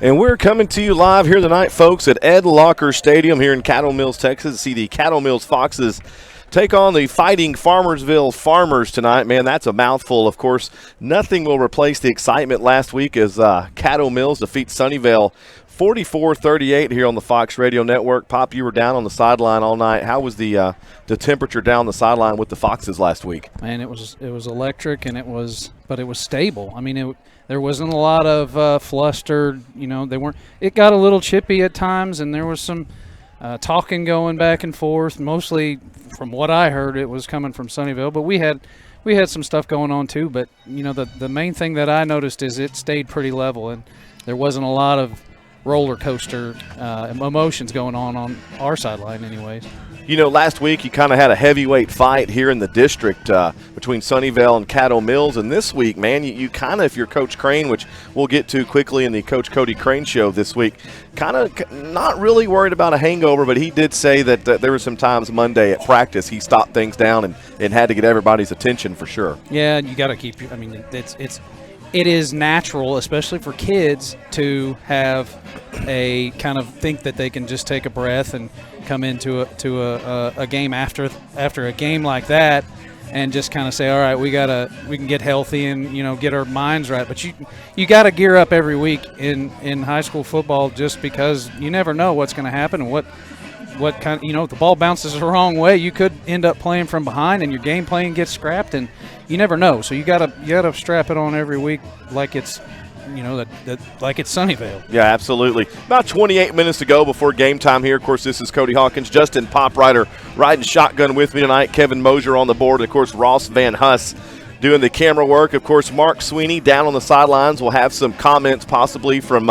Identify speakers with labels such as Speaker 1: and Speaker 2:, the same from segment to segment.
Speaker 1: And we're coming to you live here tonight, folks, at Ed Locker Stadium here in Caddo Mills, Texas, to see the Caddo Mills Foxes take on the Fighting Farmersville Farmers tonight. Man, that's a mouthful. Of course, nothing will replace the excitement last week as Caddo Mills defeats Sunnyvale 44-38 here on the Fox Radio Network. Pop, you were down on the sideline all night. How was the temperature down the sideline with the Foxes last week?
Speaker 2: Man, it was electric, and it was stable. I mean, there wasn't a lot of flustered. You know, they weren't. It got a little chippy at times, and there was some talking going back and forth. Mostly, from what I heard, it was coming from Sunnyvale, but we had some stuff going on too. But you know, the main thing that I noticed is it stayed pretty level, and there wasn't a lot of roller coaster emotions going on our sideline anyways.
Speaker 1: You know, last week you kind of had a heavyweight fight here in the district between Sunnyvale and Caddo Mills, and this week, man, you kind of, if you're Coach Crane, which we'll get to quickly in the Coach Cody Crane show this week, kind of not really worried about a hangover, but he did say that there were some times Monday at practice he stopped things down and had to get everybody's attention for sure.
Speaker 2: Yeah, you got to keep. I mean, it is natural, especially for kids, to have a kind of think that they can just take a breath and come into a game after a game like that and just kind of say, all right, we can get healthy and, you know, get our minds right. But you got to gear up every week in high school football, just because you never know what's going to happen and what kind of, you know, if the ball bounces the wrong way, you could end up playing from behind and your game plan gets scrapped, and you never know. So you gotta strap it on every week like it's, you know, like it's Sunnyvale.
Speaker 1: Yeah, absolutely. About 28 minutes to go before game time here. Of course, this is Cody Hawkins, Justin Poprider riding shotgun with me tonight, Kevin Mosier on the board, and of course Ross Van Huss doing the camera work. Of course, Mark Sweeney down on the sidelines will have some comments possibly from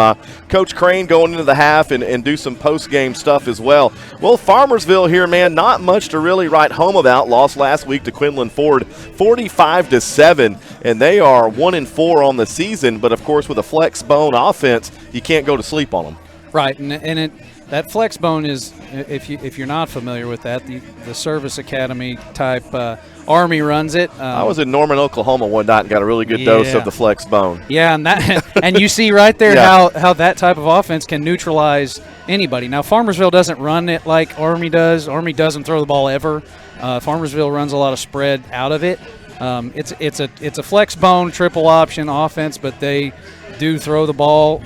Speaker 1: Coach Crane going into the half and do some post-game stuff as well. Well, Farmersville here, man, not much to really write home about. Lost last week to Quinlan Ford 45-7, and they are 1-4 on the season. But, of course, with a flex bone offense, you can't go to sleep on them.
Speaker 2: Right, and that flex bone is, if you're not familiar with that, the service academy type Army runs it.
Speaker 1: I was in Norman, Oklahoma one night and got a really good dose of the flex bone.
Speaker 2: Yeah, and you see right there how that type of offense can neutralize anybody. Now, Farmersville doesn't run it like Army does. Army doesn't throw the ball ever. Farmersville runs a lot of spread out of it. It's a flex bone triple option offense, but they do throw the ball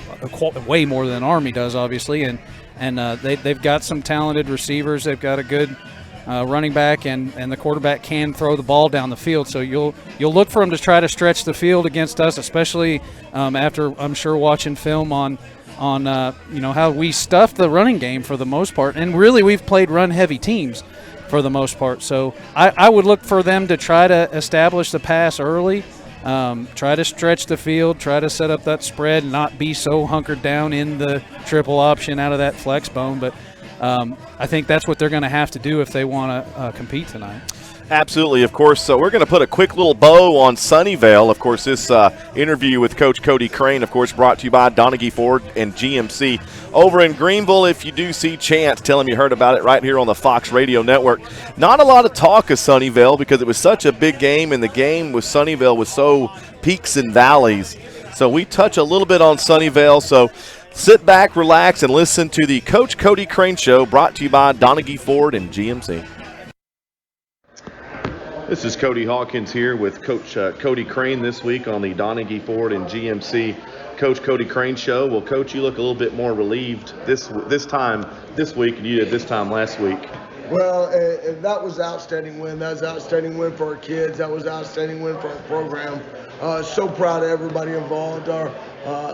Speaker 2: way more than Army does, obviously, and they've got some talented receivers. They've got a good running back, and the quarterback can throw the ball down the field. So you'll look for them to try to stretch the field against us, especially after, I'm sure, watching film on you know, how we stuffed the running game for the most part. And really, we've played run-heavy teams for the most part. So I would look for them to try to establish the pass early. Try to stretch the field, try to set up that spread, not be so hunkered down in the triple option out of that flex bone. But I think that's what they're going to have to do if they want to compete tonight.
Speaker 1: Absolutely, of course. So we're going to put a quick little bow on Sunnyvale. Of course, this interview with Coach Cody Crane, of course, brought to you by Donaghy Ford and GMC over in Greenville. If you do see Chance, tell him you heard about it right here on the Fox Radio Network. Not a lot of talk of Sunnyvale because it was such a big game, and the game with Sunnyvale was so peaks and valleys. So we touch a little bit on Sunnyvale. So sit back, relax, and listen to the Coach Cody Crane Show, brought to you by Donaghy Ford and GMC. This is Cody Hawkins here with Coach Cody Crane this week on the Donaghy Ford and GMC Coach Cody Crane Show. Well, Coach, you look a little bit more relieved this time this week than you did this time last week.
Speaker 3: Well, that was an outstanding win. That was an outstanding win for our kids. That was an outstanding win for our program. So proud of everybody involved. Our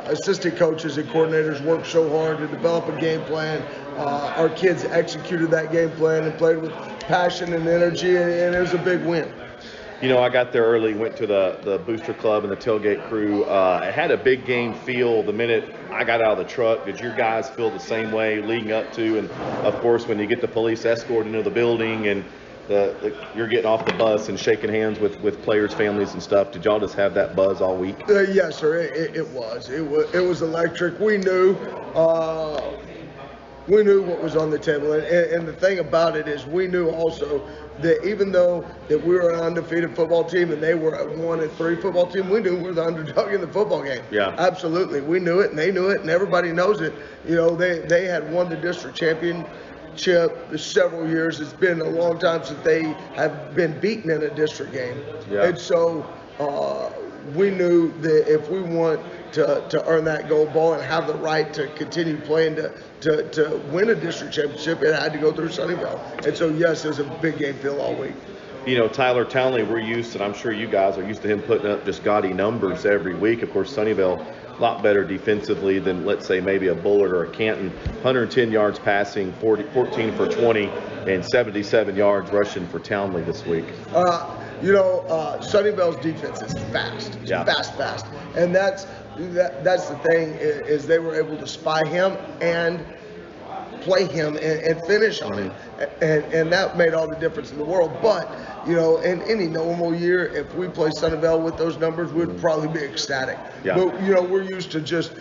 Speaker 3: assistant coaches and coordinators worked so hard to develop a game plan. Our kids executed that game plan and played with passion and energy, and it was a big win.
Speaker 1: You know, I got there early, went to the booster club and the tailgate crew. It had a big game feel the minute I got out of the truck. Did your guys feel the same way leading up to? And, of course, when you get the police escort into the building and you're getting off the bus and shaking hands with players' families and stuff, did y'all just have that buzz all week?
Speaker 3: Yes, sir. It was. It was electric. We knew we knew what was on the table. And the thing about it is we knew also that even though that we were an undefeated football team and they were a 1-3 football team, we knew we were the underdog in the football game.
Speaker 1: Yeah.
Speaker 3: Absolutely. We knew it and they knew it and everybody knows it. You know, they had won the district championship several years. It's been a long time since they have been beaten in a district game.
Speaker 1: Yeah.
Speaker 3: And so we knew that if we want to earn that gold ball and have the right to continue playing to win a district championship, it had to go through Sunnyvale. And so, yes, it was a big game feel all week.
Speaker 1: You know, Tyler Townley, we're used, and I'm sure you guys are used to him putting up just gaudy numbers every week. Of course, Sunnyvale, a lot better defensively than, let's say, maybe a Bullard or a Canton. 110 yards passing, 14 for 20, and 77 yards rushing for Townley this week.
Speaker 3: Sunnyvale's defense is fast.
Speaker 1: Yeah.
Speaker 3: Fast. And that's the thing is they were able to spy him and play him and finish on him. And that made all the difference in the world. But, you know, in any normal year, if we play Sunnyvale with those numbers, we'd probably be ecstatic.
Speaker 1: Yeah.
Speaker 3: But, you know, we're used to just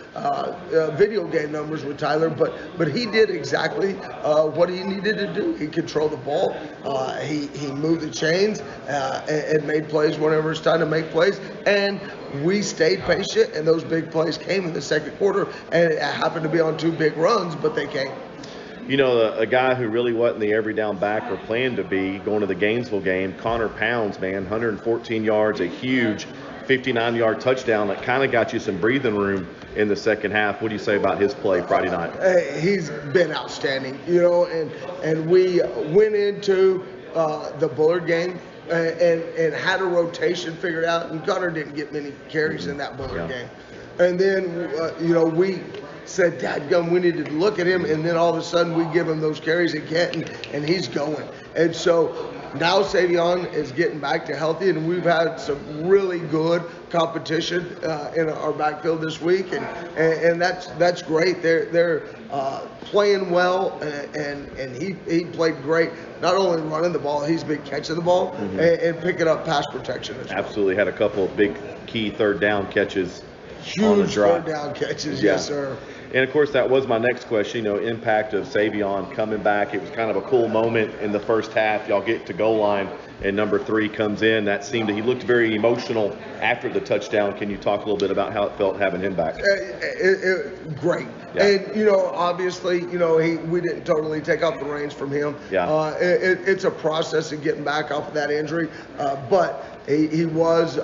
Speaker 3: video game numbers with Tyler. But he did exactly what he needed to do. He controlled the ball. He moved the chains and made plays whenever it's time to make plays. And we stayed patient, and those big plays came in the second quarter. And it happened to be on two big runs, but they came.
Speaker 1: You know, a guy who really wasn't the every down back or planned to be going to the Gainesville game, Connor Pounds, man, 114 yards, a huge 59-yard touchdown that kind of got you some breathing room in the second half. What do you say about his play Friday night?
Speaker 3: He's been outstanding, you know, and we went into the Bullard game and had a rotation figured out, and Connor didn't get many carries in that Bullard game. And then, we said, dadgum, we needed to look at him, and then all of a sudden we give him those carries at Canton, and he's going. And so now Savion is getting back to healthy, and we've had some really good competition in our backfield this week, and that's great. They're playing well, and he played great. Not only running the ball, he's been catching the ball and picking up pass protection as well.
Speaker 1: Absolutely, had a couple of big key third down catches.
Speaker 3: Huge third down catches, yes, sir.
Speaker 1: And, of course, that was my next question, impact of Savion coming back. It was kind of a cool moment in the first half. Y'all get to goal line, and number 3 comes in. That seemed he looked very emotional after the touchdown. Can you talk a little bit about how it felt having him back?
Speaker 3: Great.
Speaker 1: Yeah.
Speaker 3: And, obviously, we didn't totally take off the reins from him.
Speaker 1: Yeah.
Speaker 3: It's a process of getting back off of that injury. But he was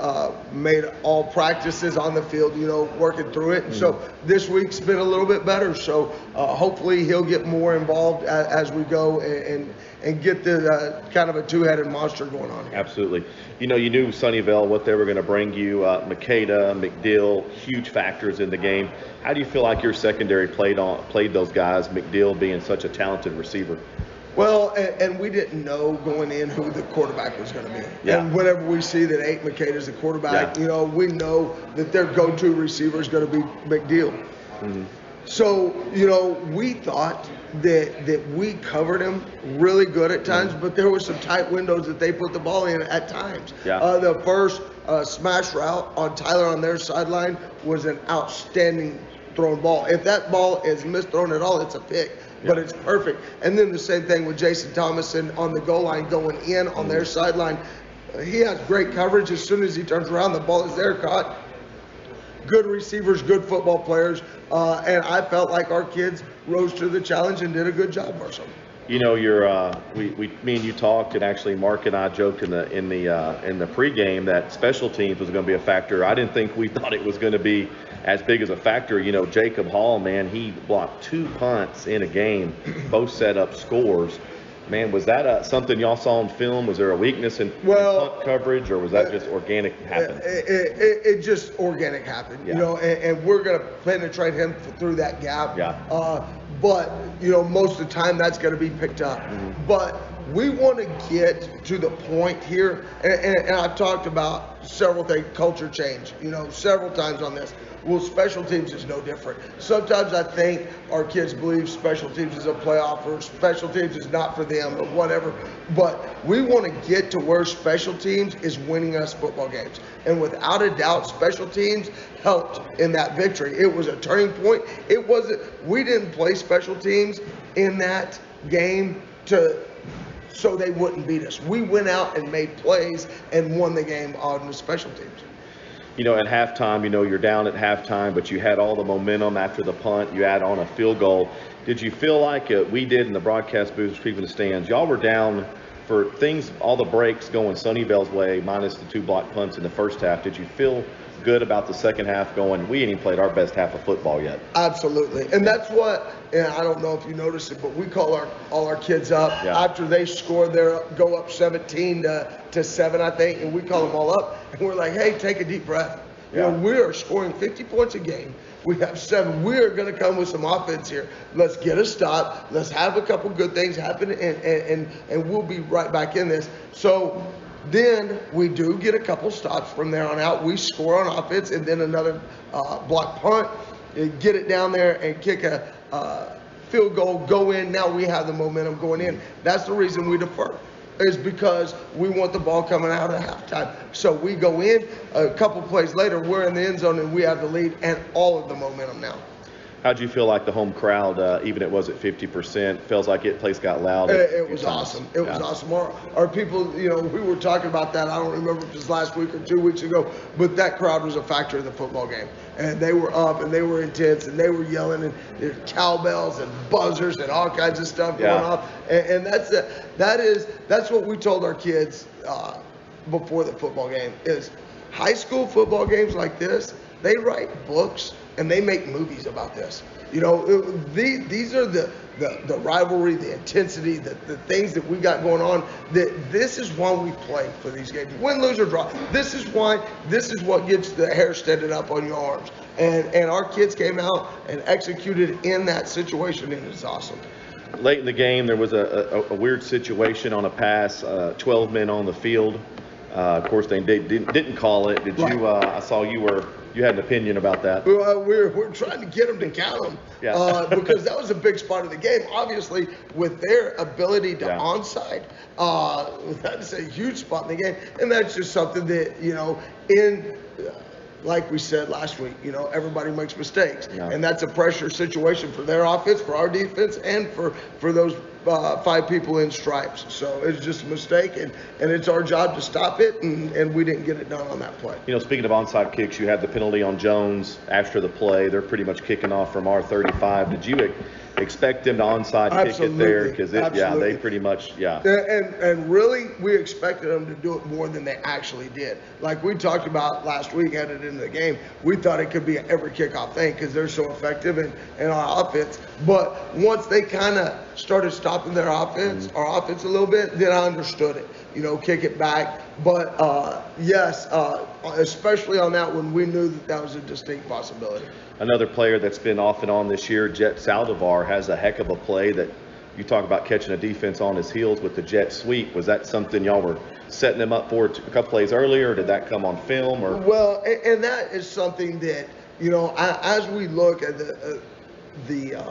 Speaker 3: made all practices on the field, working through it. And so this week's been a little bit better. So hopefully he'll get more involved as we go and get the kind of a two-headed monster going on here.
Speaker 1: Absolutely. You knew Sunnyvale, what they were going to bring you. Makeda, McDill, huge factors in the game. How do you feel like your secondary played those guys, McDill being such a talented receiver?
Speaker 3: Well, and we didn't know going in who the quarterback was going to be.
Speaker 1: Yeah.
Speaker 3: And whenever we see that Makeda is the quarterback,
Speaker 1: yeah.
Speaker 3: We know that their go-to receiver is going to be McDill.
Speaker 1: Mm-hmm.
Speaker 3: So, we thought that we covered him really good at times, but there were some tight windows that they put the ball in at times.
Speaker 1: Yeah.
Speaker 3: The first smash route on Tyler on their sideline was an outstanding thrown ball. If that ball is misthrown at all, it's a pick. But it's perfect. And then the same thing with Jason Thomason on the goal line going in on their sideline. He has great coverage. As soon as he turns around, the ball is there, caught. Good receivers, good football players. And I felt like our kids rose to the challenge and did a good job for some.
Speaker 1: Me and you talked, and actually Mark and I joked in the pregame that special teams was going to be a factor. I didn't think we thought it was going to be as big as a factor. Jacob Hall, man, he blocked 2 punts in a game, both set up scores. Man, was that something y'all saw on film? Was there a weakness in punt coverage, or was that just organic happen?
Speaker 3: It just organic happened,
Speaker 1: yeah.
Speaker 3: And we're going to penetrate him through that gap.
Speaker 1: Yeah.
Speaker 3: But, most of the time that's going to be picked up. Mm-hmm. But we want to get to the point here, and I've talked about several things, culture change, several times on this. Well, special teams is no different. Sometimes I think our kids believe special teams is a playoff or special teams is not for them or whatever. But we want to get to where special teams is winning us football games. And without a doubt, special teams helped in that victory. It was a turning point. It wasn't, we didn't play special teams in that game so they wouldn't beat us. We went out and made plays and won the game on the special teams.
Speaker 1: You know, at halftime, you know, you're down at halftime, but you had all the momentum after the punt. You add on a field goal. Did you feel like we did in the broadcast booth, people in the stands, y'all were down for things, all the breaks going Sunnyvale's way, minus the 2 block punts in the first half? Did you feel good about the second half going, we ain't even played our best half of football yet?
Speaker 3: Absolutely. And that's what, and I don't know if you noticed it, but we call all our kids up after they score go up 17-7, I think, and we call them all up, and we're like, hey, take a deep breath. You know, we are scoring 50 points a game. We have 7. We are going to come with some offense here. Let's get a stop. Let's have a couple good things happen, and we'll be right back in this. So then we do get a couple stops from there on out. We score on offense, and then another block punt, get it down there and kick a field goal, go in. Now we have the momentum going in. That's the reason we defer, is because we want the ball coming out at halftime. So we go in, a couple plays later, we're in the end zone, and we have the lead and all of the momentum now.
Speaker 1: How'd you feel like the home crowd, even it was at 50%, feels like place got loud?
Speaker 3: It was awesome. It was awesome. Our people, you know, we were talking about that. I don't remember if it was last week or 2 weeks ago, but that crowd was a factor in the football game. And they were up, and they were intense, and they were yelling, and there's cowbells and buzzers and all kinds of stuff going off. And that's what we told our kids before the football game is high school football games like this, they write books and they make movies about this. You know, these are the rivalry, the intensity, the things that we got going on. This is why we play for these games. Win, lose, or draw. This is what gets the hair standing up on your arms. And our kids came out and executed in that situation, and it's awesome.
Speaker 1: Late in the game, there was a weird situation on a pass, 12 men on the field. Of course, they didn't call it. Did you? I saw you had an opinion about that.
Speaker 3: Well, we're trying to get them to count them because that was a big spot of the game. Obviously, with their ability to onside, that's a huge spot in the game, and that's just something that, you know, like we said last week, you know, everybody makes mistakes, and that's a pressure situation for their offense, for our defense, and for those 5 people in stripes. So it's just a mistake, and it's our job to stop it, and we didn't get it done on that play.
Speaker 1: You know, speaking of onside kicks, you had the penalty on Jones after the play. They're pretty much kicking off from our 35. Did you expect them to onside kick it there? Because they pretty much,
Speaker 3: And really, we expected them to do it more than they actually did. Like we talked about last week, headed into the game, we thought it could be an every kickoff thing because they're so effective in our offense. But once they kind of started stopping their offense, our offense a little bit, then I understood it. You know, kick it back. But yes, especially on that one, we knew that was a distinct possibility.
Speaker 1: Another player that's been off and on this year, Jet Saldivar, has a heck of a play that you talk about catching a defense on his heels with the jet sweep. Was that something y'all were setting him up for a couple plays earlier, or did that come on film? Or
Speaker 3: well, and that is something that, you know, as we look at the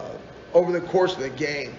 Speaker 3: over the course of the game,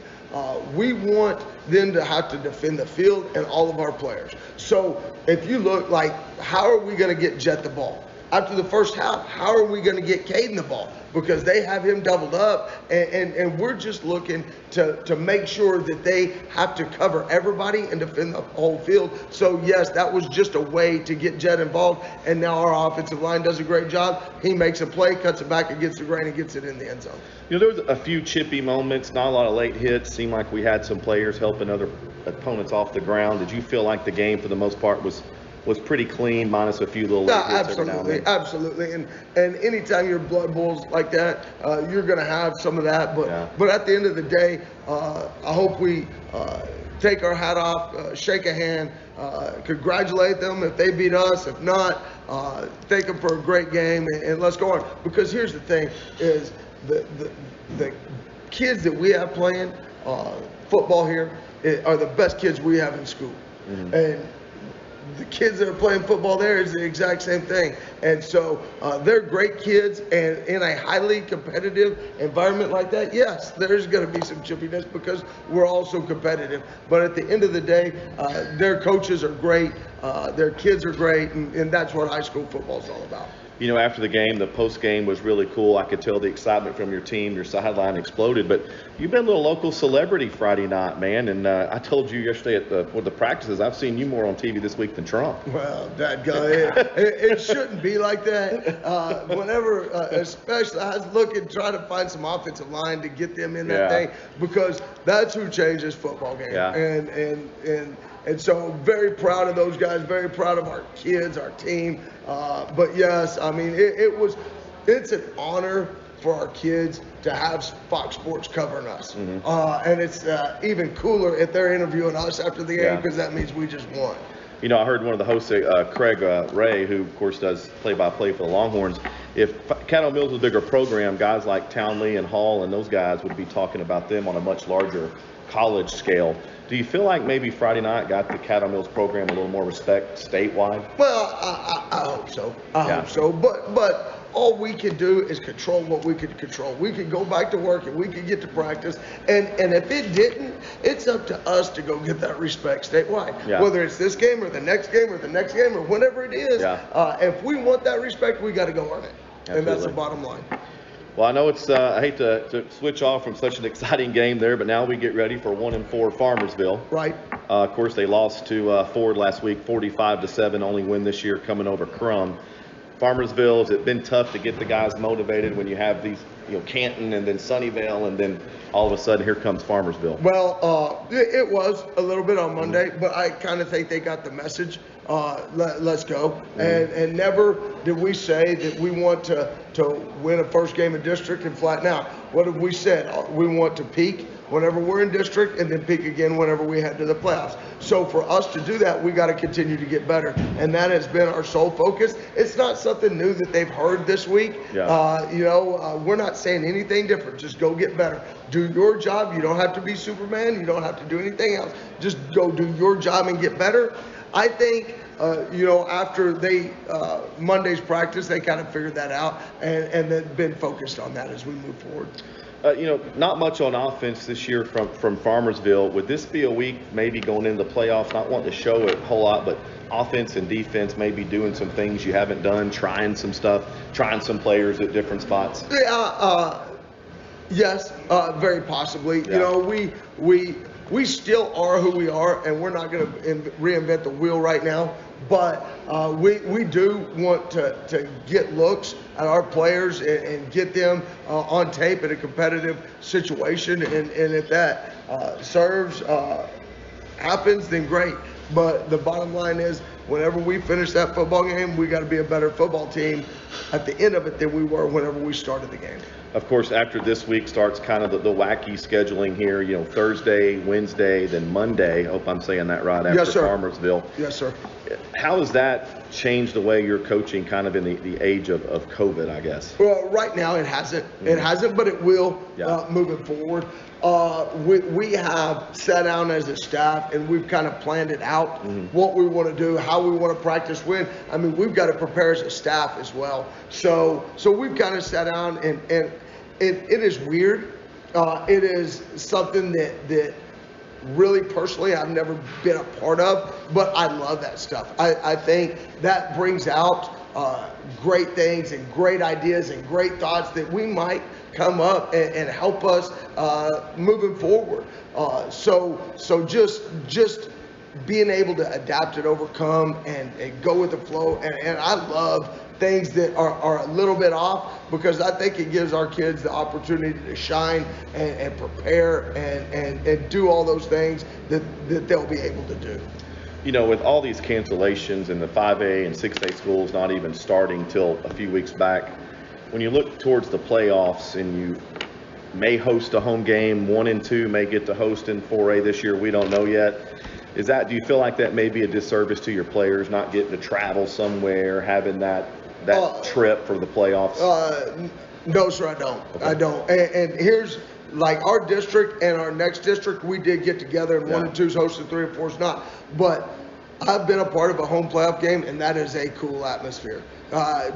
Speaker 3: we want them to have to defend the field and all of our players. So if you look, like, how are we going to get Jet the ball? After the first half, how are we going to get Caden the ball? Because they have him doubled up, and we're just looking to make sure that they have to cover everybody and defend the whole field. So, yes, that was just a way to get Jet involved, and now our offensive line does a great job. He makes a play, cuts it back against the grain, and gets it in the end zone.
Speaker 1: You know, there was a few chippy moments, not a lot of late hits. Seemed like we had some players helping other opponents off the ground. Did you feel like the game, for the most part, was pretty clean, minus a few little hits every now and then?
Speaker 3: Absolutely. And anytime you're blood bulls like that, you're going to have some of that. But at the end of the day, I hope we take our hat off, shake a hand, congratulate them if they beat us. If not, thank them for a great game, and let's go on. Because here's the thing, is the kids that we have playing football here are the best kids we have in school. Mm-hmm. And the kids that are playing football there is the exact same thing. And so they're great kids, and in a highly competitive environment like that, yes, there's going to be some chippiness because we're all so competitive. But at the end of the day, their coaches are great, their kids are great, and that's what high school football is all about.
Speaker 1: You know, after the game, the post game was really cool. I could tell the excitement from your team. Your sideline exploded. But you've been a little local celebrity Friday night, man. And I told you yesterday with the practices, I've seen you more on TV this week than Trump.
Speaker 3: Well, that guy, it shouldn't be like that. Whenever, especially, I was looking, trying to find some offensive line to get them in that thing, because that's who changed this football game.
Speaker 1: Yeah.
Speaker 3: And so very proud of those guys, very proud of our kids, our team. But yes, I mean, it's an honor for our kids to have Fox Sports covering us. And it's even cooler if they're interviewing us after the game, because that means we just won.
Speaker 1: You know, I heard one of the hosts, Craig Ray, who of course does play-by-play for the Longhorns. If Caddo Mills was a bigger program, guys like Townley and Hall and those guys would be talking about them on a much larger college scale. Do you feel like maybe Friday night got the Caddo Mills program a little more respect statewide?
Speaker 3: Well, I hope so. I hope so. But all we can do is control what we can control. We can go back to work and we can get to practice. And if it didn't, it's up to us to go get that respect statewide. Whether it's this game or the next game or the next game or whenever it is, if we want that respect, we got to go earn it. Absolutely. And that's the bottom line.
Speaker 1: Well, I know it's, I hate to switch off from such an exciting game there, but now we get ready for 1-4 Farmersville.
Speaker 3: Right.
Speaker 1: Of course, they lost to Ford last week, 45-7, only win this year coming over Crum. Farmersville, has it been tough to get the guys motivated when you have these, you know, Canton and then Sunnyvale, and then all of a sudden here comes Farmersville?
Speaker 3: Well, it was a little bit on Monday, but I kind of think they got the message. Let's go. And never did we say that we want to win a first game of district and flatten out. What have we said? We want to peak whenever we're in district and then peak again whenever we head to the playoffs. So for us to do that, we got to continue to get better. And that has been our sole focus. It's not something new that they've heard this week. We're not saying anything different. Just go get better. Do your job. You don't have to be Superman. You don't have to do anything else. Just go do your job and get better. I think, after Monday's practice, they kind of figured that out and they've been focused on that as we move forward.
Speaker 1: Not much on offense this year from Farmersville. Would this be a week maybe going into the playoffs, not wanting to show it a whole lot, but offense and defense maybe doing some things you haven't done, trying some stuff, trying some players at different spots?
Speaker 3: Yes, very possibly. We still are who we are, and we're not going to reinvent the wheel right now. But we do want to get looks at our players and get them on tape in a competitive situation. And if that happens, then great. But the bottom line is, whenever we finish that football game, we got to be a better football team at the end of it than we were whenever we started the game.
Speaker 1: Of course, after this week starts kind of the wacky scheduling here, Thursday, Wednesday, then Monday. I hope I'm saying that right, after Farmersville.
Speaker 3: Yes, sir.
Speaker 1: How has that changed the way you're coaching kind of in the age of COVID, I guess?
Speaker 3: Well, right now it hasn't. It hasn't, but it will moving forward. We have sat down as a staff and we've kind of planned it out, what we want to do, how we want to practice, when. I mean, we've got to prepare as a staff as well. So we've kind of sat down and it is weird. It is something that really personally I've never been a part of, but I love that stuff. I think that brings out great things and great ideas and great thoughts that we might come up and help us moving forward. So just being able to adapt and overcome and go with the flow. And I love things that are a little bit off, because I think it gives our kids the opportunity to shine and prepare and do all those things that they'll be able to do.
Speaker 1: With all these cancellations and the 5A and 6A schools not even starting till a few weeks back, when you look towards the playoffs and you may host a home game, 1 and 2 may get to host in 4A this year, we don't know yet. Do you feel like that may be a disservice to your players, not getting to travel somewhere, having that trip for the playoffs?
Speaker 3: No, sir, I don't. Okay. I don't. And here's, like, our district and our next district, we did get together, and 1 and 2's hosted, 3 and 4's not. But I've been a part of a home playoff game, and that is a cool atmosphere.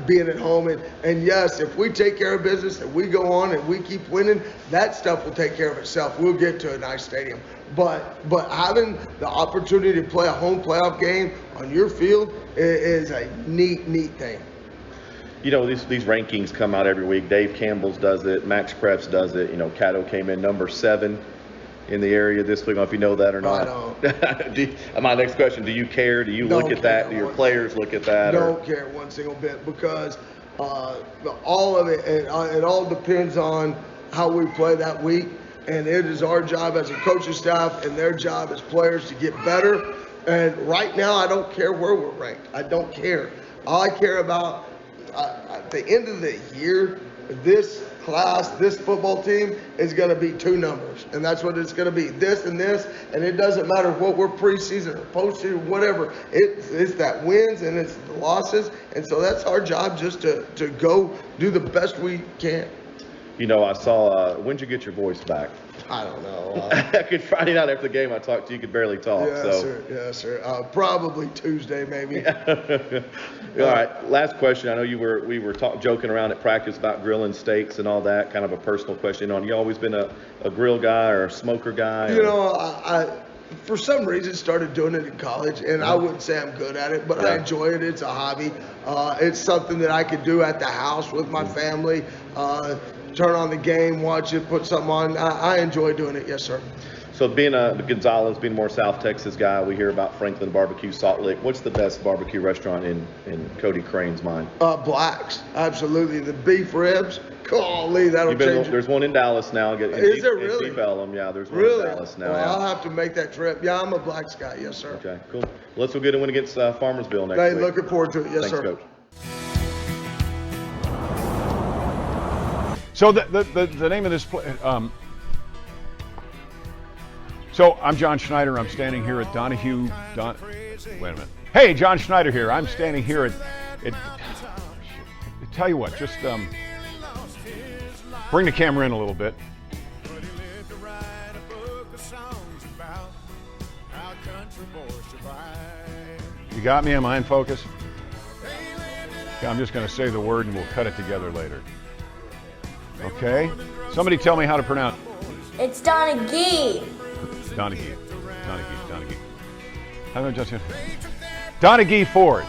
Speaker 3: Being at home, and yes, if we take care of business and we go on and we keep winning, that stuff will take care of itself. We'll get to a nice stadium. But having the opportunity to play a home playoff game on your field is a neat thing.
Speaker 1: You know, these rankings come out every week. Dave Campbell's does it. Max Preps does it. You know, Caddo came in number 7 in the area this week. I don't know if you know that or not.
Speaker 3: I don't.
Speaker 1: My next question, do you care? Do you look at that? Do your players look at that?
Speaker 3: Don't care one single bit, because all of it, it all depends on how we play that week. And it is our job as a coaching staff and their job as players to get better. And right now, I don't care where we're ranked. I don't care. All I care about at the end of the year, this class, this football team is going to be 2 numbers. And that's what it's going to be, this and this. And it doesn't matter what we're preseason or postseason, whatever. It's that wins and it's the losses. And so that's our job, just to go do the best we can.
Speaker 1: You know, I saw, when'd you get your voice back?
Speaker 3: I don't know.
Speaker 1: Friday night after the game, I talked to you, you could barely talk.
Speaker 3: Yes, sir. Probably Tuesday, maybe.
Speaker 1: All right, last question. I know we were joking around at practice about grilling steaks and all that, kind of a personal question. You always been a grill guy or a smoker guy?
Speaker 3: You know, I for some reason started doing it in college, and I wouldn't say I'm good at it, but I enjoy it. It's a hobby. It's something that I could do at the house with my family. Turn on the game, watch it, put something on. I enjoy doing it, yes, sir.
Speaker 1: So being Gonzalez, being a more South Texas guy, we hear about Franklin Barbecue, Salt Lick. What's the best barbecue restaurant in Cody Crane's mind?
Speaker 3: Black's, absolutely. The beef ribs, golly, that'll change it.
Speaker 1: There's one in Dallas now.
Speaker 3: Is there really?
Speaker 1: In Deep Ellum, yeah, there's one in Dallas now.
Speaker 3: Well, I'll have to make that trip. Yeah, I'm a Black's guy, yes, sir.
Speaker 1: Okay, cool. Well, let's go get a win against Farmersville next week.
Speaker 3: Looking forward to it, yes,
Speaker 1: Thanks,
Speaker 3: sir.
Speaker 1: Coach.
Speaker 4: So the name of this play. So I'm John Schneider. I'm standing here at Donahue. Wait a minute. Hey, John Schneider here. I'm standing here at tell you what, just bring the camera in a little bit. You got me? Am I in focus? Okay, I'm just going to say the word and we'll cut it together later. Okay? Somebody tell me how to pronounce it.
Speaker 5: It's Donaghy.
Speaker 4: Donaghy. How do I just Donaghy Ford.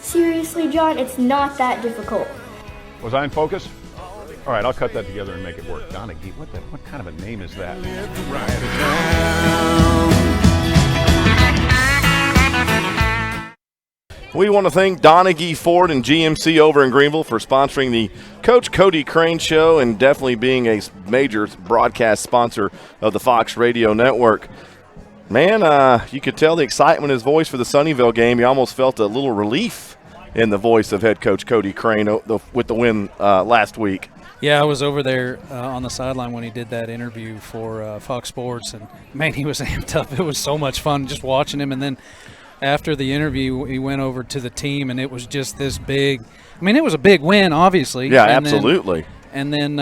Speaker 5: Seriously, John, it's not that difficult.
Speaker 4: Was I in focus? All right, I'll cut that together and make it work. Donaghy, what kind of a name is that?
Speaker 1: We want to thank Donaghy Ford and GMC over in Greenville for sponsoring the Coach Cody Crane Show and definitely being a major broadcast sponsor of the Fox Radio Network. Man, you could tell the excitement in his voice for the Sunnyvale game. You almost felt a little relief in the voice of head coach Cody Crane with the win last week.
Speaker 2: Yeah, I was over there on the sideline when he did that interview for Fox Sports, and, man, he was amped up. It was so much fun just watching him. And then after the interview, he went over to the team, and it was just this big – I mean, it was a big win, obviously.
Speaker 1: Yeah, absolutely.
Speaker 2: And then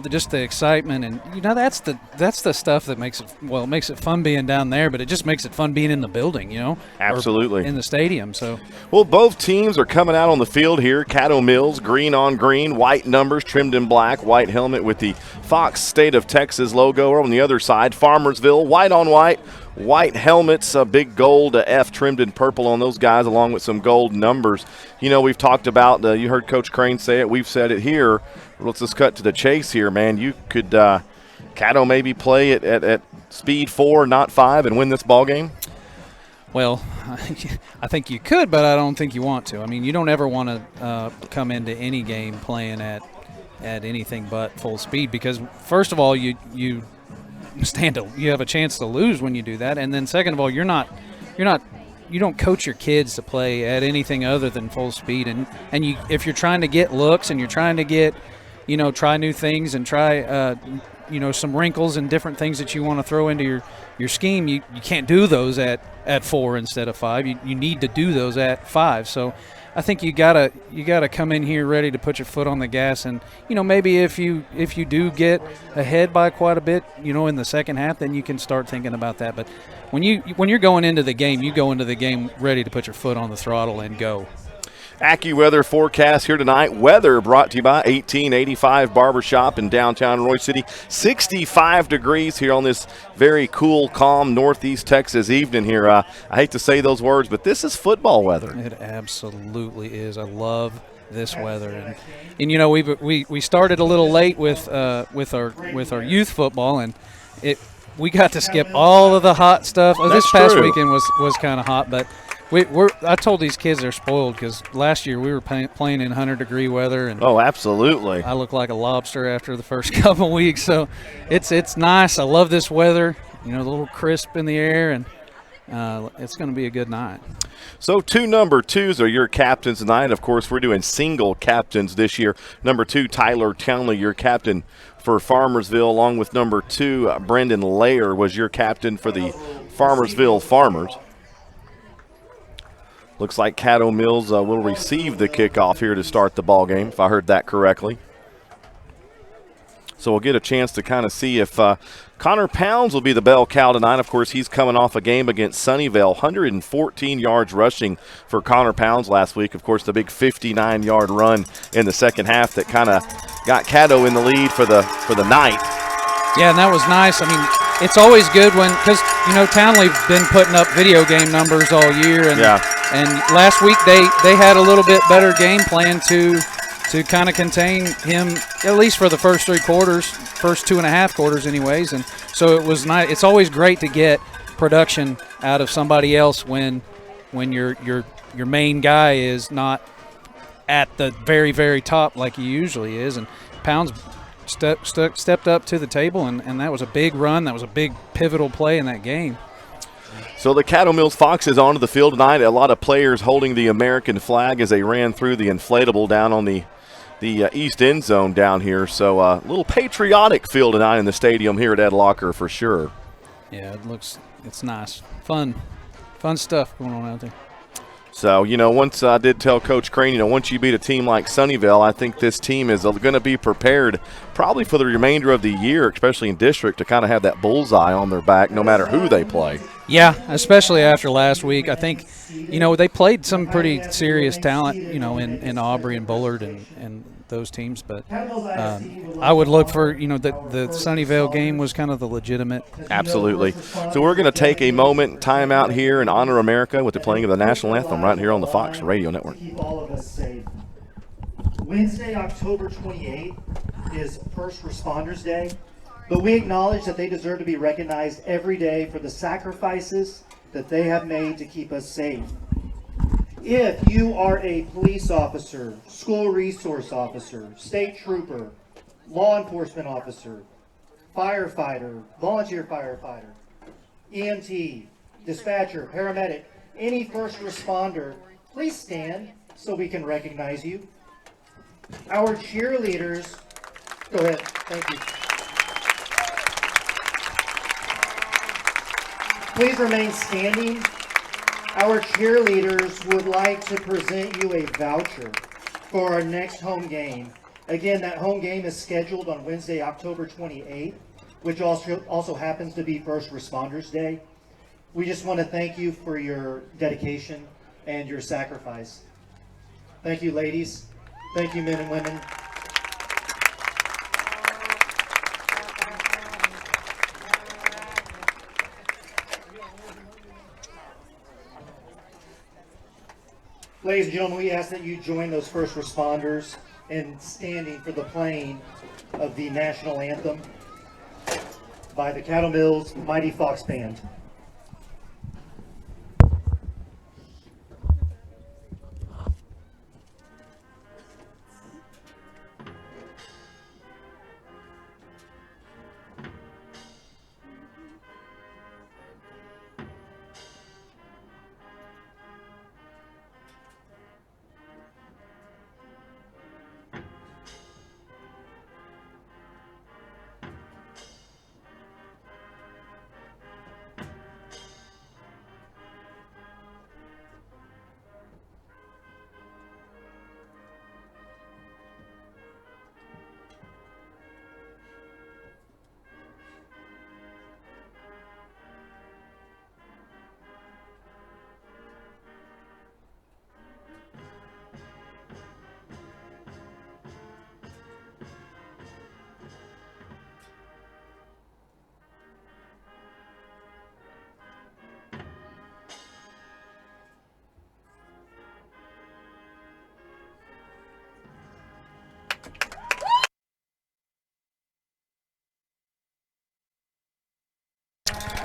Speaker 2: just the excitement, and that's the stuff that makes it fun being down there, but it just makes it fun being in the building,
Speaker 1: Absolutely.
Speaker 2: Or in the stadium. So,
Speaker 1: well, both teams are coming out on the field here. Caddo Mills, green on green, white numbers trimmed in black, white helmet with the Fox State of Texas logo. On the other side, Farmersville, white on white. White helmets, a big gold F trimmed in purple on those guys, along with some gold numbers. We've talked about, you heard Coach Crane say it, we've said it here. Let's just cut to the chase here, man. You could, Caddo maybe play it at speed 4, not 5, and win this ball game?
Speaker 2: Well, I think you could, but I don't think you want to. I mean, you don't ever want to come into any game playing at anything but full speed because, first of all, you have a chance to lose when you do that, and then second of all, you don't coach your kids to play at anything other than full speed, and if you're trying to get looks and you're trying to get try new things and try, some wrinkles and different things that you want to throw into your scheme. You can't do those at 4 instead of 5. You need to do those at 5. So I think you gotta come in here ready to put your foot on the gas, and maybe if you do get ahead by quite a bit, in the second half, then you can start thinking about that. But when you're going into the game, you go into the game ready to put your foot on the throttle and go.
Speaker 1: AccuWeather forecast here tonight. Weather brought to you by 1885 Barbershop in downtown Roy City. 65 degrees here on this very cool, calm northeast Texas evening here. I hate to say those words, but this is football weather.
Speaker 2: It absolutely is. I love this weather, and we started a little late with our youth football, and we got to skip all of the hot stuff. This past weekend was kind of hot, but. I told these kids they're spoiled because last year we were playing in 100-degree weather. And
Speaker 1: oh, absolutely.
Speaker 2: I look like a lobster after the first couple of weeks. So it's nice. I love this weather, the little crisp in the air, and it's going to be a good night.
Speaker 1: So 2 number 2s are your captains tonight. Of course, we're doing single captains this year. Number 2, Tyler Townley, your captain for Farmersville, along with number 2, Brendan Layer was your captain for the Farmersville Farmers. Looks like Caddo Mills will receive the kickoff here to start the ball game, if I heard that correctly. So we'll get a chance to kind of see if Connor Pounds will be the bell cow tonight. Of course, he's coming off a game against Sunnyvale, 114 yards rushing for Connor Pounds last week. Of course, the big 59-yard run in the second half that kind of got Caddo in the lead for the night.
Speaker 2: Yeah, and that was nice. I mean, it's always good because Townley's been putting up video game numbers all year, and last week they had a little bit better game plan to kind of contain him, at least for the first 3 quarters, first 2.5 quarters anyways. And so it was nice. It's always great to get production out of somebody else when your main guy is not at the very, very top like he usually is. And Pounds stepped up to the table, and that was a big run. That was a big pivotal play in that game.
Speaker 1: So the Caddo Mills Foxes onto the field tonight. A lot of players holding the American flag as they ran through the inflatable down on the east end zone down here. So a little patriotic feel tonight in the stadium here at Ed Locker for sure.
Speaker 2: Yeah, it's nice. Fun stuff going on out there.
Speaker 1: So, once I did tell Coach Crane, once you beat a team like Sunnyvale, I think this team is going to be prepared probably for the remainder of the year, especially in district, to kind of have that bullseye on their back no matter who they play.
Speaker 2: Yeah, especially after last week. I think, they played some pretty serious talent, in Aubrey and Bullard and those teams. But I would look for, the Sunnyvale game was kind of the legitimate.
Speaker 1: Absolutely. So we're going to take a moment, time out here, and honor America with the playing of the national anthem right here on the Fox Radio Network.
Speaker 6: Keep all of us safe. Wednesday, October 28th is First Responders Day, but we acknowledge that they deserve to be recognized every day for the sacrifices that they have made to keep us safe. If you are a police officer, school resource officer, state trooper, law enforcement officer, firefighter, volunteer firefighter, EMT, dispatcher, paramedic, any first responder, please stand so we can recognize you. Our cheerleaders, go ahead, thank you. Please remain standing. Our cheerleaders would like to present you a voucher for our next home game. Again, that home game is scheduled on Wednesday, October 28th, which also happens to be First Responders Day. We just want to thank you for your dedication and your sacrifice. Thank you, ladies. Thank you, men and women. Ladies and gentlemen, we ask that you join those first responders in standing for the playing of the national anthem by the Caddo Mills Mighty Fox Band.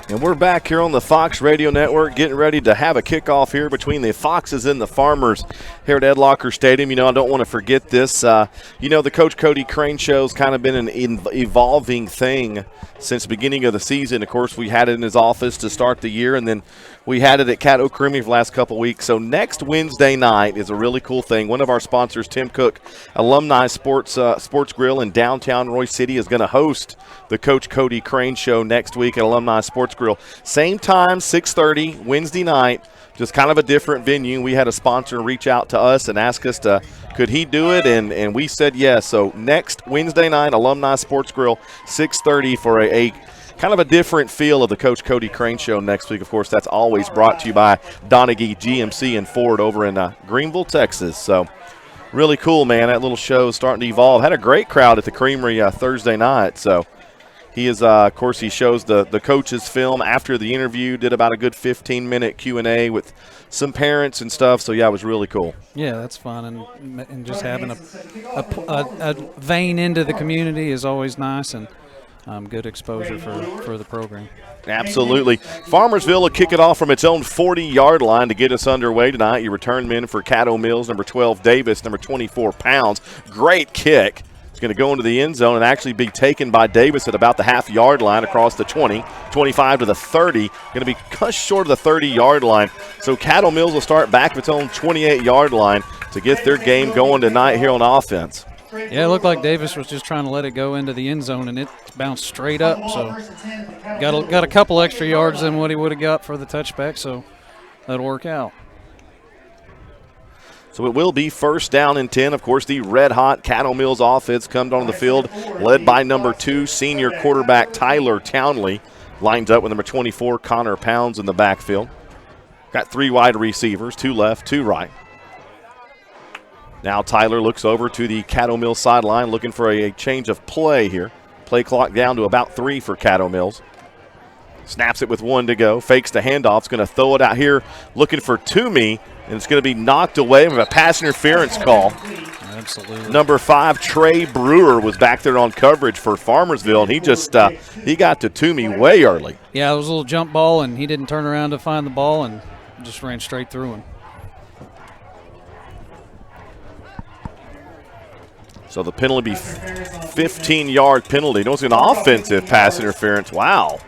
Speaker 1: And we're back here on the Fox Radio Network getting ready to have a kickoff here between the Foxes and the Farmers here at Ed Locker Stadium. I don't want to forget this. The Coach Cody Crane Show's kind of been an evolving thing since the beginning of the season. Of course, we had it in his office to start the year, and then we had it at Caddo Creamery for the last couple of weeks. So next Wednesday night is a really cool thing. One of our sponsors, Tim Cook Alumni Sports Grill in downtown Roy City, is going to host the Coach Cody Crane Show next week at Alumni Sports Grill. Same time, 6:30, Wednesday night, just kind of a different venue. We had a sponsor reach out to us and ask us could he do it, and we said yes. So next Wednesday night, Alumni Sports Grill, 6:30 for a kind of a different feel of the Coach Cody Crane Show next week. Of course, that's always brought to you by Donaghy GMC and Ford over in Greenville, Texas. So really cool, man. That little show is starting to evolve. Had a great crowd at the Creamery Thursday night. So he is, of course, he shows the coach's film after the interview, did about a good 15-minute Q&A with some parents and stuff. So, yeah, it was really cool.
Speaker 2: Yeah, that's fun. And just having a vein into the community is always nice, and good exposure for the program.
Speaker 1: Absolutely. Farmersville will kick it off from its own 40-yard line to get us underway tonight. Your return men for Caddo Mills, number 12, Davis, number 24, Pounds. Great kick. It's going to go into the end zone and actually be taken by Davis at about the half-yard line across the 20, 25 to the 30. Going to be cut short of the 30-yard line. So Caddo Mills will start back at its own 28-yard line to get their game going tonight here on offense.
Speaker 2: Yeah, it looked like Davis was just trying to let it go into the end zone, and it bounced straight up. So got a couple extra yards than what he would have got for the touchback, so that'll work out.
Speaker 1: So it will be first down and 10. Of course, the red-hot Caddo Mills offense comes onto the field, led by number 2, senior quarterback Tyler Townley. Lines up with number 24, Connor Pounds in the backfield. Got 3 wide receivers, 2 left, 2 right. Now Tyler looks over to the Caddo Mills sideline, looking for a change of play here. Play clock down to about 3 for Caddo Mills. Snaps it with 1 to go. Fakes the handoff. It's going to throw it out here, looking for Toomey, and it's going to be knocked away with a pass interference call.
Speaker 2: Absolutely.
Speaker 1: Number 5, Trey Brewer, was back there on coverage for Farmersville, and he just he got to Toomey way early.
Speaker 2: Yeah, it was a little jump ball, and he didn't turn around to find the ball and just ran straight through him.
Speaker 1: So the penalty be 15-yard penalty. No, it's an offensive pass interference. Wow.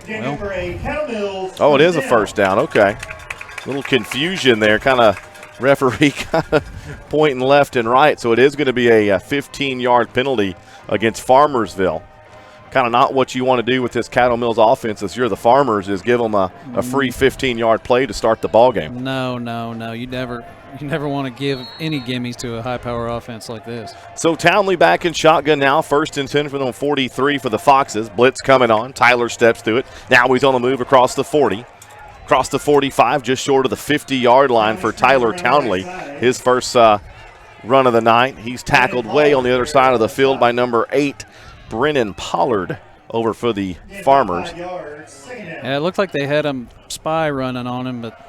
Speaker 1: Oh, it is a first down. Okay. A little confusion there. Kind of referee kind of pointing left and right. So it is going to be a 15-yard penalty against Farmersville. Kind of not what you want to do with this Caddo Mills offense if you're the Farmers, is give them a free 15-yard play to start the ball game.
Speaker 2: No. You never want to give any gimmies to a high-power offense like this.
Speaker 1: So Townley back in shotgun now. First and 10 for them, 43 for the Foxes. Blitz coming on. Tyler steps to it. Now he's on the move across the 40. Across the 45, just short of the 50-yard line for Tyler Townley. His first run of the night. He's tackled way on the other side of the field by number 8, Brennan Pollard, over for the Farmers.
Speaker 2: Yeah, it looked like they had a spy running on him, but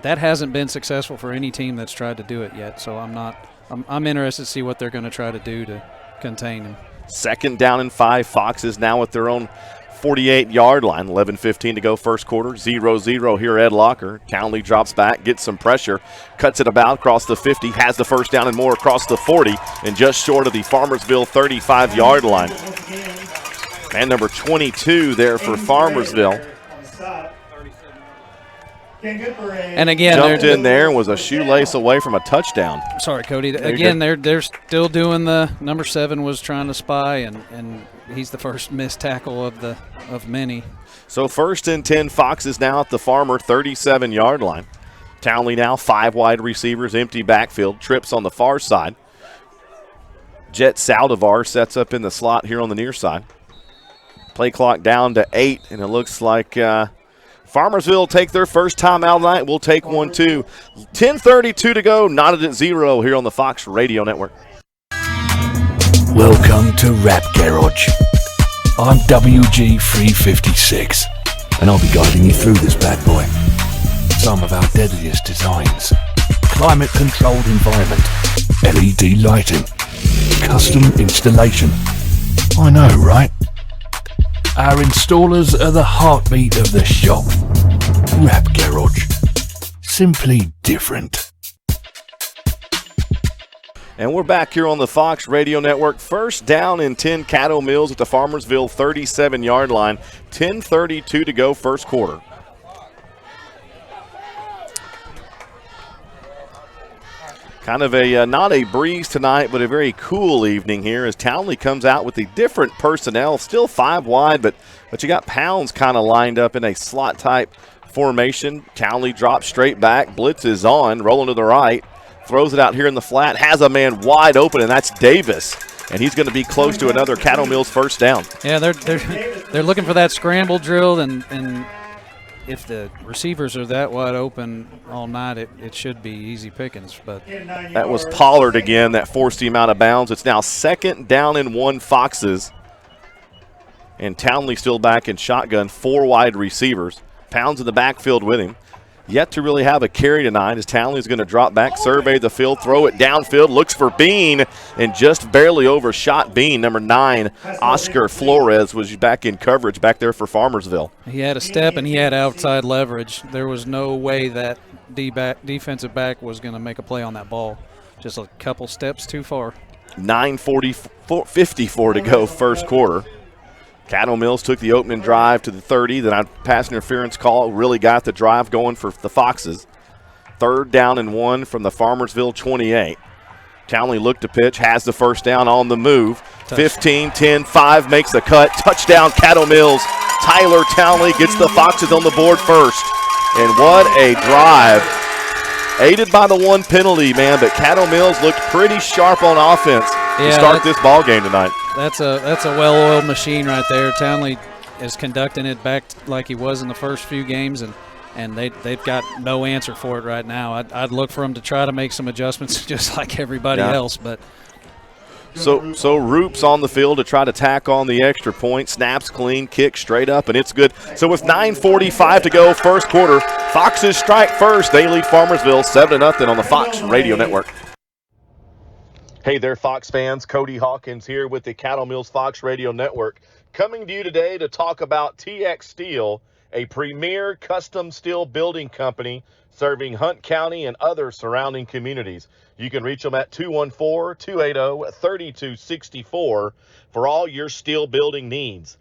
Speaker 2: that hasn't been successful for any team that's tried to do it yet. So I'm interested to see what they're going to try to do to contain him.
Speaker 1: Second down and 5. Foxes now at their own 48-yard line. 11:15 to go first quarter. 0-0 here at Ed Locker. Townley drops back, gets some pressure, cuts it about across the 50, has the first down and more across the 40, and just short of the Farmersville 35-yard line. And number 22 there for Farmersville.
Speaker 2: And again,
Speaker 1: jumped in there and was a shoelace away from a touchdown.
Speaker 2: Sorry, Cody. Again, they're still doing the number 7 was trying to spy, and he's the first missed tackle of many.
Speaker 1: So first and 10, Foxes now at the Farmer 37-yard line. Townley now 5 wide receivers, empty backfield, trips on the far side. Jet Saldivar sets up in the slot here on the near side. Play clock down to 8, and it looks like Farmersville take their first time out tonight. We'll take one too. 10:32 to go, knotted at 0 here on the Fox Radio Network.
Speaker 7: Welcome to Rap Garage. I'm WG356, and I'll be guiding you through this bad boy. Some of our deadliest designs. Climate-controlled environment. LED lighting. Custom installation. I know, right? Our installers are the heartbeat of the shop. Wrap Garage. Simply different.
Speaker 1: And we're back here on the Fox Radio Network. First down and 10, Caddo Mills at the Farmersville 37-yard line. 10:32 to go, first quarter. Kind of a not a breeze tonight, but a very cool evening here as Townley comes out with a different personnel. Still 5 wide, but you got Pounds kind of lined up in a slot-type formation. Townley drops straight back. Blitz is on, rolling to the right. Throws it out here in the flat, has a man wide open, and that's Davis. And he's going to be close to another Caddo Mills first down.
Speaker 2: Yeah, they're looking for that scramble drill, and if the receivers are that wide open all night, it should be easy pickings. But
Speaker 1: that was Pollard again that forced him out of bounds. It's now 2nd down and 1 Foxes. And Townley still back in shotgun, 4 wide receivers. Pounds in the backfield with him. Yet to really have a carry tonight as Townley's going to drop back, survey the field, throw it downfield, looks for Bean, and just barely overshot Bean. Number 9, Oscar Flores, was back in coverage back there for Farmersville.
Speaker 2: He had a step and he had outside leverage. There was no way that defensive back was going to make a play on that ball. Just a couple steps too far.
Speaker 1: 9:54 to go, first quarter. Caddo Mills took the opening drive to the 30. Then a pass interference call really got the drive going for the Foxes. 3rd down and 1 from the Farmersville 28. Townley looked to pitch, has the first down on the move. 15, 10, 5 makes the cut. Touchdown, Caddo Mills. Tyler Townley gets the Foxes on the board first. And what a drive. Aided by the 1 penalty, man, but Caddo Mills looked pretty sharp on offense to start this ball game tonight.
Speaker 2: That's a well-oiled machine right there. Townley is conducting it back like he was in the first few games, and they've got no answer for it right now. I'd look for them to try to make some adjustments just like everybody else. But
Speaker 1: So Roop's on the field to try to tack on the extra point. Snaps clean, kick straight up, and it's good. So with 9:45 to go, first quarter, Foxes strike first. They lead Farmersville 7-0 on the Fox Radio Network. Hey there, Fox fans. Cody Hawkins here with the Caddo Mills Fox Radio Network, coming to you today to talk about TX Steel, a premier custom steel building company serving Hunt County and other surrounding communities. You can reach them at 214-280-3264 for all your steel building needs.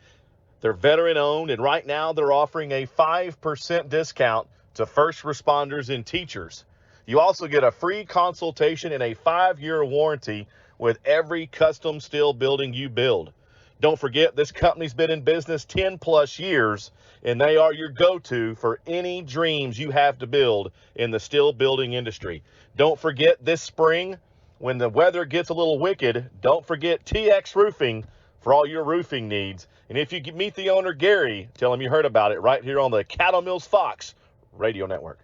Speaker 1: They're veteran-owned, and right now they're offering a 5% discount to first responders and teachers. You also get a free consultation and a 5-year warranty with every custom steel building you build. Don't forget, this company's been in business 10-plus years, and they are your go-to for any dreams you have to build in the steel building industry. Don't forget, this spring, when the weather gets a little wicked, don't forget TX Roofing for all your roofing needs. And if you meet the owner, Gary, tell him you heard about it right here on the Caddo Mills Fox Radio Network.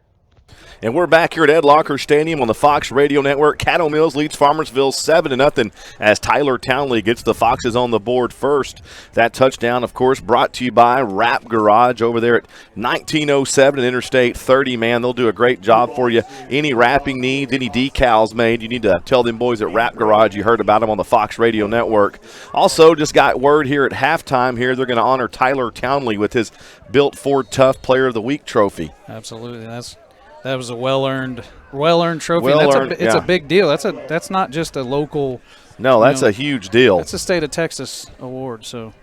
Speaker 1: And we're back here at Ed Locker Stadium on the Fox Radio Network. Caddo Mills leads Farmersville 7-0 as Tyler Townley gets the Foxes on the board first. That touchdown, of course, brought to you by Wrap Garage over there at 1907 and Interstate 30. Man, they'll do a great job for you. Any wrapping needs, any decals made, you need to tell them boys at Wrap Garage you heard about them on the Fox Radio Network. Also, just got word here at halftime here, they're going to honor Tyler Townley with his Built Ford Tough Player of the Week trophy.
Speaker 2: Absolutely. That was a well-earned trophy. It's a big deal. That's not just a local.
Speaker 1: No, that's a huge deal.
Speaker 2: It's a state of Texas award, so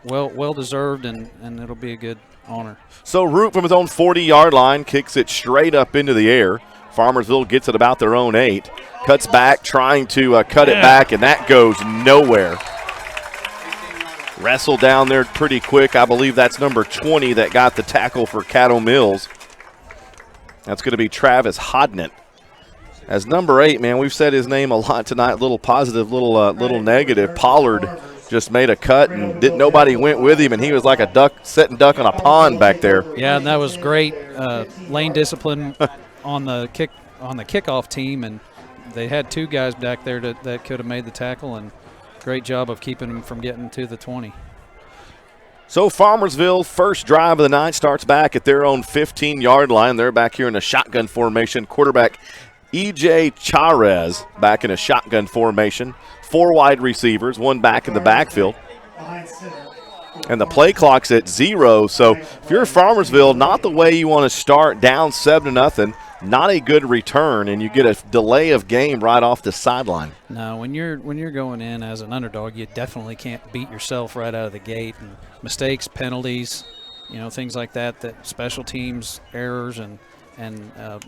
Speaker 2: well deserved, and it'll be a good honor.
Speaker 1: So Root from his own 40-yard line kicks it straight up into the air. Farmersville gets it about their own 8. Cuts back, trying to cut it back, and that goes nowhere. Wrestled down there pretty quick. I believe that's number 20 that got the tackle for Caddo Mills. That's going to be Travis Hodnett. As number 8, man, we've said his name a lot tonight. Little positive, little negative. Pollard just made a cut, and nobody went with him, and he was like a duck, sitting duck on a pond back there.
Speaker 2: Yeah, and that was great lane discipline on the kickoff team, and they had 2 guys back there that could have made the tackle, and great job of keeping him from getting to the 20.
Speaker 1: So Farmersville, first drive of the night, starts back at their own 15-yard line. They're back here in a shotgun formation. Quarterback E.J. Charez back in a shotgun formation. 4 wide receivers, 1 back in the backfield. and the play clock's at 0. So if you're Farmersville, not the way you want to start, down 7-0. Not a good return, and you get a delay of game right off the sideline.
Speaker 2: No, when you're going in as an underdog, you definitely can't beat yourself right out of the gate. And mistakes, penalties, things like that, that special teams errors and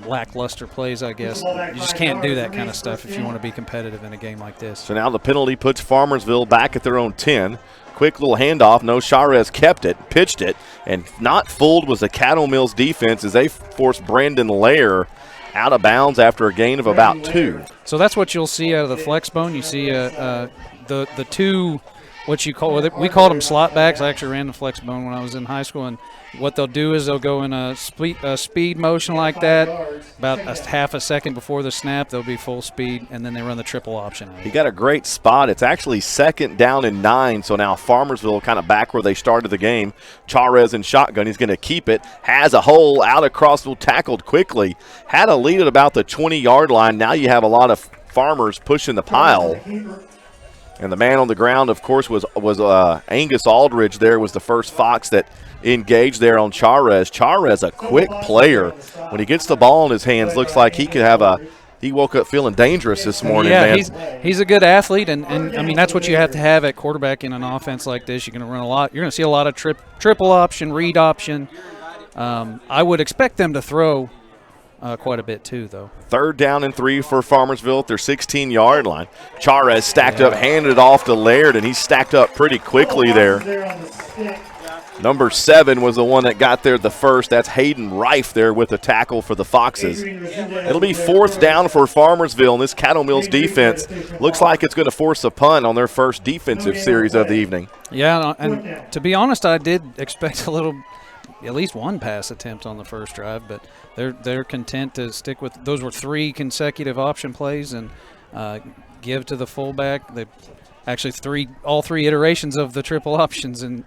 Speaker 2: lackluster plays, I guess. You just can't do that kind of stuff if you want to be competitive in a game like this.
Speaker 1: So now the penalty puts Farmersville back at their own 10. Quick little handoff. No, Charez kept it, pitched it, and not fooled was the Caddo Mills defense as they forced Brandon Lair out of bounds after a gain of about 2.
Speaker 2: So that's what you'll see out of the flex bone. You see the two, what you call, we called them slot backs. I actually ran the flex bone when I was in high school, and what they'll do is they'll go in a speed motion like that. About a half a second before the snap, they'll be full speed, and then they run the triple option.
Speaker 1: He got a great spot. It's actually 2nd down and 9, so now Farmersville kind of back where they started the game. Charez in shotgun. He's going to keep it. Has a hole out across, tackled quickly. Had a lead at about the 20-yard line. Now you have a lot of Farmers pushing the pile. And the man on the ground, of course, was Angus Aldridge. There was the first Fox that engaged there on Charez. Charez, a quick player. When he gets the ball in his hands, looks like he could have he woke up feeling dangerous this morning, man.
Speaker 2: He's a good athlete, and I mean, that's what you have to have at quarterback in an offense like this. You're going to run a lot. You're going to see a lot of triple option, read option. I would expect them to throw quite a bit too, though.
Speaker 1: 3rd down and 3 for Farmersville at their 16-yard line. Charez stacked up, handed it off to Laird, and he stacked up pretty quickly there. Number 7 was the one that got there the first. That's Hayden Reif there with the tackle for the Foxes. It'll be 4th down for Farmersville, and this Caddo Mills defense looks like it's going to force a punt on their first defensive series of the evening.
Speaker 2: Yeah, and to be honest, I did expect at least one pass attempt on the first drive, but they're content to stick with. Those were 3 consecutive option plays and give to the fullback. Actually, all three iterations of the triple options in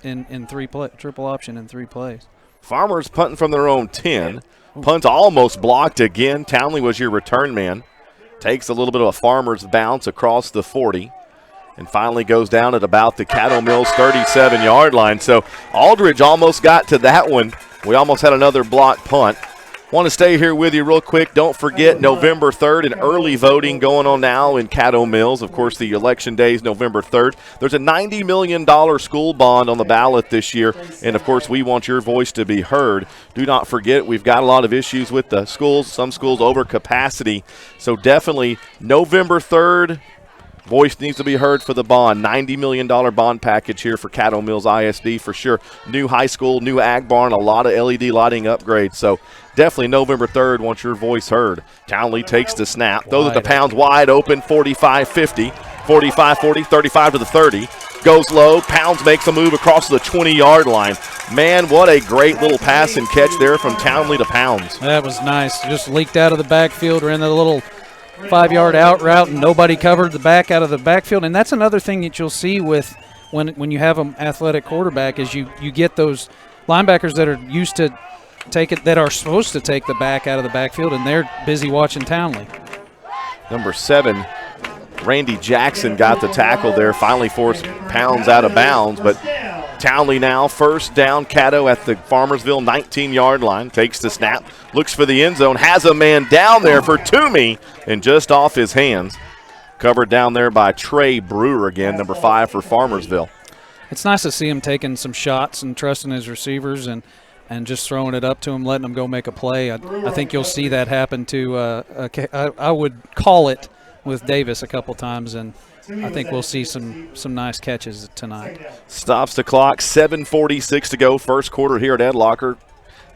Speaker 2: triple option in 3 plays.
Speaker 1: Farmers punting from their own 10. Punt almost blocked again. Townley was your return man. Takes a little bit of a Farmers bounce across the 40 and finally goes down at about the Caddo Mills 37-yard line. So Aldridge almost got to that one. We almost had another block punt. Want to stay here with you real quick. Don't forget November 3rd and early voting going on now in Caddo Mills. Of course, the election day is November 3rd. There's a $90 million school bond on the ballot this year, and, of course, we want your voice to be heard. Do not forget, we've got a lot of issues with the schools, some schools over capacity. So definitely November 3rd, voice needs to be heard for the bond. $90 million bond package here for Caddo Mills ISD for sure. New high school, new ag barn, a lot of LED lighting upgrades. So definitely November 3rd, want your voice heard. Townley takes the snap. Those are the pounds wide open, 45-50, 45-40, 35 to the 30. Goes low. Pounds makes a move across the 20-yard line. Man, what a great little pass and catch there from Townley to Pounds.
Speaker 2: That was nice. Just leaked out of the backfield, ran the little 5-yard out route, and nobody covered the back out of the backfield. And that's another thing that you'll see with when you have an athletic quarterback is you get those linebackers that are used to take it, that are supposed to take the back out of the backfield, and they're busy watching Townley.
Speaker 1: Number 7, Randy Jackson got the tackle there, finally forced Pounds out of bounds, but Townley now first down. Caddo at the Farmersville 19-yard line, takes the snap, looks for the end zone, has a man down there for Toomey, and just off his hands. Covered down there by Trey Brewer again, number 5 for Farmersville.
Speaker 2: It's nice to see him taking some shots and trusting his receivers and just throwing it up to him, letting them go make a play. I think you'll see that happen to, I would call it with Davis a couple times, and I think we'll see some nice catches tonight.
Speaker 1: Stops the clock, 7:46 to go, first quarter here at Ed Locker.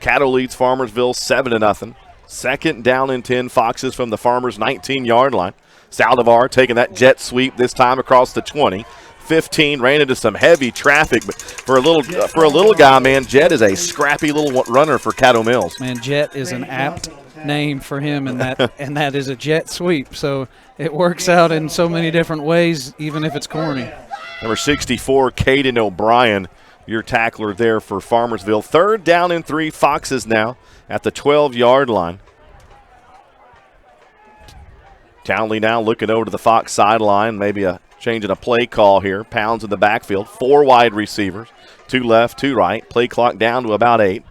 Speaker 1: Caddo leads Farmersville 7-0. 2nd down and 10, Foxes from the Farmers 19-yard line. Saldivar taking that jet sweep this time across the 20. 15, ran into some heavy traffic, but for a little guy, man, Jet is a scrappy little runner for Caddo Mills.
Speaker 2: Man, Jet is an apt name for him, and that is a jet sweep. So it works out in so many different ways, even if it's corny.
Speaker 1: Number 64, Caden O'Brien, your tackler there for Farmersville. 3rd down and 3, Foxes now at the 12-yard line. Townley now looking over to the Fox sideline, maybe a Changing a play call here. Pounds in the backfield. 4 wide receivers. 2 left, 2 right. Play clock down to about 8.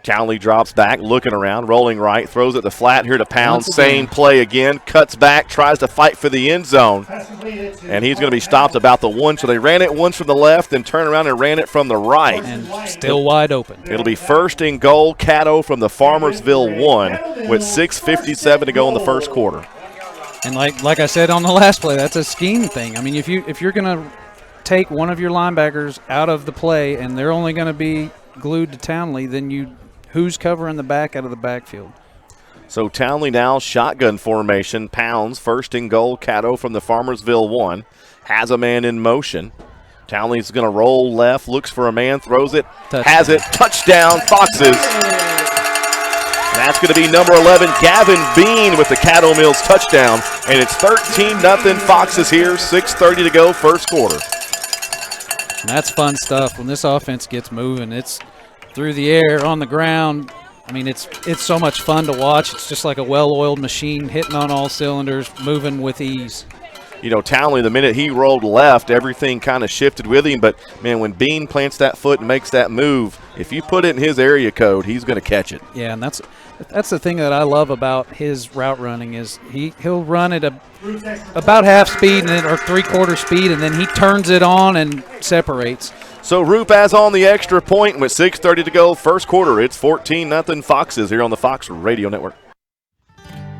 Speaker 1: Townley drops back, looking around, rolling right, throws it the flat here to Pounds. Same play again. Cuts back, tries to fight for the end zone. And he's going to be stopped about the 1. So they ran it once from the left, then turned around and ran it from the right.
Speaker 2: And still wide open.
Speaker 1: It'll be first and goal, Caddo from the Farmersville 1 with 6:57 to go in the first quarter.
Speaker 2: And like I said on the last play, that's a scheme thing. I mean, if you're going to take one of your linebackers out of the play and they're only going to be glued to Townley, then who's covering the back out of the backfield?
Speaker 1: So Townley now shotgun formation. Pounds first and goal. Caddo from the Farmersville 1 has a man in motion. Townley's going to roll left, looks for a man, throws it, has it, touchdown, Foxes. That's going to be number 11, Gavin Bean with the Caddo Mills touchdown. And it's 13-0 Foxes here, 6:30 to go, first quarter.
Speaker 2: And that's fun stuff. When this offense gets moving, it's through the air, on the ground. I mean, it's so much fun to watch. It's just like a well-oiled machine hitting on all cylinders, moving with ease.
Speaker 1: You know, Townley, the minute he rolled left, everything kind of shifted with him. But, man, when Bean plants that foot and makes that move, if you put it in his area code, he's going to catch it.
Speaker 2: Yeah, and that's the thing that I love about his route running is he'll run at about half speed or three-quarter speed, and then he turns it on and separates.
Speaker 1: So Roop has on the extra point with 6:30 to go, first quarter. It's 14-0 Foxes here on the Fox Radio Network.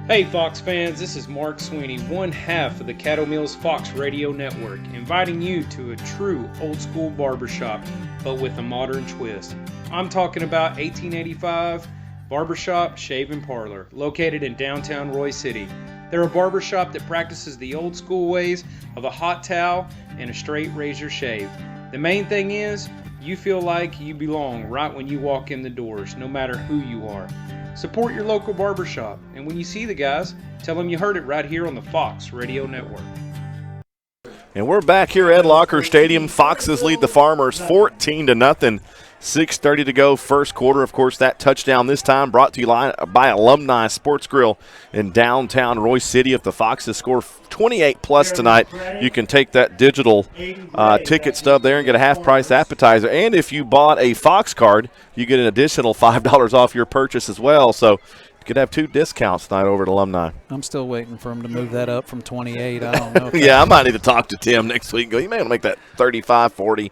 Speaker 8: Hey Fox fans, this is Mark Sweeney, one half of the Caddo Mills Fox Radio Network, inviting you to a true old school barbershop, but with a modern twist. I'm talking about 1885 Barbershop Shave and Parlor, located in downtown Roy City. They're a barbershop that practices the old school ways of a hot towel and a straight razor shave. The main thing is, you feel like you belong right when you walk in the doors, no matter who you are. Support your local barbershop, and when you see the guys, tell them you heard it right here on the Fox Radio Network.
Speaker 1: And we're back here at Locker Stadium. Foxes lead the Farmers 14-0. 6:30 to go, first quarter. Of course, that touchdown this time brought to you by Alumni Sports Grill in downtown Roy City. If the Foxes score 28+ tonight, you can take that digital ticket stub there and get a half-price appetizer. And if you bought a Fox card, you get an additional $5 off your purchase as well. So you could have 2 discounts tonight over at Alumni.
Speaker 2: I'm still waiting for him to move that up from 28. I don't know.
Speaker 1: Yeah, I might need to talk to Tim next week and go, you may want to make that 35, 40.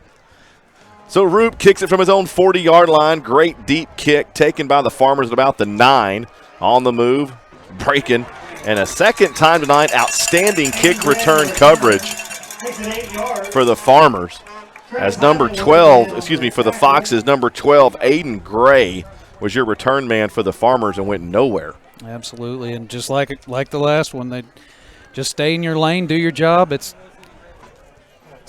Speaker 1: So Roop kicks it from his own 40-yard line. Great deep kick taken by the Farmers at about the 9. On the move, breaking. And a second time tonight, outstanding kick return coverage for the Farmers. As number 12, for the Foxes, number 12, Aiden Gray, was your return man for the Farmers and went nowhere.
Speaker 2: Absolutely, and just like the last one, they just stay in your lane, do your job. It's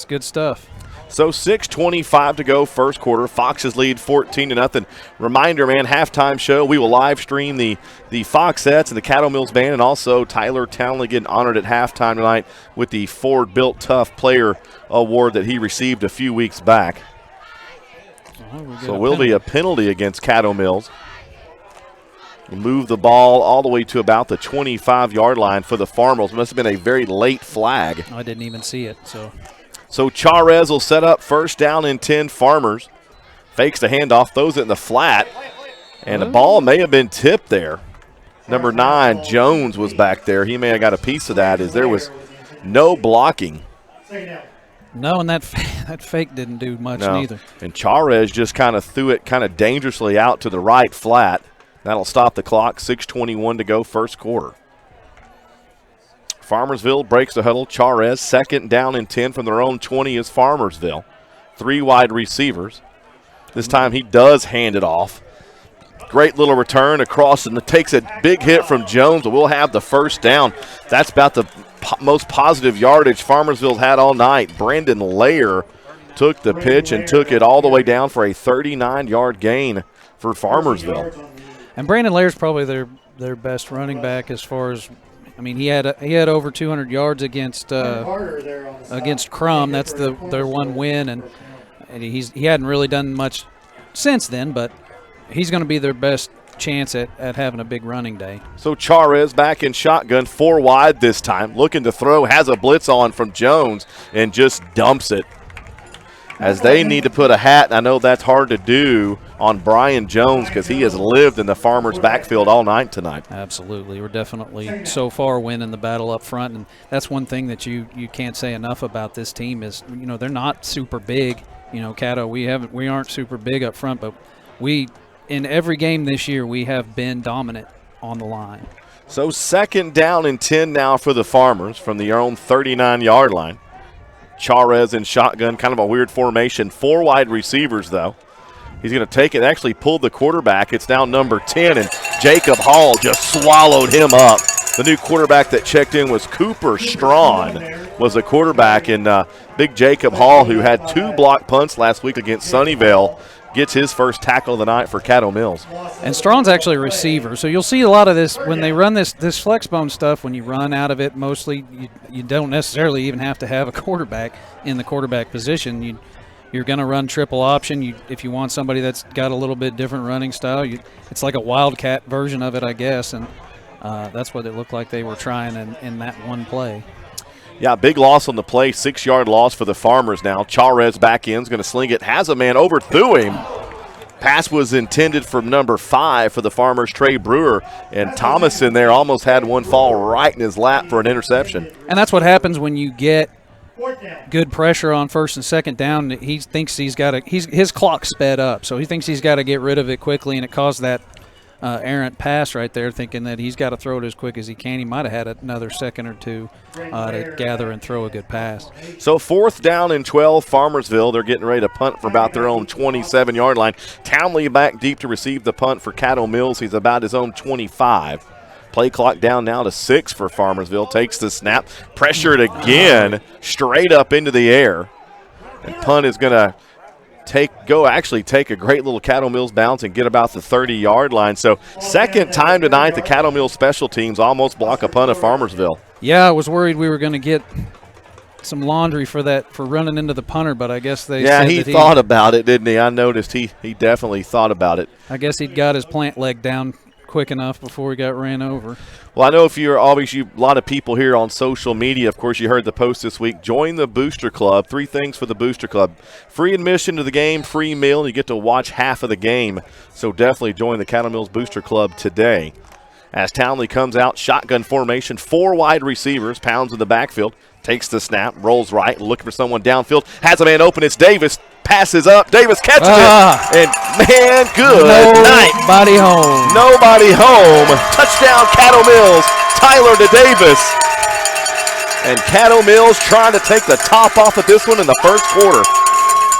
Speaker 2: good stuff.
Speaker 1: So 6:25 to go, first quarter. Foxes lead 14-0. Reminder, man, halftime show. We will live stream the Foxettes and the Caddo Mills Band, and also Tyler Townley getting honored at halftime tonight with the Ford Built Tough Player Award that he received a few weeks back. So will be a penalty against Caddo Mills. We'll move the ball all the way to about the 25-yard line for the Farmers. Must have been a very late flag.
Speaker 2: I didn't even see it,
Speaker 1: So Charez will set up first down and 10 Farmers. Fakes the handoff, throws it in the flat. And the ball may have been tipped there. Number 9, Jones, was back there. He may have got a piece of that as there was no blocking.
Speaker 2: No, and that fake didn't do much neither.
Speaker 1: And Charez just kind of threw it kind of dangerously out to the right flat. That'll stop the clock, 6:21 to go, first quarter. Farmersville breaks the huddle. Charez, second down and 10 from their own 20 is Farmersville. 3 wide receivers. This time he does hand it off. Great little return across, and it takes a big hit from Jones, but we'll have the first down. That's about the most positive yardage Farmersville had all night. Brandon Lair took the pitch and took it all the way down for a 39-yard gain for Farmersville.
Speaker 2: And Brandon Lair's probably their best running back as far as, I mean, he had over 200 yards against Crum. That's their one win, and he hadn't really done much since then. But he's going to be their best chance at having a big running day.
Speaker 1: So Charez back in shotgun, 4 wide this time, looking to throw, has a blitz on from Jones, and just dumps it. As they need to put a hat, and I know that's hard to do, on Brian Jones because he has lived in the Farmers' backfield all night tonight.
Speaker 2: Absolutely. We're definitely so far winning the battle up front, and that's one thing that you can't say enough about this team is, they're not super big. Caddo, we aren't super big up front, but in every game this year we have been dominant on the line.
Speaker 1: So 2nd down and 10 now for the Farmers from their own 39-yard line. Charez in shotgun, kind of a weird formation. 4 wide receivers, though. He's going to take it, actually pulled the quarterback. It's now number 10, and Jacob Hall just swallowed him up. The new quarterback that checked in was Cooper Strawn, was the quarterback. And big Jacob Hall, who had 2 block punts last week against Sunnyvale, gets his first tackle of the night for Caddo Mills.
Speaker 2: And Strawn's actually a receiver, so you'll see a lot of this when they run this flex bone stuff. When you run out of it, mostly you don't necessarily even have to have a quarterback in the quarterback position. You're going to run triple option. If you want somebody that's got a little bit different running style, it's like a wildcat version of it, I guess, and that's what it looked like they were trying in that one play.
Speaker 1: Yeah, big loss on the play, 6-yard loss for the Farmers now. Charez back in, is going to sling it, has a man, overthrew him. Pass was intended for number 5 for the Farmers, Trey Brewer, and Thomas in there almost had one fall right in his lap for an interception.
Speaker 2: And that's what happens when you get good pressure on 1st and 2nd down. He thinks his clock sped up, so he thinks he's got to get rid of it quickly, and it caused that errant pass right there, thinking that he's got to throw it as quick as he can. He might have had another second or two to gather and throw a good pass.
Speaker 1: So 4th down and 12, Farmersville. They're getting ready to punt for about their own 27-yard line. Townley back deep to receive the punt for Caddo Mills. He's about his own 25. Play clock down now to 6 for Farmersville. Takes the snap, pressured again, straight up into the air. And punt is going to take a great little Caddo Mills bounce and get about the 30-yard line. So 2nd time tonight, the Caddo Mills special teams almost block a punt of Farmersville.
Speaker 2: Yeah, I was worried we were going to get some laundry for running into the punter, but I guess they said
Speaker 1: he thought about it, didn't he? I noticed he definitely thought about it.
Speaker 2: I guess he'd got his plant leg down quick enough before he got ran over.
Speaker 1: Well, I know if you're obviously a lot of people here on social media, of course, you heard the post this week. Join the Booster Club. 3 things for the Booster Club. Free admission to the game, free meal, and you get to watch half of the game. So definitely join the Caddo Mills Booster Club today. As Townley comes out, shotgun formation, 4 wide receivers, pounds in the backfield, takes the snap, rolls right, looking for someone downfield, has a man open, it's Davis, passes up, Davis catches it, and man, good night.
Speaker 2: Nobody home.
Speaker 1: Nobody home. Touchdown, Caddo Mills, Tyler to Davis. And Caddo Mills trying to take the top off of this one in the 1st quarter.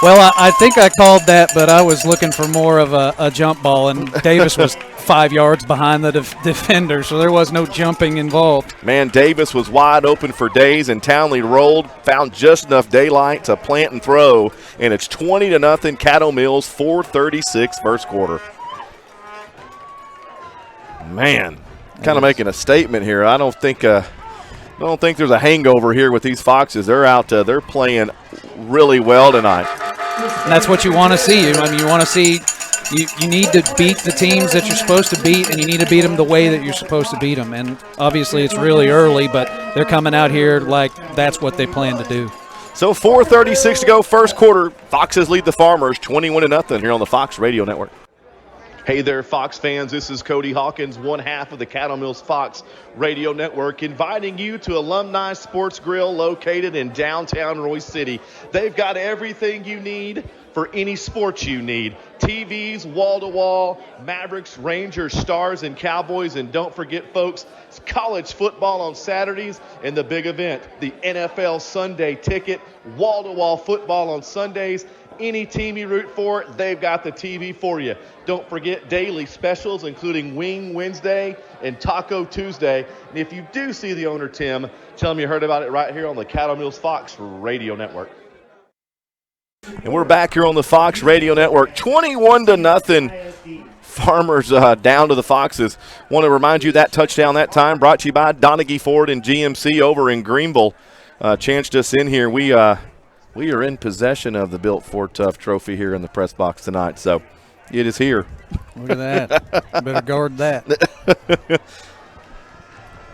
Speaker 2: Well, I think I called that, but I was looking for more of a jump ball, and Davis was 5 yards behind the defender, so there was no jumping involved.
Speaker 1: Man, Davis was wide open for days, and Townley rolled, found just enough daylight to plant and throw, and it's 20-0 Caddo Mills, 4:36 1st quarter. Man, kind of making a statement here. I don't think there's a hangover here with these Foxes. They're out. They're playing really well tonight.
Speaker 2: And that's what you want to see. I mean, you want to see you need to beat the teams that you're supposed to beat, and you need to beat them the way that you're supposed to beat them. And obviously it's really early, but they're coming out here like that's what they plan to do.
Speaker 1: So 4:36 to go, 1st quarter. Foxes lead the Farmers 21-0 here on the Fox Radio Network. Hey there, Fox fans. This is Cody Hawkins, one half of the Caddo Mills Fox Radio Network, inviting you to Alumni Sports Grill located in downtown Royce City. They've got everything you need for any sports you need. TVs, wall-to-wall, Mavericks, Rangers, Stars, and Cowboys. And don't forget, folks, it's college football on Saturdays and the big event, the NFL Sunday Ticket, wall-to-wall football on Sundays. Any team you root for, they've got the TV for you. Don't forget daily specials, including Wing Wednesday and Taco Tuesday. And if you do see the owner, Tim, tell him you heard about it right here on the Caddo Mills Fox Radio Network. And we're back here on the Fox Radio Network, 21-0. Farmers down to the Foxes. Want to remind you that touchdown that time brought to you by Donaghy Ford and GMC over in Greenville. Chanced us in here. We are in possession of the Built Ford Tough trophy here in the press box tonight. So It is here.
Speaker 2: Look at that. Better guard that.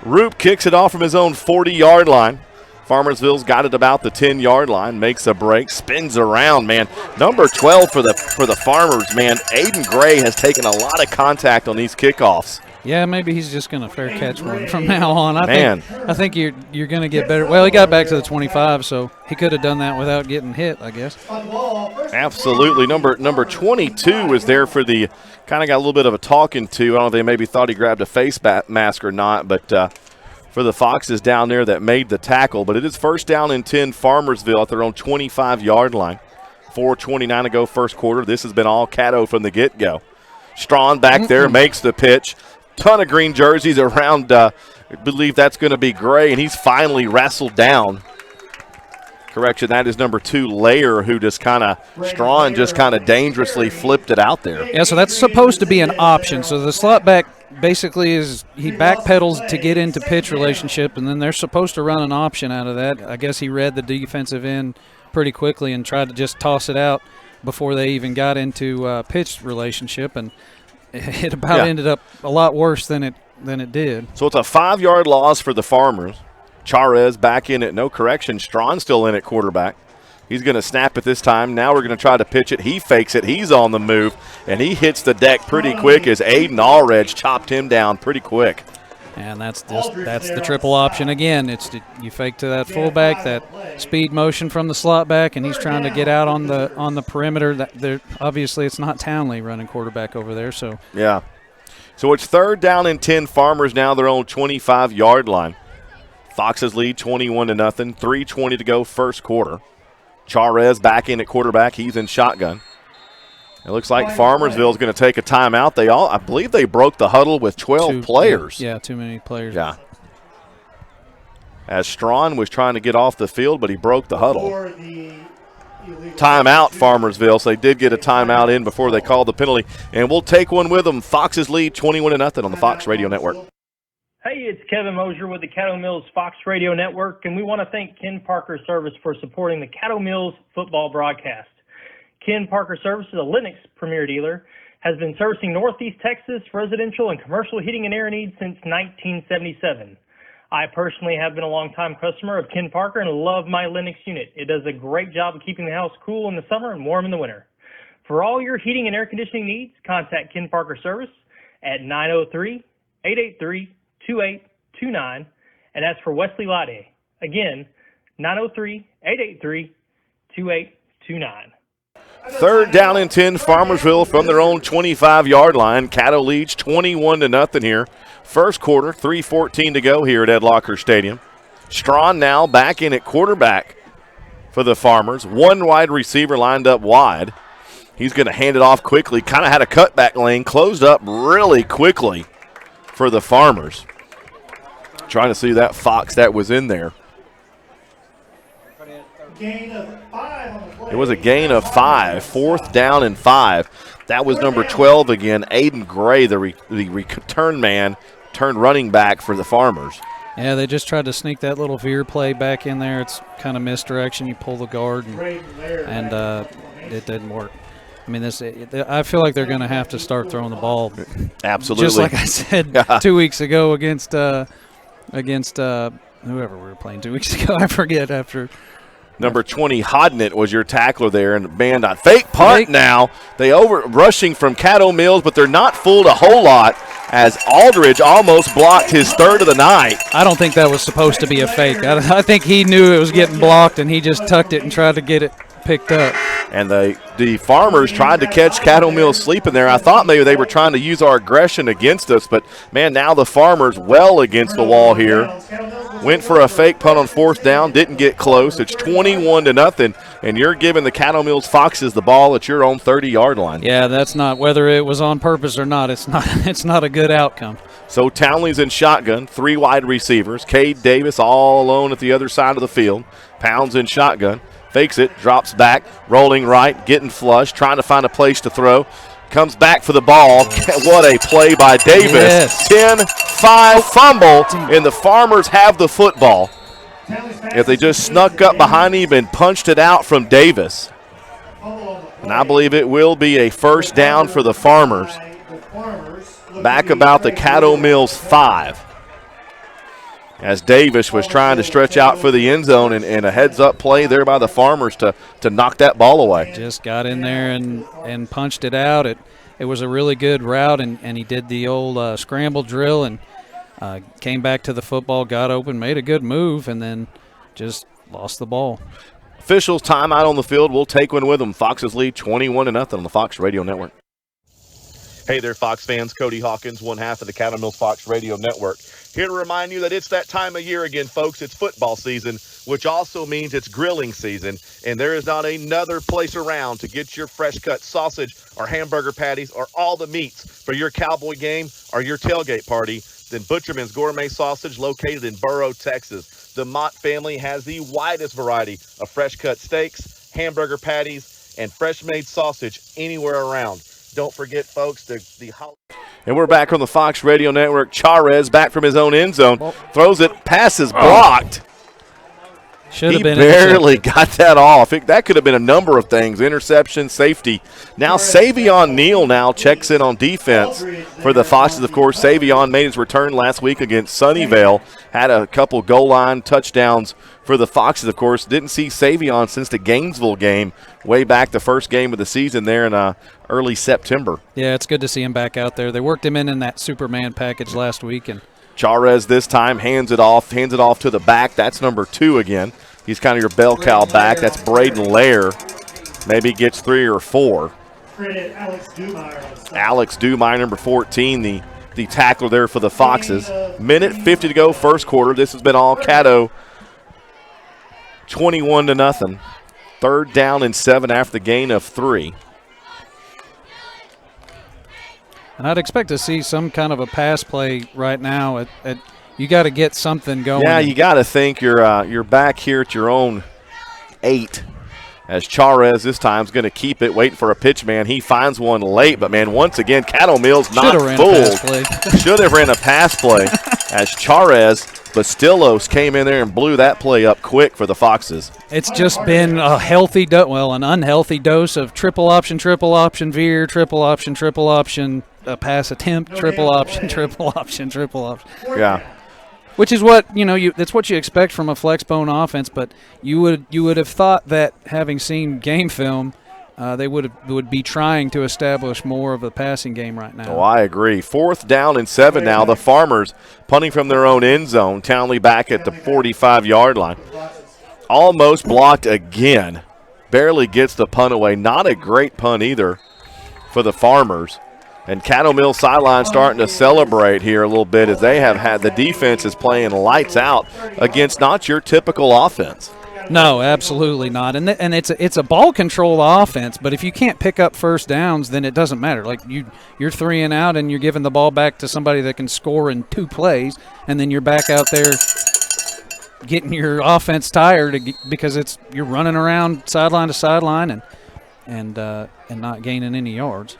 Speaker 1: Roop kicks it off from his own 40-yard line. Farmersville's got it about the 10-yard line, makes a break, spins around, man. Number 12 for the Farmers, man. Aiden Gray has taken a lot of contact on these kickoffs.
Speaker 2: Yeah, maybe he's just going to fair catch one from now on. I think you're going to get better. Well, he got back to the 25, so he could have done that without getting hit, I guess.
Speaker 1: Absolutely. Number 22 was there for the kind of got a little bit of a talking to. I don't know if they maybe thought he grabbed a face mask or not, but for the Foxes down there that made the tackle. But it is first down and 10 Farmersville at their own 25-yard line. 4:29 to go first quarter. This has been all Caddo from the get-go. Strawn back there makes the pitch. Ton of green jerseys around. I believe that's going to be Gray, and he's finally wrestled down. Correction, that is number 2, Layer, who just kind of, Strawn just kind of dangerously flipped it out there.
Speaker 2: Yeah, so that's supposed to be an option. So the slot back basically is he backpedals to get into pitch relationship, and then they're supposed to run an option out of that. I guess he read the defensive end pretty quickly and tried to just toss it out before they even got into pitch relationship, and it about ended up a lot worse than it did.
Speaker 1: So it's a 5-yard loss for the Farmers. Charez back in it, no correction. Strawn still in at quarterback. He's going to snap it this time. Now we're going to try to pitch it. He fakes it. He's on the move, and he hits the deck pretty quick as Aiden Allredge chopped him down pretty quick.
Speaker 2: And that's the triple option again. You fake to that fullback, that speed motion from the slot back, and he's trying to get out on the perimeter. Obviously, it's not Townley running quarterback over there. So
Speaker 1: yeah. So it's third down and 10 Farmers now, their own 25-yard line. Foxes lead 21-0. 3:20 to go first quarter. Charez back in at quarterback. He's in shotgun. It looks like Farmersville is going to take a timeout. I believe they broke the huddle with 12 players.
Speaker 2: Yeah, too many players.
Speaker 1: Yeah. As Strawn was trying to get off the field, but he broke the huddle. Timeout, Farmersville. So they did get a timeout in before they called the penalty. And we'll take one with them. Foxes lead 21-0 on the Fox Radio Network.
Speaker 9: Hey, it's Kevin Mosier with the Caddo Mills Fox Radio Network, and we want to thank Ken Parker Service for supporting the Caddo Mills football broadcast. Ken Parker Service is a Lennox Premier dealer, has been servicing Northeast Texas residential and commercial heating and air needs since 1977. I personally have been a longtime customer of Ken Parker and love my Lennox unit. It does a great job of keeping the house cool in the summer and warm in the winter. For all your heating and air conditioning needs, contact Ken Parker Service at 903-883-2829, and that's for Wesley Lade. Again, 903-883-2829.
Speaker 1: Third down and 10, Farmersville from their own 25-yard line. Caddo leads 21-0 here. First quarter, 3:14 to go here at Ed Locker Stadium. Strawn now back in at quarterback for the Farmers. One wide receiver lined up wide. He's going to hand it off quickly. Kind of had a cutback lane, closed up really quickly for the Farmers. Trying to see that Fox that was in there. It was a gain of 5, fourth down and 5. That was number 12 again, Aiden Gray, the return man, turned running back for the Farmers.
Speaker 2: Yeah, they just tried to sneak that little veer play back in there. It's kind of misdirection. You pull the guard, and it didn't work. I mean, I feel like they're going to have to start throwing the ball.
Speaker 1: Absolutely.
Speaker 2: Just like I said 2 weeks ago against whoever we were playing 2 weeks ago. I forget after.
Speaker 1: Number 20, Hodnett, was your tackler there. And, man, fake punt now. They rushing from Caddo Mills, but they're not fooled a whole lot as Aldridge almost blocked his third of the night.
Speaker 2: I don't think that was supposed to be a fake. I think he knew it was getting blocked, and he just tucked it and tried to get it picked up.
Speaker 1: And the Farmers tried to catch Caddo Mills sleeping there. I thought maybe they were trying to use our aggression against us, but, man, now the Farmers well against the wall here. Went for a fake punt on fourth down, didn't get close. It's 21-0, and you're giving the Caddo Mills Foxes the ball at your own 30-yard line.
Speaker 2: Yeah, that's not, whether it was on purpose or not, it's not a good outcome.
Speaker 1: So Townley's in shotgun, 3 wide receivers. Cade Davis all alone at the other side of the field. Pounds in shotgun, fakes it, drops back, rolling right, getting flush, trying to find a place to throw. Comes back for the ball. What a play by Davis.
Speaker 2: Yes.
Speaker 1: 10-5 fumble, and the Farmers have the football. If they just snuck up behind him and punched it out from Davis. And I believe it will be a first down for the Farmers. Back about the Caddo Mills 5. As Davis was trying to stretch out for the end zone, and a heads-up play there by the Farmers to knock that ball away.
Speaker 2: Just got in there and punched it out. It was a really good route, and he did the old scramble drill and came back to the football, got open, made a good move, and then just lost the ball.
Speaker 1: Officials timeout on the field. We'll take one with them. Foxes lead 21-0 on the Fox Radio Network. Hey there, Fox fans. Cody Hawkins, one half of the Caddo Mills Fox Radio Network. Here to remind you that it's that time of year again, folks. It's football season, which also means it's grilling season. And there is not another place around to get your fresh-cut sausage or hamburger patties or all the meats for your cowboy game or your tailgate party than Butcherman's Gourmet Sausage located in Burrow, Texas. The Mott family has the widest variety of fresh-cut steaks, hamburger patties, and fresh-made sausage anywhere around. Don't forget, folks, and we're back on the Fox Radio Network. Charez back from his own end zone. Throws it, passes blocked. He barely got that off. That could have been a number of things, interception, safety. Now Savion Neal now checks in on defense for the Foxes, of course. Savion made his return last week against Sunnyvale, had a couple goal line touchdowns for the Foxes, of course. Didn't see Savion since the Gainesville game, way back the first game of the season there in early September.
Speaker 2: Yeah, it's good to see him back out there. They worked him in that Superman package last week. And
Speaker 1: Charez this time hands it off to the back. That's number 2 again. He's kind of your bell cow back. That's Braden Lair. Maybe gets 3 or 4. Alex Dumeyer, number 14, the tackler there for the Foxes. Minute 50 to go, first quarter. This has been all Caddo, 21-0. 3rd down and 7 after the gain of 3.
Speaker 2: And I'd expect to see some kind of a pass play right now. You got to get something going.
Speaker 1: Yeah, you got to think you're back here at your own 8. As Charez this time is going to keep it, waiting for a pitch man. He finds one late, but, man, once again, Caddo Mills not fooled. Should have ran a pass play as Charez Bastillos came in there and blew that play up quick for the Foxes.
Speaker 2: It's just been a healthy an unhealthy dose of triple option veer, triple option pass attempt, triple option.
Speaker 1: Yeah.
Speaker 2: Which is what, that's what you expect from a flex bone offense, but you would have thought that, having seen game film, they would be trying to establish more of a passing game right now.
Speaker 1: Oh, I agree. 4th down and 7 now. The Farmers punting from their own end zone. Townley back at the 45-yard line. Almost blocked again. Barely gets the punt away. Not a great punt either for the Farmers. And Caddo Mills sideline starting to celebrate here a little bit, as they have had the defense is playing lights out against not your typical offense.
Speaker 2: No, absolutely not. And it's a ball control offense, but if you can't pick up first downs, then it doesn't matter. Like you're 3 and out, and you're giving the ball back to somebody that can score in 2 plays, and then you're back out there getting your offense tired because you're running around sideline to sideline and not gaining any yards.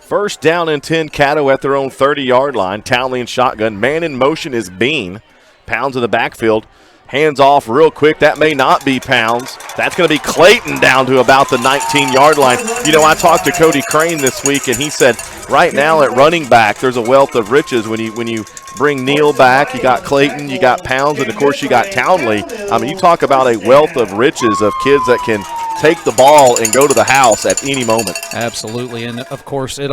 Speaker 1: 1st down and 10, Caddo at their own 30-yard line. Townley in shotgun. Man in motion is Bean. Pounds in the backfield. Hands off real quick. That may not be Pounds. That's going to be Clayton down to about the 19-yard line. I talked to Cody Crane this week, and he said right now at running back there's a wealth of riches when you bring Neal back. You got Clayton, you got Pounds, and, of course, you got Townley. I mean, you talk about a wealth of riches of kids that can take the ball and go to the house at any moment.
Speaker 2: Absolutely, and, of course, it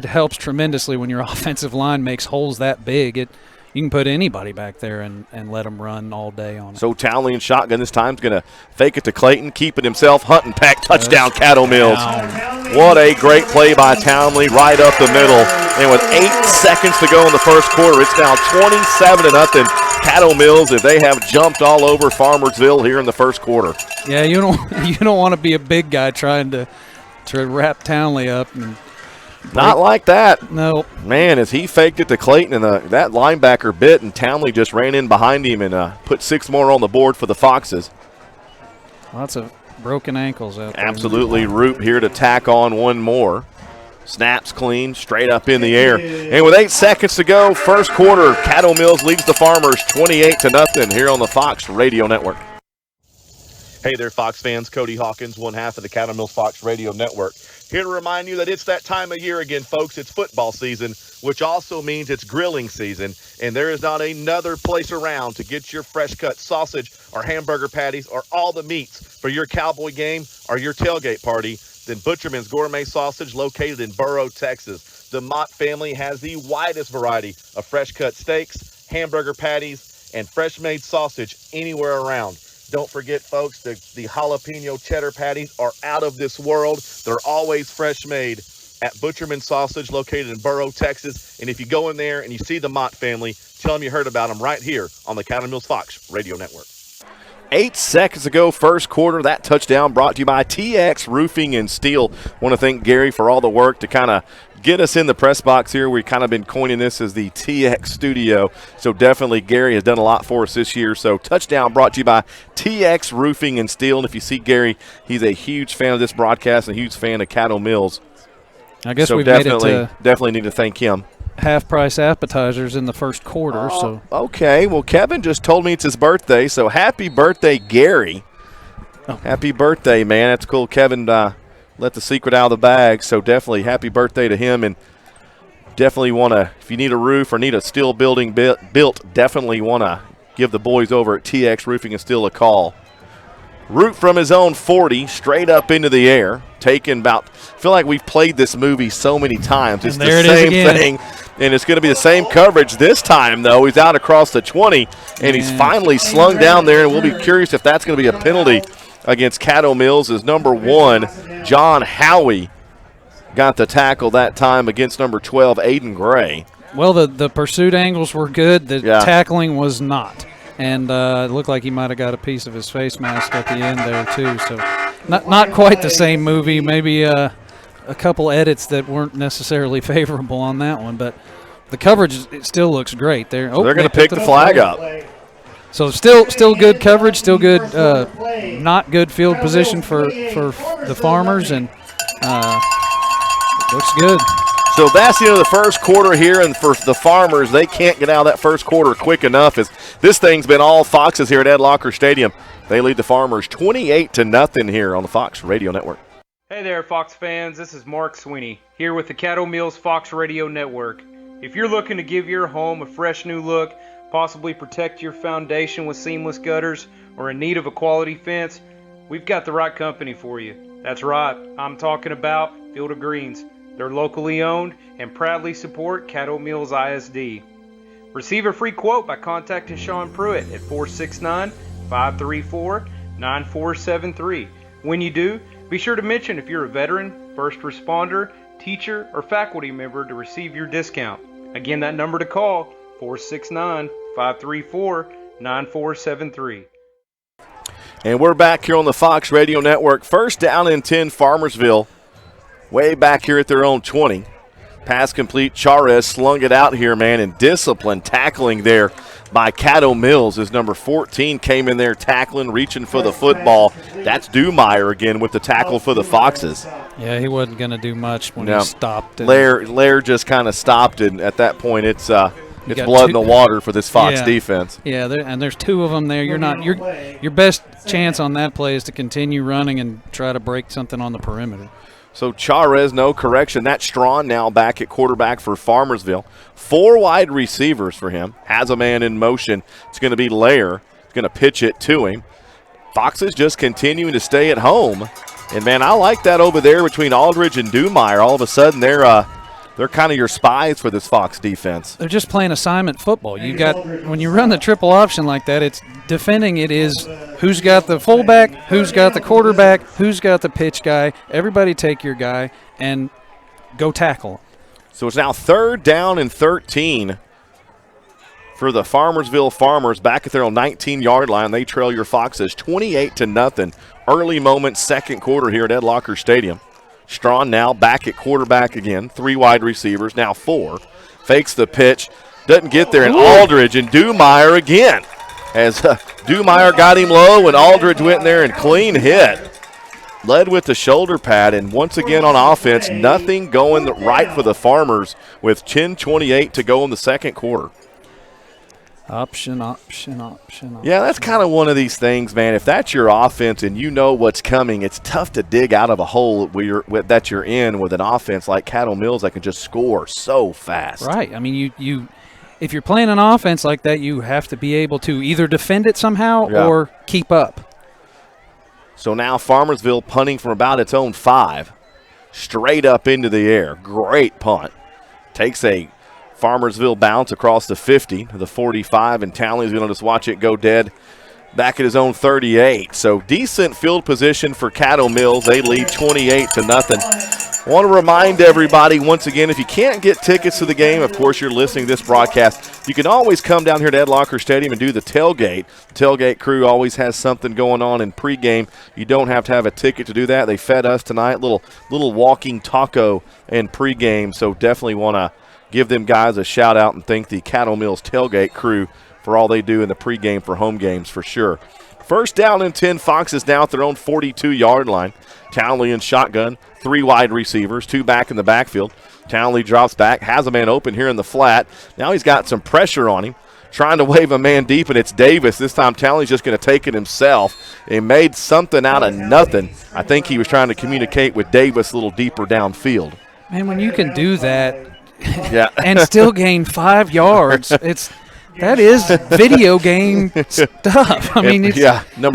Speaker 2: helps tremendously when your offensive line makes holes that big. You can put anybody back there and let them run all day on it.
Speaker 1: So Townley in shotgun this time is going to fake it to Clayton, keep it himself, hunt and pack, touchdown Caddo Mills. What a great play by Townley right up the middle. And with 8 seconds to go in the first quarter, it's now 27-0. Caddo Mills, if they have jumped all over Farmersville here in the first quarter.
Speaker 2: Yeah, you don't want to be a big guy trying to wrap Townley up.
Speaker 1: Not like that.
Speaker 2: No.
Speaker 1: Man, as he faked it to Clayton, and that linebacker bit, and Townley just ran in behind him and put 6 more on the board for the Foxes.
Speaker 2: Lots of broken ankles out there.
Speaker 1: Absolutely. Root here to tack on one more. Snaps clean, straight up in the air. And with 8 seconds to go, first quarter, Caddo Mills leads the Farmers 28-0 here on the Fox Radio Network. Hey there, Fox fans. Cody Hawkins, one half of the Caddo Mills Fox Radio Network. Here to remind you that it's that time of year again, folks. It's football season, which also means it's grilling season. And there is not another place around to get your fresh-cut sausage or hamburger patties or all the meats for your cowboy game or your tailgate party than Butcherman's Gourmet Sausage located in Burrow, Texas. The Mott family has the widest variety of fresh-cut steaks, hamburger patties, and fresh-made sausage anywhere around. Don't forget, folks, the jalapeno cheddar patties are out of this world. They're always fresh made at Butcherman Sausage located in Burrow, Texas. And if you go in there and you see the Mott family, tell them you heard about them right here on the Caddo Mills Fox Radio Network. 8 seconds ago, first quarter, that touchdown brought to you by TX Roofing and Steel. Want to thank Gary for all the work to kind of get us in the press box here. We've kind of been coining this as the TX studio. So definitely Gary has done a lot for us this year. So touchdown brought to you by TX Roofing and Steel. And if you see Gary, he's a huge fan of this broadcast and a huge fan of Caddo Mills.
Speaker 2: I guess
Speaker 1: so
Speaker 2: we've made it to
Speaker 1: definitely need to thank him.
Speaker 2: Half-price appetizers in the first quarter. So
Speaker 1: okay, well, Kevin just told me it's his birthday, so happy birthday, Gary. Oh. Happy birthday, man. That's cool. Kevin let the secret out of the bag, so definitely happy birthday to him. And definitely want to, if you need a roof or need a steel building built, definitely want to give the boys over at TX Roofing and Steel a call. Root from his own 40, straight up into the air, taking about, I feel like we've played this movie so many times. It's the same thing, and it's going to be the same coverage this time, though. He's out across the 20, and he's finally slung down there, and we'll be curious if that's going to be a penalty against Caddo Mills as number 1, John Howie, got the tackle that time against number 12, Aiden Gray.
Speaker 2: Well, the pursuit angles were good. The tackling was not. And it looked like he might have got a piece of his face mask at the end there, too. So not quite the same movie. Maybe a couple edits that weren't necessarily favorable on that one. But the coverage, it still looks great.
Speaker 1: They're going to pick the flag up.
Speaker 2: So still good coverage, still good, not good field position for the Farmers, and looks good.
Speaker 1: So that's the end of the first quarter here, and for the Farmers, they can't get out of that first quarter quick enough as this thing's been all Foxes here at Ed Locker Stadium. They lead the Farmers 28-0 here on the Fox Radio Network.
Speaker 8: Hey there, Fox fans. This is Mark Sweeney here with the Caddo Mills Fox Radio Network. If you're looking to give your home a fresh new look, possibly protect your foundation with seamless gutters, or in need of a quality fence, we've got the right company for you. That's right, I'm talking about Field of Greens. They're locally owned and proudly support Caddo Mills ISD. Receive a free quote by contacting Sean Pruitt at 469-534-9473. When you do, be sure to mention if you're a veteran, first responder, teacher, or faculty member to receive your discount. Again, that number to call, 469-534-9473.
Speaker 1: And we're back here on the Fox Radio Network. First down and 10, Farmersville. Way back here at their own 20. Pass complete. Charez slung it out here, man, and disciplined tackling there by Caddo Mills as number 14 came in there tackling, reaching for the football. That's Dumeyer again with the tackle for the Foxes.
Speaker 2: Yeah, he wasn't going to do much when he stopped.
Speaker 1: Lair just kind of stopped, and at that point it's blood in the water for this Fox defense.
Speaker 2: Yeah, and there's two of them there. Your best chance on that play is to continue running and try to break something on the perimeter.
Speaker 1: So Charez, no correction. That's Strawn now back at quarterback for Farmersville. 4 wide receivers for him. Has a man in motion. It's going to be Lair. It's going to pitch it to him. Foxes just continuing to stay at home. And, man, I like that over there between Aldridge and Dumeyer. All of a sudden they're kind of your spies for this Fox defense.
Speaker 2: They're just playing assignment football. When you run the triple option like that, it's defending. It is who's got the fullback, who's got the quarterback, who's got the pitch guy. Everybody take your guy and go tackle.
Speaker 1: So it's now 3rd down and 13 for the Farmersville Farmers back at their own 19-yard line. They trail your Foxes 28-0. Early moment, second quarter here at Ed Locker Stadium. Strawn now back at quarterback again. 3 wide receivers, now 4. Fakes the pitch, doesn't get there, and Aldridge and Dumeyer again. As Dumeyer got him low, and Aldridge went in there and clean hit. Led with the shoulder pad, and once again on offense, nothing going right for the Farmers with 10:28 to go in the second quarter.
Speaker 2: Option.
Speaker 1: Yeah, that's kind of one of these things, man. If that's your offense and you know what's coming, it's tough to dig out of a hole that you're in with an offense like Caddo Mills that can just score so fast.
Speaker 2: Right. I mean, you if you're playing an offense like that, you have to be able to either defend it somehow or keep up.
Speaker 1: So now Farmersville punting from about its own 5, straight up into the air. Great punt. Takes a Farmersville bounce across the 50 to the 45, and Townley's going to just watch it go dead back at his own 38. So decent field position for Caddo Mills. They lead 28-0. I want to remind everybody once again, if you can't get tickets to the game, of course you're listening to this broadcast, you can always come down here to Ed Locker Stadium and do the tailgate. The tailgate crew always has something going on in pregame. You don't have to have a ticket to do that. They fed us tonight, little walking taco and pregame, so definitely want to give them guys a shout-out and thank the Caddo Mills tailgate crew for all they do in the pregame for home games for sure. First down and 10, Foxes now at their own 42-yard line. Townley in shotgun, 3 wide receivers, 2 back in the backfield. Townley drops back, has a man open here in the flat. Now he's got some pressure on him, trying to wave a man deep, and it's Davis. This time Townley's just going to take it himself. He made something out of nothing. I think he was trying to communicate with Davis a little deeper downfield.
Speaker 2: Man, when you can do that and still gain 5 yards, that is video game stuff. I mean, you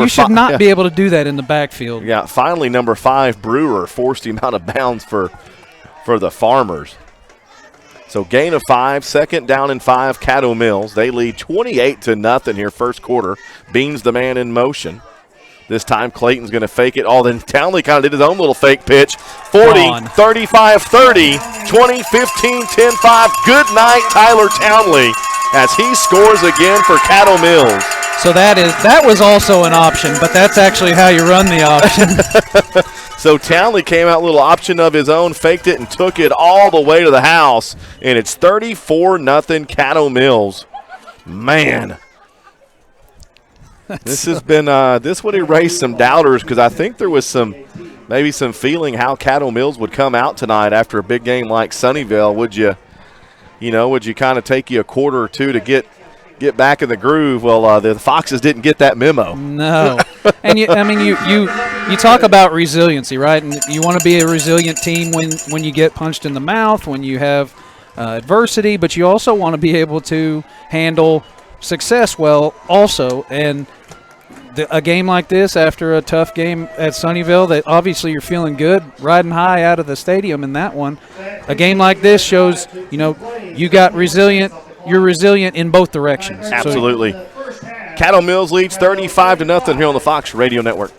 Speaker 2: should not be able to do that in the backfield.
Speaker 1: Yeah, finally number 5, Brewer, forced him out of bounds for the Farmers. So gain of 5, second down and 5, Caddo Mills. They lead 28-0 here first quarter. Beans the man in motion. This time Clayton's going to fake it. Then Townley kind of did his own little fake pitch. 40, 35, 30, 20, 15, 10, 5. Good night, Tyler Townley, as he scores again for Caddo Mills.
Speaker 2: So that was also an option, but that's actually how you run the option.
Speaker 1: So Townley came out, little option of his own, faked it and took it all the way to the house, and it's 34-0 Caddo Mills. Man. This has been this would erase some doubters, because I think there was maybe some feeling how Caddo Mills would come out tonight after a big game like Sunnyvale. Would you kind of take you a quarter or two to get back in the groove? Well, the Foxes didn't get that memo.
Speaker 2: No, and you talk about resiliency, right? And you want to be a resilient team when you get punched in the mouth, when you have adversity, but you also want to be able to handle success well also. And a game like this after a tough game at Sunnyvale, that obviously you're feeling good, riding high out of the stadium in that one. A game like this shows, you got resilient. You're resilient in both directions.
Speaker 1: Absolutely. Caddo Mills leads 35-0 here on the Fox Radio Network.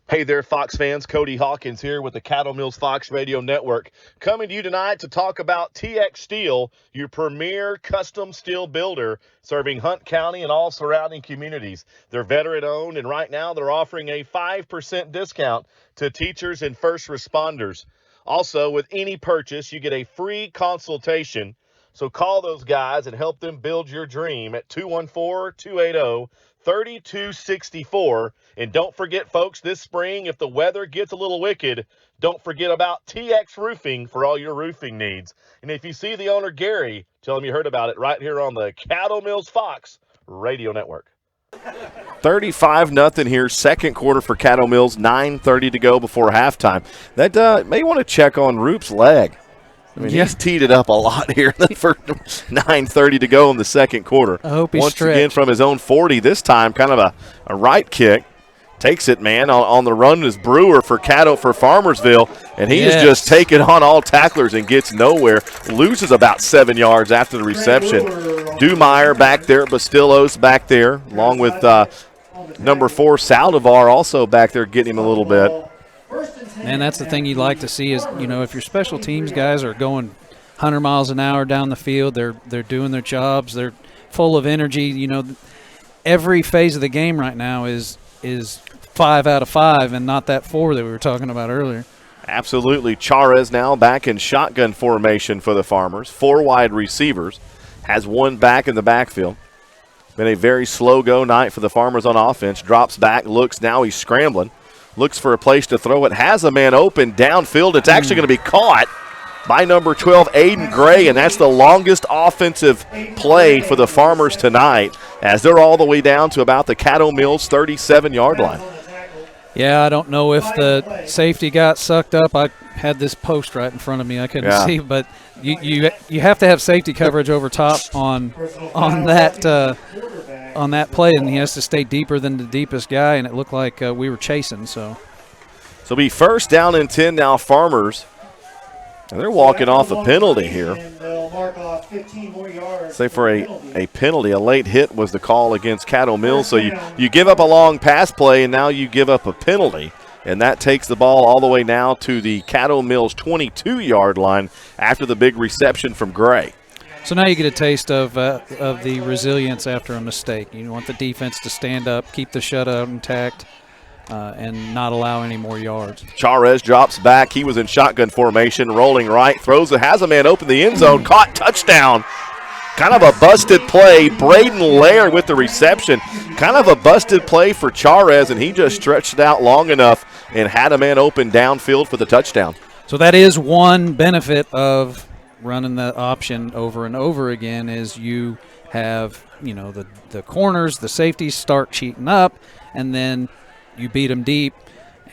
Speaker 1: Hey there, Fox fans. Cody Hawkins here with the Caddo Mills Fox Radio Network, coming to you tonight to talk about TX Steel, your premier custom steel builder, serving Hunt County and all surrounding communities. They're veteran-owned, and right now they're offering a 5% discount to teachers and first responders. Also, with any purchase, you get a free consultation. So call those guys and help them build your dream at 214-280-3264. And don't forget, folks, this spring, if the weather gets a little wicked, don't forget about TX Roofing for all your roofing needs. And if you see the owner, Gary, tell him you heard about it right here on the Caddo Mills Fox Radio Network. 35-0 here, second quarter for Caddo Mills, 9:30 to go before halftime. That may want to check on Roop's leg. I mean, he's teed it up a lot here in the first 9:30 to go in the second quarter.
Speaker 2: I hope he's
Speaker 1: Once
Speaker 2: stretched.
Speaker 1: Again from his own 40, this time kind of a right kick. Takes it, man. On the run is Brewer for Farmersville, and he is just taking on all tacklers and gets nowhere. Loses about 7 yards after the reception. Dumeyer back there, Bastillos back there, along with number 4, Saldivar, also back there getting him a little bit.
Speaker 2: Man, that's the thing you'd like to see is, if your special teams guys are going 100 miles an hour down the field, they're doing their jobs, they're full of energy. Every phase of the game right now is 5 out of 5 and not that 4 that we were talking about earlier.
Speaker 1: Absolutely. Charez now back in shotgun formation for the Farmers. 4 wide receivers. Has 1 back in the backfield. Been a very slow go night for the Farmers on offense. Drops back, looks, now he's scrambling. Looks for a place to throw it. Has a man open downfield. It's actually going to be caught by number 12, Aiden Gray, and that's the longest offensive play for the Farmers tonight as they're all the way down to about the Caddo Mills 37-yard line.
Speaker 2: Yeah, I don't know if the safety got sucked up. I had this post right in front of me. I couldn't see, but you have to have safety coverage over top on that play, and he has to stay deeper than the deepest guy, and it looked like we were chasing. So
Speaker 1: it'll be first down and 10 now, Farmers. And they're walking off a penalty here. Say for a penalty, a late hit was the call against Caddo Mills. So you give up a long pass play, and now you give up a penalty. And that takes the ball all the way now to the Caddo Mills 22-yard line after the big reception from Gray.
Speaker 2: So now you get a taste of the resilience after a mistake. You want the defense to stand up, keep the shutout intact, and not allow any more yards.
Speaker 1: Charez drops back. He was in shotgun formation, rolling right, throws it, has a man open the end zone, caught, touchdown. Kind of a busted play. Braden Lair with the reception. Kind of a busted play for Charez, and he just stretched it out long enough and had a man open downfield for the touchdown.
Speaker 2: So that is one benefit of running the option over and over again is you have, the corners, the safeties start cheating up, and then you beat them deep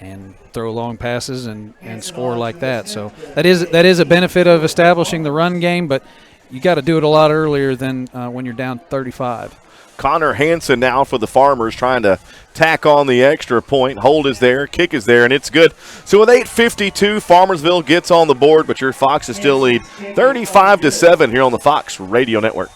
Speaker 2: and throw long passes and score like that. So that is a benefit of establishing the run game, but you got to do it a lot earlier than when you're down 35.
Speaker 1: Connor Hansen now for the Farmers trying to tack on the extra point. Hold is there, kick is there, and it's good. So with 8:52, Farmersville gets on the board, but your Foxes still lead 35-7 here on the Fox Radio Network.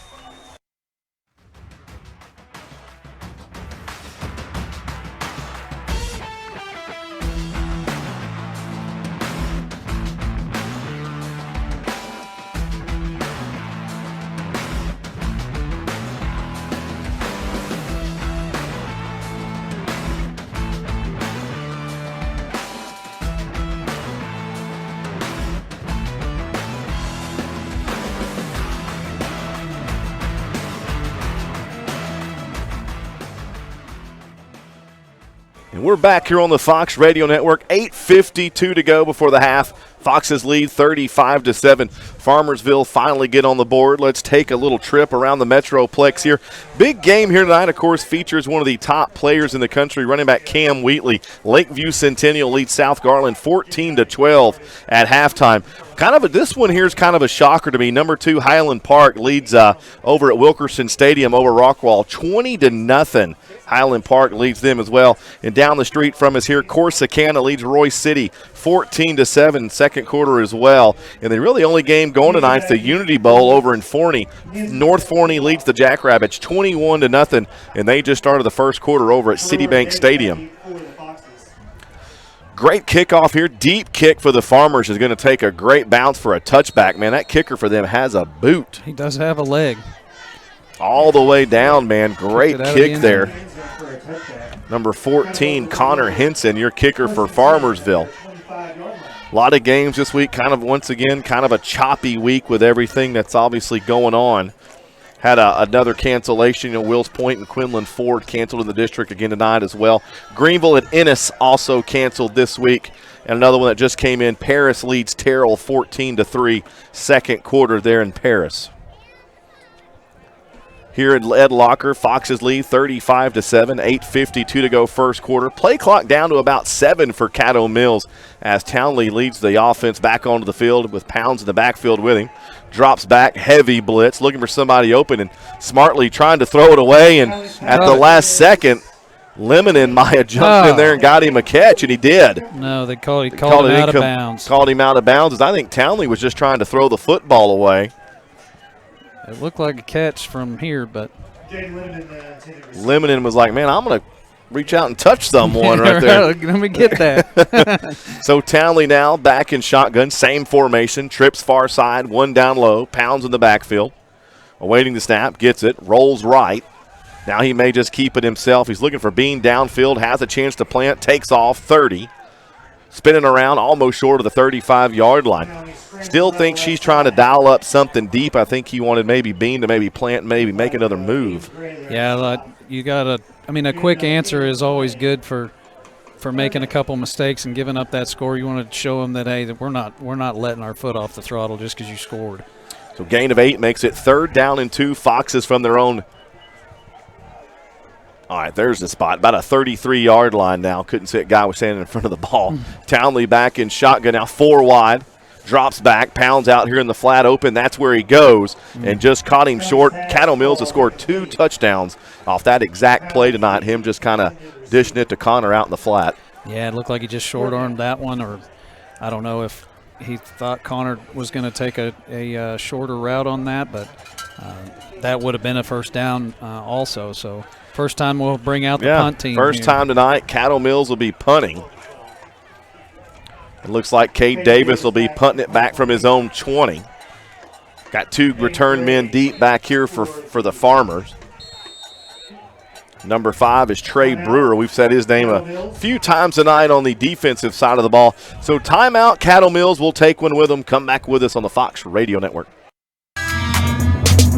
Speaker 1: And we're back here on the Fox Radio Network. 8:52 to go before the half. Foxes lead 35-7. Farmersville finally get on the board. Let's take a little trip around the Metroplex here. Big game here tonight, of course, features one of the top players in the country, running back Cam Wheatley. Lakeview Centennial leads South Garland 14-12 at halftime. This one here is kind of a shocker to me. Number 2, Highland Park leads over at Wilkerson Stadium over Rockwall 20-0. Highland Park leads them as well. And down the street from us here, Corsicana leads Royce City 14-7, second quarter as well. And the really only game going tonight is the Unity Bowl over in Forney. North Forney leads the Jackrabbits 21-0, and they just started the first quarter over at Citibank Stadium. Great kickoff here. Deep kick for the Farmers is going to take a great bounce for a touchback. Man, that kicker for them has a boot.
Speaker 2: He does have a leg.
Speaker 1: All the way down, man. Great kick there. Number 14, Connor Henson, your kicker for Farmersville. A lot of games this week, once again, kind of a choppy week with everything that's obviously going on. Had another cancellation. Wills Point and Quinlan Ford canceled in the district again tonight as well. Greenville and Ennis also canceled this week. And another one that just came in, Paris leads Terrell 14-3, second quarter there in Paris. Here at Ed Locker, Foxes lead 35-7, 8:52 to go first quarter. Play clock down to about 7 for Caddo Mills as Townley leads the offense back onto the field with Pounds in the backfield with him. Drops back, heavy blitz, looking for somebody open and smartly trying to throw it away. And at the last second, Lemonin might have jumped in there and got him a catch, and he did.
Speaker 2: No, they called him out of bounds.
Speaker 1: Called him out of bounds. I think Townley was just trying to throw the football away.
Speaker 2: It looked like a catch from here, but
Speaker 1: Lemonin was like, man, I'm going to reach out and touch someone right there.
Speaker 2: Let me get that.
Speaker 1: So Townley now back in shotgun, same formation, trips far side, one down low, Pounds in the backfield. Awaiting the snap, gets it, rolls right. Now he may just keep it himself. He's looking for Bean downfield, has a chance to plant, takes off 30. Spinning around almost short of the 35-yard line. Still think she's trying to dial up something deep. I think he wanted maybe Bean to maybe plant, maybe make another move.
Speaker 2: Yeah, you got to – a quick answer is always good for for making a couple mistakes and giving up that score. You want to show them that, hey, that we're not letting our foot off the throttle just because you scored.
Speaker 1: So gain of 8 makes it 3rd down and 2. Foxes from their own. All right, there's the spot. About a 33-yard line now. Couldn't see it. Guy was standing in front of the ball. Townley back in shotgun now, 4 wide. Drops back, pounds out here in the flat open. That's where he goes, and just caught him short. Caddo Mills has scored 2 touchdowns off that exact play tonight. Him just kind of dishing it to Connor out in the flat.
Speaker 2: Yeah, it looked like he just short-armed that one, or I don't know if he thought Connor was going to take a shorter route on that, but that would have been a first down also. So first time we'll bring out the punt team.
Speaker 1: First time tonight, Caddo Mills will be punting. It looks like Cade Davis will be punting it back from his own 20. Got 2 return men deep back here for the Farmers. Number 5 is Trey Brewer. We've said his name a few times tonight on the defensive side of the ball. So timeout, Caddo Mills will take one with them. Come back with us on the Fox Radio Network.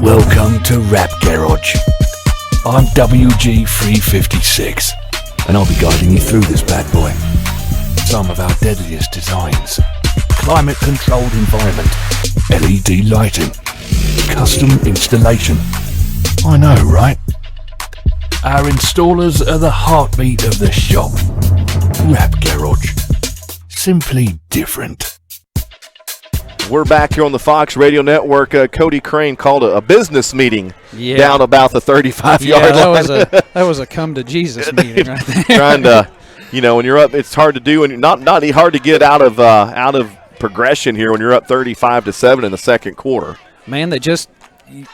Speaker 7: Welcome to Rap Garage. I'm WG356, and I'll be guiding you through this bad boy. Some of our deadliest designs. Climate-controlled environment, LED lighting, custom installation. I know, right? Our installers are the heartbeat of the shop. Rap Garage. Simply different.
Speaker 1: We're back here on the Fox Radio Network. Cody Crane called a business meeting down about the 35-yard line.
Speaker 2: That was a come to Jesus meeting right there.
Speaker 1: Trying to, when you're up, it's hard to do, and not hard to get out of progression here when you're up 35-7 in the second quarter.
Speaker 2: Man,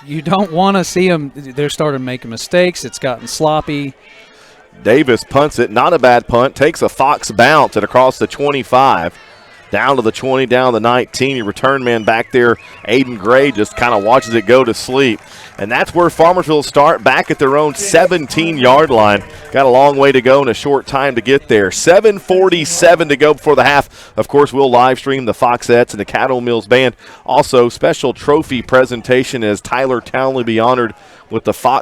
Speaker 2: you don't want to see them. They're starting making mistakes. It's gotten sloppy.
Speaker 1: Davis punts it. Not a bad punt. Takes a Fox bounce and across the 25. Down to the 20, down to the 19. Your return man back there, Aiden Gray, just kind of watches it go to sleep. And that's where Farmersville start, back at their own 17-yard line. Got a long way to go and a short time to get there. 7:47 to go before the half. Of course, we'll live stream the Foxettes and the Caddo Mills Band. Also, special trophy presentation as Tyler Townley be honored with the Ford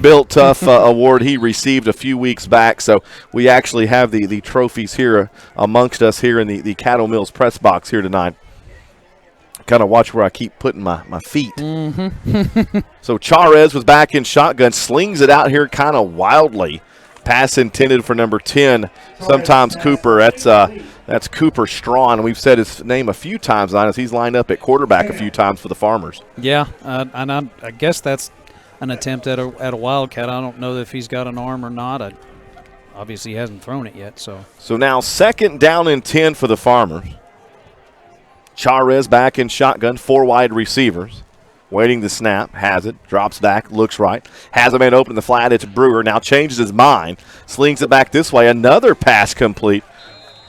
Speaker 1: Built Tough award he received a few weeks back. So we actually have the trophies here amongst us here in the Caddo Mills press box here tonight. Kind of watch where I keep putting my feet.
Speaker 2: Mm-hmm.
Speaker 1: So Charez was back in shotgun, slings it out here kind of wildly. Pass intended for number 10. Sometimes Cooper. That's Cooper Strawn. We've said his name a few times on as he's lined up at quarterback a few times for the Farmers.
Speaker 2: Yeah, and I guess that's an attempt at a wildcat. I don't know if he's got an arm or not. Obviously, he hasn't thrown it yet. So
Speaker 1: now 2nd down and 10 for the Farmers. Charez back in shotgun, 4 wide receivers. Waiting the snap, has it, drops back, looks right. Has a man open in the flat, it's Brewer. Now changes his mind, slings it back this way. Another pass complete.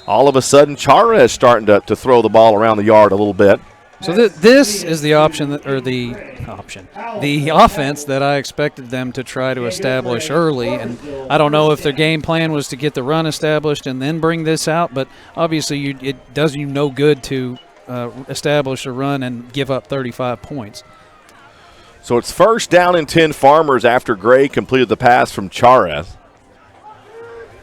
Speaker 1: All of a sudden, Charez starting to throw the ball around the yard a little bit.
Speaker 2: So this is the the offense that I expected them to try to establish early. And I don't know if their game plan was to get the run established and then bring this out, but obviously it does you no good to establish a run and give up 35 points.
Speaker 1: So it's 1st down and 10 Farmers after Gray completed the pass from Charez.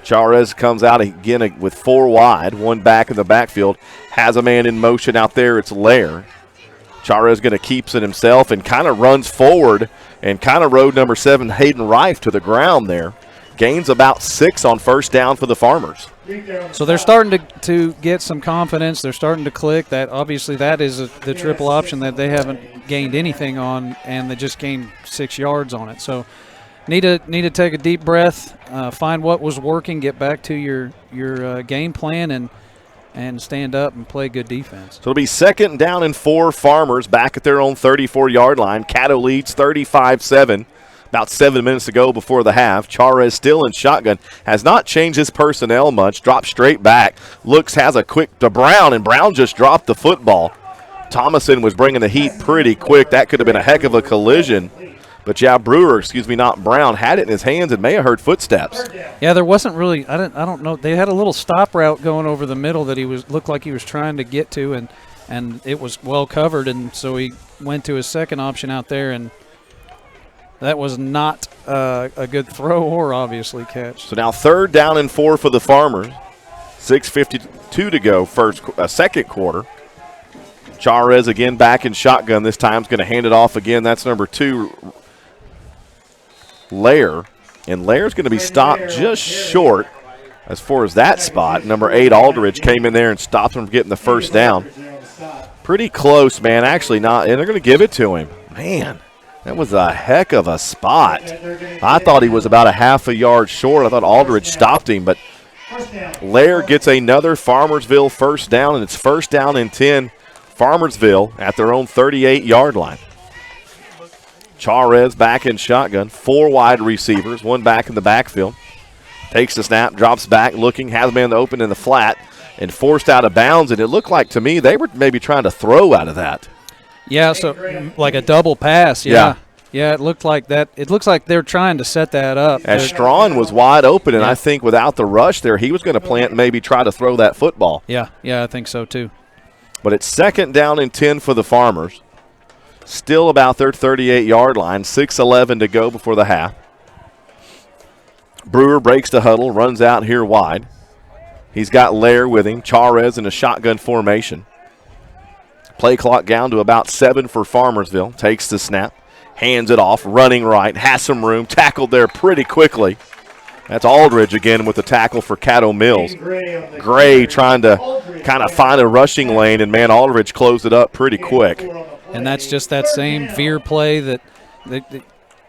Speaker 1: Charez comes out again with 4 wide, 1 back in the backfield. Has a man in motion out there. It's Lair. Charez going to keeps it himself and kind of runs forward and kind of rode number 7, Hayden Reif, to the ground there. Gains about 6 on 1st down for the Farmers.
Speaker 2: So they're starting to get some confidence. They're starting to click. That obviously that is the triple option that they haven't gained anything on, and they just gained 6 yards on it. So need to take a deep breath, find what was working, get back to your game plan, and stand up and play good defense.
Speaker 1: So it'll be 2nd down and 4 Farmers back at their own 34-yard line. Caddo leads 35-7. About 7 minutes to go before the half. Charez still in shotgun. Has not changed his personnel much. Drops straight back. Has a quick to Brown, and Brown just dropped the football. Thomason was bringing the heat pretty quick. That could have been a heck of a collision. But, Brewer, not Brown, had it in his hands and may have heard footsteps.
Speaker 2: Yeah, there wasn't really – I don't know. They had a little stop route going over the middle that looked like he was trying to get to, and it was well covered, and so he went to his second option out there, and That was not a good throw or obviously catch.
Speaker 1: So now 3rd down and 4 for the Farmers. 6:52 to go, second quarter. Charez again back in shotgun. This time is going to hand it off again. That's number 2, Lair. And Lair's going to be stopped just short as far as that spot. Number 8, Aldridge, came in there and stopped him from getting the first down. Pretty close, man. Actually not, and they're going to give it to him. Man, that was a heck of a spot. I thought he was about a half a yard short. I thought Aldridge stopped him, but Lair gets another Farmersville first down, and it's 1st down and 10. Farmersville at their own 38-yard line. Charez back in shotgun. 4 wide receivers, 1 back in the backfield. Takes the snap, drops back, looking, has a man open in the flat, and forced out of bounds. And it looked like to me they were maybe trying to throw out of that.
Speaker 2: Yeah, so like a double pass. Yeah, it looked like that. It looks like they're trying to set that up.
Speaker 1: As Strawn was wide open, and I think without the rush there, he was going to plant and maybe try to throw that football.
Speaker 2: Yeah, I think so too.
Speaker 1: But it's 2nd down and 10 for the Farmers. Still about their 38-yard line. 6:11 to go before the half. Brewer breaks the huddle, runs out here wide. He's got Lair with him. Charez in a shotgun formation. Play clock down to about 7 for Farmersville. Takes the snap, hands it off, running right, has some room, tackled there pretty quickly. That's Aldridge again with the tackle for Caddo Mills. Gray trying to kind of find a rushing lane, and, man, Aldridge closed it up pretty quick.
Speaker 2: And that's just that same veer play that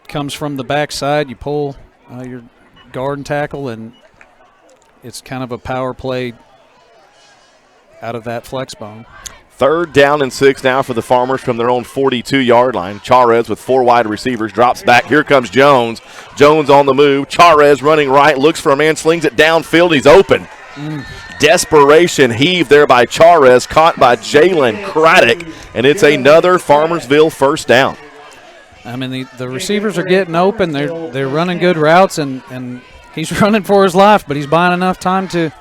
Speaker 2: comes from the backside. You pull your guard and tackle, and it's kind of a power play out of that flex bone.
Speaker 1: 3rd down and 6 now for the Farmers from their own 42-yard line. Charez with 4 wide receivers, drops back. Here comes Jones. Jones on the move. Charez running right, looks for a man, slings it downfield. He's open. Desperation heave there by Charez, caught by Jalen Craddock, and it's another Farmersville first down.
Speaker 2: I mean, the receivers are getting open. They're running good routes, and he's running for his life, but he's buying enough time to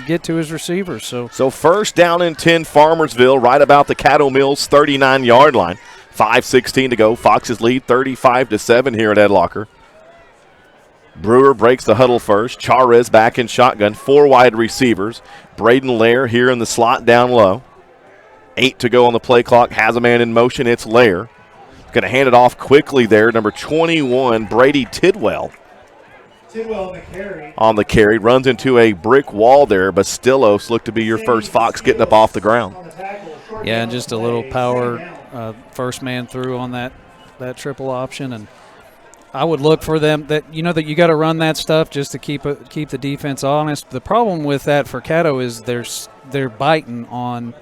Speaker 2: get to his receivers. So
Speaker 1: 1st down and 10 Farmersville, right about the Caddo Mills 39-yard line. 5:16 to go. Foxes lead 35-7 here at Ed Locker. Brewer breaks the huddle first. Charez back in shotgun. 4 wide receivers. Braden Lair here in the slot down low. 8 to go on the play clock. Has a man in motion. It's Lair. Going to hand it off quickly there. Number 21, Brady Tidwell. On the carry. Runs into a brick wall there, but Stillos looked to be your first Fox getting up off the ground.
Speaker 2: Yeah, and just a little power first man through on that triple option. And I would look for them that you got to run that stuff just to keep the defense honest. The problem with that for Caddo is they're biting on,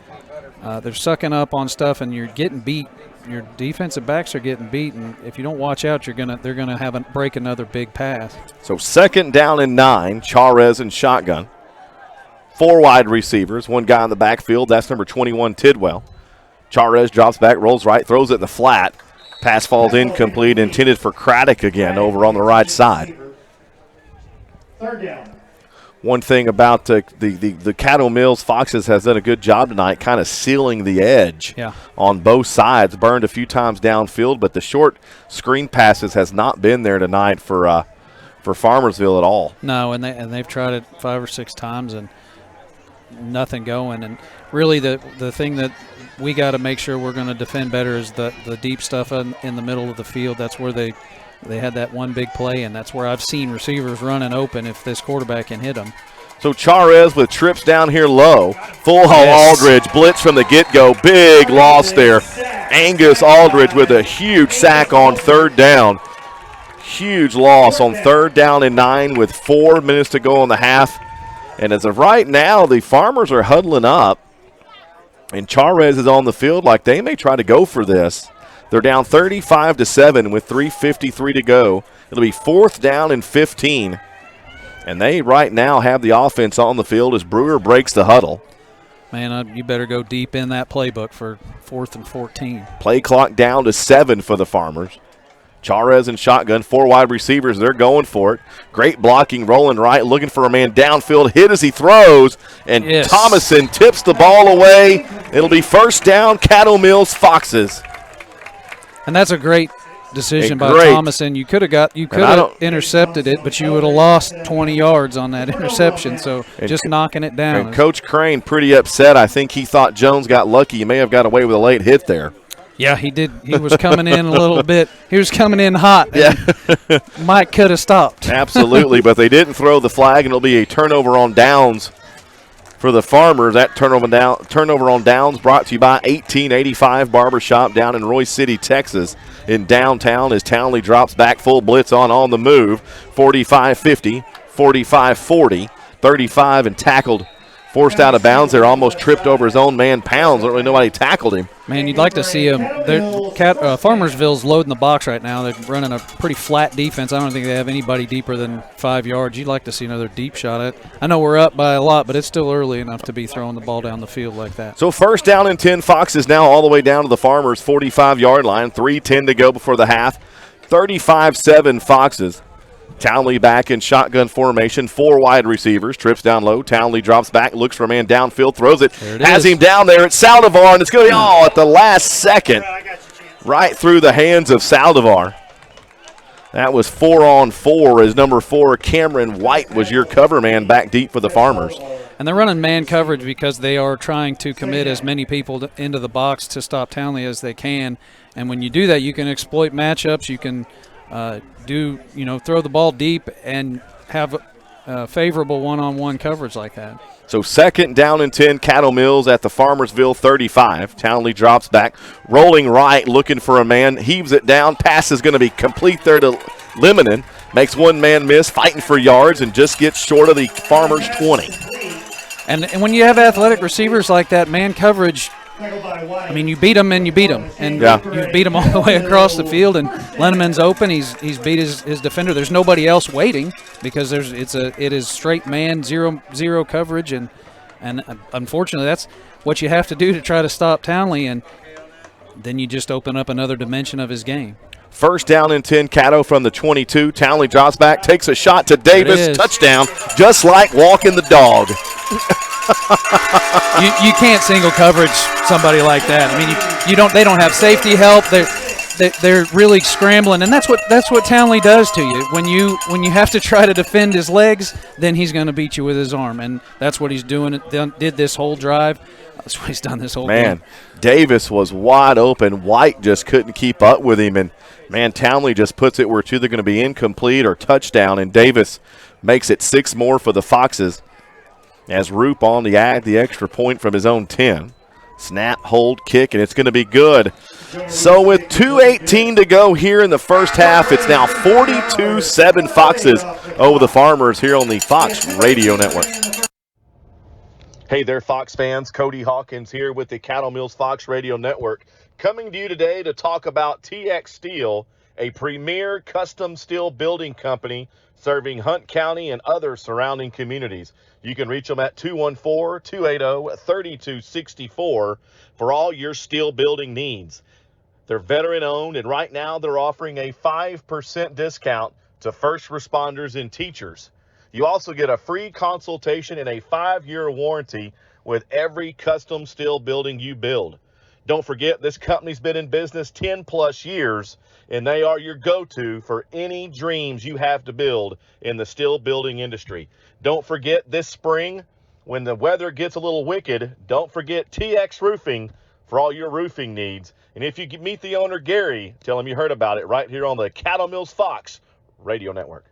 Speaker 2: they're sucking up on stuff, and you're getting beat. Your defensive backs are getting beat, and if you don't watch out, they're gonna break another big pass.
Speaker 1: So 2nd down and 9, Charez in shotgun. 4 wide receivers, 1 guy in the backfield. That's number 21, Tidwell. Charez drops back, rolls right, throws it in the flat. Pass falls incomplete, intended for Craddock again over on the right side.
Speaker 6: 3rd down.
Speaker 1: One thing about the Caddo Mills Foxes has done a good job tonight kind of sealing the edge on both sides. Burned a few times downfield, but the short screen passes has not been there tonight for Farmersville at all.
Speaker 2: No, and they've tried it 5 or 6 times and nothing going. And really the thing that we got to make sure we're going to defend better is the deep stuff in the middle of the field. That's where they had that one big play, and that's where I've seen receivers running open if this quarterback can hit them.
Speaker 1: So Charez with trips down here low. Full haul Aldridge, blitz from the get-go. Big loss there. Angus Aldridge with a huge sack on 3rd down. Huge loss on 3rd down and 9 with 4 minutes to go in the half. And as of right now, the Farmers are huddling up, and Charez is on the field like they may try to go for this. They're down 35-7 with 3:53 to go. It'll be 4th down and 15. And they right now have the offense on the field as Brewer breaks the huddle.
Speaker 2: Man, you better go deep in that playbook for 4th and 14.
Speaker 1: Play clock down to 7 for the Farmers. Charez in shotgun, 4 wide receivers. They're going for it. Great blocking, rolling right, looking for a man downfield. Hit as he throws, and Thomason tips the ball away. It'll be 1st down, Caddo Mills Foxes.
Speaker 2: And that's a great decision by
Speaker 1: great.
Speaker 2: Thomason. You could have intercepted it, but you would have lost 20 yards on that interception. So just knocking it down.
Speaker 1: And Coach Crane pretty upset. I think he thought Jones got lucky. He may have got away with a late hit there.
Speaker 2: Yeah, he did. He was coming in a little bit. He was coming in hot.
Speaker 1: Yeah.
Speaker 2: Mike could have stopped.
Speaker 1: Absolutely, but they didn't throw the flag, and it'll be a turnover on downs for the Farmers. That turnover on downs brought to you by 1885 Barbershop down in Royce City, Texas, in downtown as Townley drops back full blitz on the move. 45-50, 45-40, 35 and tackled. Forced out of bounds there, almost tripped over his own man, Pounds. Don't really know why he tackled him.
Speaker 2: Man, you'd like to see him. Farmersville's loading the box right now. They're running a pretty flat defense. I don't think they have anybody deeper than 5 yards. You'd like to see another deep shot. I know we're up by a lot, but it's still early enough to be throwing the ball down the field like that.
Speaker 1: So first down and 10, Fox is now all the way down to the Farmers' 45-yard line. 3:10 to go before the half. 35-7 Foxes. Townley back in shotgun formation, 4 wide receivers, trips down low. Townley drops back, looks for a man downfield, throws it, has him down there. It's Saldivar, and it's going to be at the last second, right through the hands of Saldivar. That was 4-on-4 as number 4, Cameron White, was your cover man back deep for the Farmers.
Speaker 2: And they're running man coverage because they are trying to commit as many people into the box to stop Townley as they can. And when you do that, you can exploit matchups. You can throw the ball deep and have favorable one-on-one coverage like that.
Speaker 1: So second down and 10, Caddo Mills at the Farmersville 35. Townley drops back, rolling right, looking for a man, heaves it down. Pass is going to be complete there to Lemonin. Makes one man miss, fighting for yards, and just gets short of the Farmers 20.
Speaker 2: And when you have athletic receivers like that, man coverage, I mean, you beat them and you beat them. And you beat them all the way across the field, and Lenneman's open. He's beat his defender. There's nobody else waiting because it is straight man, zero coverage. And unfortunately, that's what you have to do to try to stop Townley, and then you just open up another dimension of his game.
Speaker 1: First down and 10, Caddo from the 22. Townley drops back, takes a shot to Davis. Touchdown, just like walking the dog.
Speaker 2: you can't single coverage somebody like that. I mean, they don't have safety help. They're really scrambling, and that's what Townley does to you. When you have to try to defend his legs, then he's going to beat you with his arm, and that's what he's doing. Did this whole drive. That's what he's done this whole game.
Speaker 1: Davis was wide open. White just couldn't keep up with him, and Townley just puts it where it's either going to be incomplete or touchdown, and Davis makes it 6 more for the Foxes as Roop on the extra point from his own 10. Snap, hold, kick, and it's going to be good. So with 2:18 to go here in the first half, it's now 42-7 Foxes over the Farmers here on the Fox Radio Network. Hey there, Fox fans. Cody Hawkins here with the Caddo Mills Fox Radio Network, coming to you today to talk about TX Steel, a premier custom steel building company serving Hunt County and other surrounding communities. You can reach them at 214-280-3264 for all your steel building needs. They're veteran-owned, and right now they're offering a 5% discount to first responders and teachers. You also get a free consultation and a 5-year warranty with every custom steel building you build. Don't forget, this company's been in business 10-plus years, and they are your go-to for any dreams you have to build in the steel building industry. Don't forget, this spring, when the weather gets a little wicked, don't forget TX Roofing for all your roofing needs. And if you meet the owner, Gary, tell him you heard about it right here on the Caddo Mills Fox Radio Network.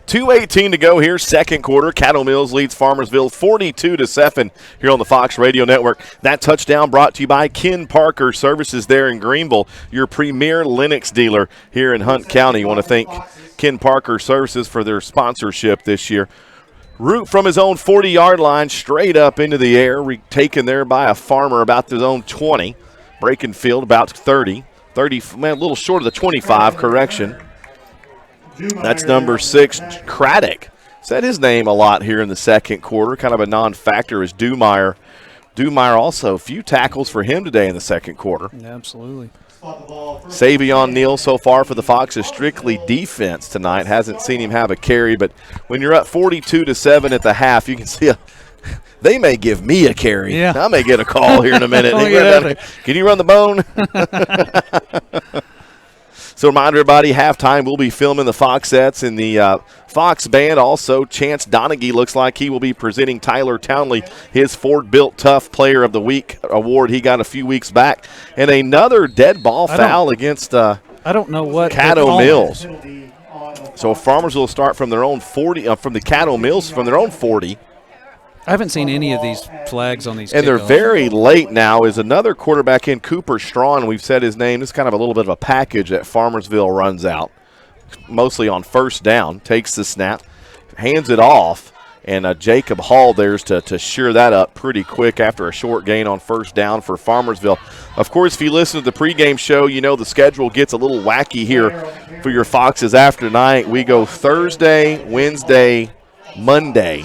Speaker 1: 2:18 to go here, second quarter. Caddo Mills leads Farmersville 42-7 here on the Fox Radio Network. That touchdown brought to you by Ken Parker Services there in Greenville, your premier Lennox dealer here in Hunt County. You want to thank Ken Parker Services for their sponsorship this year. Root from his own 40-yard line straight up into the air, taken there by a Farmer about his own 20. Breaking field about 30, a little short of the 25, correction. That's number 6, Craddock. Said his name a lot here in the second quarter, kind of a non-factor as Dumeyer. Dumeyer also, a few tackles for him today in the second quarter.
Speaker 2: Yeah, absolutely.
Speaker 1: Savion Neal so far for the Foxes, strictly defense tonight. Hasn't seen him have a carry, but when you're up 42-7 at the half, you can see they may give me a carry.
Speaker 2: Yeah.
Speaker 1: I may get a call here in a minute.
Speaker 2: Can
Speaker 1: you run the bone? So remind everybody, halftime we'll be filming the Foxettes in the Fox Band. Also, Chance Donaghy looks like he will be presenting Tyler Townley his Ford Built Tough Player of the Week award he got a few weeks back. And another dead ball foul against
Speaker 2: I don't know what
Speaker 1: Caddo Mills. So Farmersville will start from their own 40, from the Caddo Mills from their own 40.
Speaker 2: I haven't seen any of these flags on these.
Speaker 1: And they're very late now. Is another quarterback in, Cooper Strawn. We've said his name. This is kind of a little bit of a package that Farmersville runs out, mostly on first down. Takes the snap, hands it off, and Jacob Hall there's to shear that up pretty quick after a short gain on first down for Farmersville. Of course, if you listen to the pregame show, you know the schedule gets a little wacky here for your Foxes after tonight. We go Thursday, Wednesday, Monday.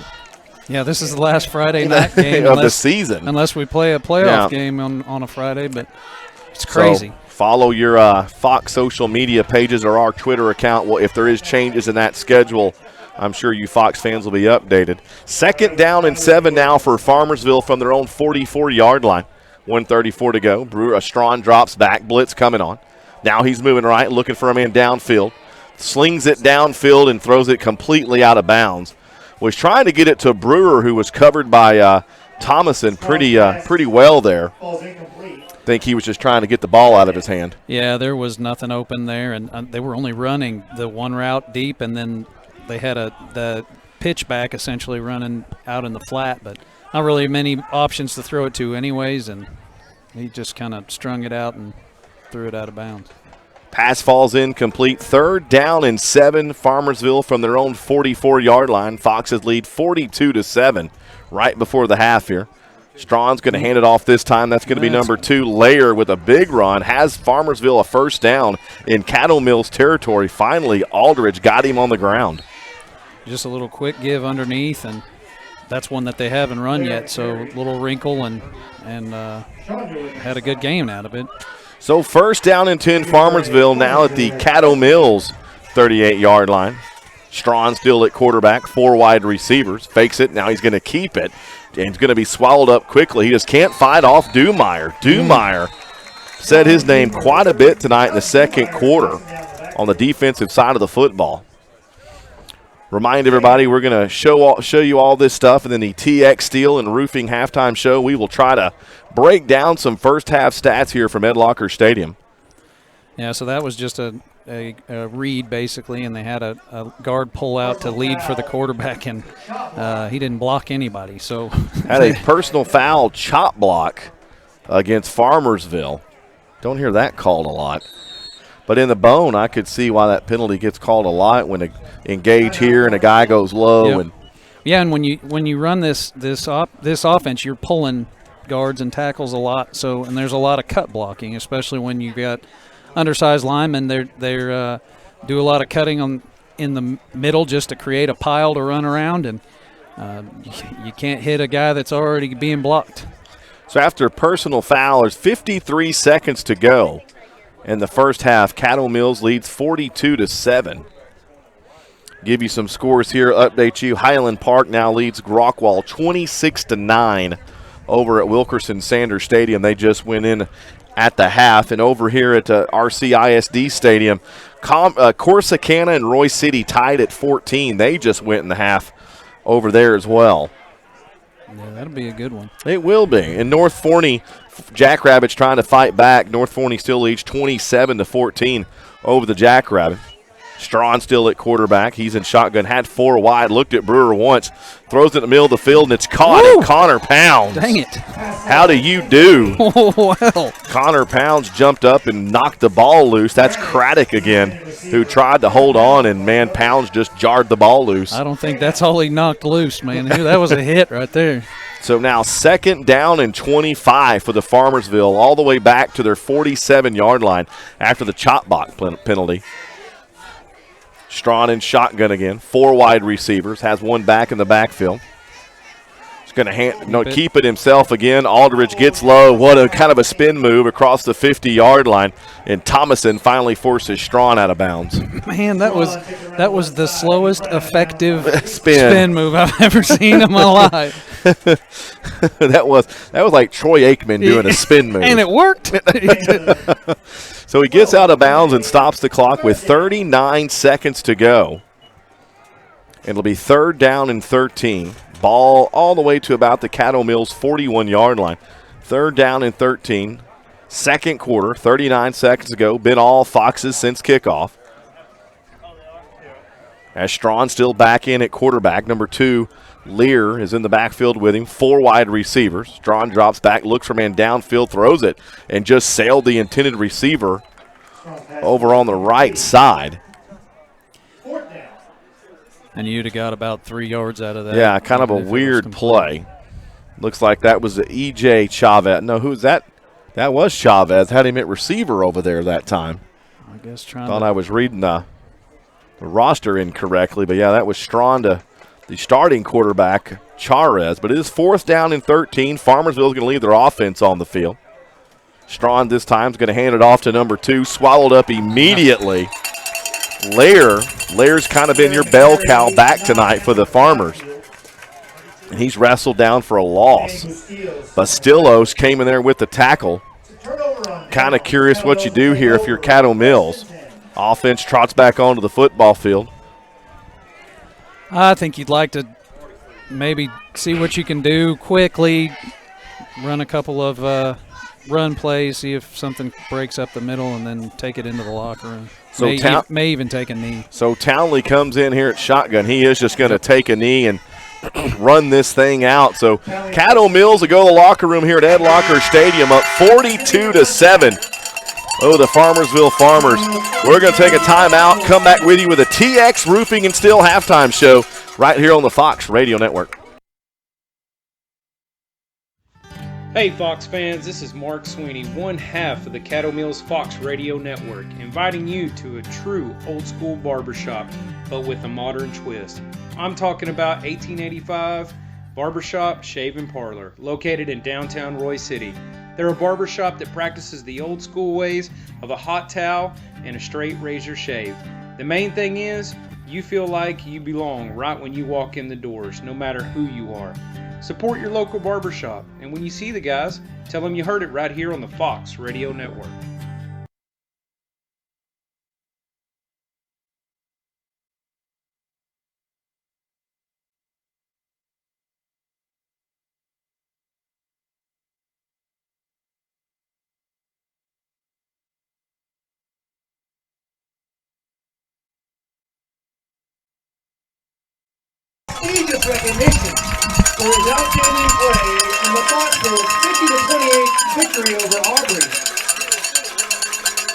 Speaker 2: Yeah, this is the last Friday night game
Speaker 1: of the season.
Speaker 2: Unless we play a playoff game on a Friday, but it's crazy.
Speaker 1: So follow your Fox social media pages or our Twitter account. Well, if there is changes in that schedule, I'm sure you Fox fans will be updated. 2nd down and 7 now for Farmersville from their own 44-yard line. 1:34 to go. Strawn drops back. Blitz coming on. Now he's moving right, looking for a man downfield. Slings it downfield and throws it completely out of bounds. Was trying to get it to Brewer, who was covered by Thomason pretty well there. I think he was just trying to get the ball out of his hand.
Speaker 2: Yeah, there was nothing open there, and they were only running the one route deep, and then they had the pitch back essentially running out in the flat, but not really many options to throw it to anyways, and he just kind of strung it out and threw it out of bounds.
Speaker 1: Pass falls incomplete. 3rd down and 7. Farmersville from their own 44-yard line. Foxes lead 42-7 right before the half here. Strawn's going to hand it off this time. That's going to be number 2, Layer, with a big run. Has Farmersville a first down in Caddo Mills territory. Finally, Aldridge got him on the ground.
Speaker 2: Just a little quick give underneath, and that's one that they haven't run yet. So a little wrinkle and had a good game out of it.
Speaker 1: So 1st down and 10 Farmersville now at the Caddo Mills 38-yard line. Strawn still at quarterback, 4 wide receivers. Fakes it. Now he's going to keep it. And he's going to be swallowed up quickly. He just can't fight off Dumeyer. Dumeyer said his name quite a bit tonight in the second quarter on the defensive side of the football. Remind everybody, we're going to show you all this stuff, and then the TX Steel and Roofing halftime show. We will try to break down some first half stats here from Ed Locker Stadium.
Speaker 2: Yeah, so that was just a read basically, and they had a guard pull out to lead for the quarterback, and he didn't block anybody. So
Speaker 1: had a personal foul chop block against Farmersville. Don't hear that called a lot. But in the bone, I could see why that penalty gets called a lot when they engage here and a guy goes low.
Speaker 2: Yep.
Speaker 1: And
Speaker 2: yeah, and when you run this offense, you're pulling guards and tackles a lot. So and there's a lot of cut blocking, especially when you got undersized linemen. They're do a lot of cutting in the middle just to create a pile to run around, and you can't hit a guy that's already being blocked.
Speaker 1: So after a personal foul, there's 53 seconds to go. In the first half, Caddo Mills leads 42-7. Give you some scores here, update you. Highland Park now leads Rockwall 26-9 over at Wilkerson Sanders Stadium. They just went in at the half. And over here at RCISD Stadium, Corsicana and Roy City tied at 14. They just went in the half over there as well.
Speaker 2: Yeah, that'll be a good one.
Speaker 1: It will be. And North Forney, Jackrabbits trying to fight back. North Forney still leads 27-14 over the Jackrabbit. Strawn still at quarterback. He's in shotgun. Had 4 wide. Looked at Brewer once. Throws it in the middle of the field, and it's caught. And Connor Pounds.
Speaker 2: Dang it.
Speaker 1: How do you do?
Speaker 2: Well.
Speaker 1: Connor Pounds jumped up and knocked the ball loose. That's Craddock again, who tried to hold on, and, man, Pounds just jarred the ball loose.
Speaker 2: I don't think that's all he knocked loose, man. That was a hit right there.
Speaker 1: So now 2nd down and 25 for the Farmersville, all the way back to their 47-yard line after the chop block penalty. Strawn in shotgun again. 4 wide receivers. Has 1 back in the backfield. going to keep it himself again. Aldridge gets low. What a kind of a spin move across the 50-yard line. And Thomason finally forces Strawn out of bounds. Man,
Speaker 2: that was the slowest effective spin move I've ever seen in my life.
Speaker 1: that was like Troy Aikman doing a spin move.
Speaker 2: And it worked.
Speaker 1: So he gets out of bounds and stops the clock with 39 seconds to go. It'll be 3rd down and 13. Ball all the way to about the Caddo Mills 41-yard line. 3rd down and 13. Second quarter, 39 seconds ago. Been all Foxes since kickoff. As Strawn still back in at quarterback. Number 2, Lear is in the backfield with him. 4 wide receivers. Strawn drops back, looks for man downfield, throws it, and just sailed the intended receiver over on the right side.
Speaker 2: And you'd have got about 3 yards out of that.
Speaker 1: Yeah, kind of a weird play. Looks like that was the E.J. Chavez. No, who's that? That was Chavez. Had him at receiver over there that time.
Speaker 2: I guess
Speaker 1: I was reading the roster incorrectly, but yeah, that was Strawn to the starting quarterback, Charez. But it is 4th down and 13. Farmersville is going to leave their offense on the field. Strawn this time is going to hand it off to number 2. Swallowed up immediately. Lair's kind of been your bell cow back tonight for the Farmers. And he's wrestled down for a loss. Bastillos came in there with the tackle. Kind of curious what you do here if you're Caddo Mills. Offense trots back onto the football field.
Speaker 2: I think you'd like to maybe see what you can do quickly, run a couple of run plays, see if something breaks up the middle, and then take it into the locker room.
Speaker 1: So
Speaker 2: may even take a knee.
Speaker 1: So Townley comes in here at shotgun. He is just going to take a knee and run this thing out. So Caddo Mills will go to the locker room here at Ed Locker Stadium up 42-7. Oh, the Farmersville Farmers. We're going to take a timeout, come back with you with a TX Roofing and Steel halftime show right here on the Fox Radio Network.
Speaker 8: Hey Fox fans, this is Mark Sweeney, one half of the Caddo Mills Fox Radio Network, inviting you to a true old school barbershop, but with a modern twist. I'm talking about 1885 Barbershop Shave and Parlor, located in downtown Roy City. They're a barbershop that practices the old school ways of a hot towel and a straight razor shave. The main thing is, you feel like you belong right when you walk in the doors, no matter who you are. Support your local barbershop, and when you see the guys, tell them you heard it right here on the Fox Radio Network.
Speaker 10: Prestigious recognition for his outstanding play in the Foxborough 50-28 victory over Aubrey.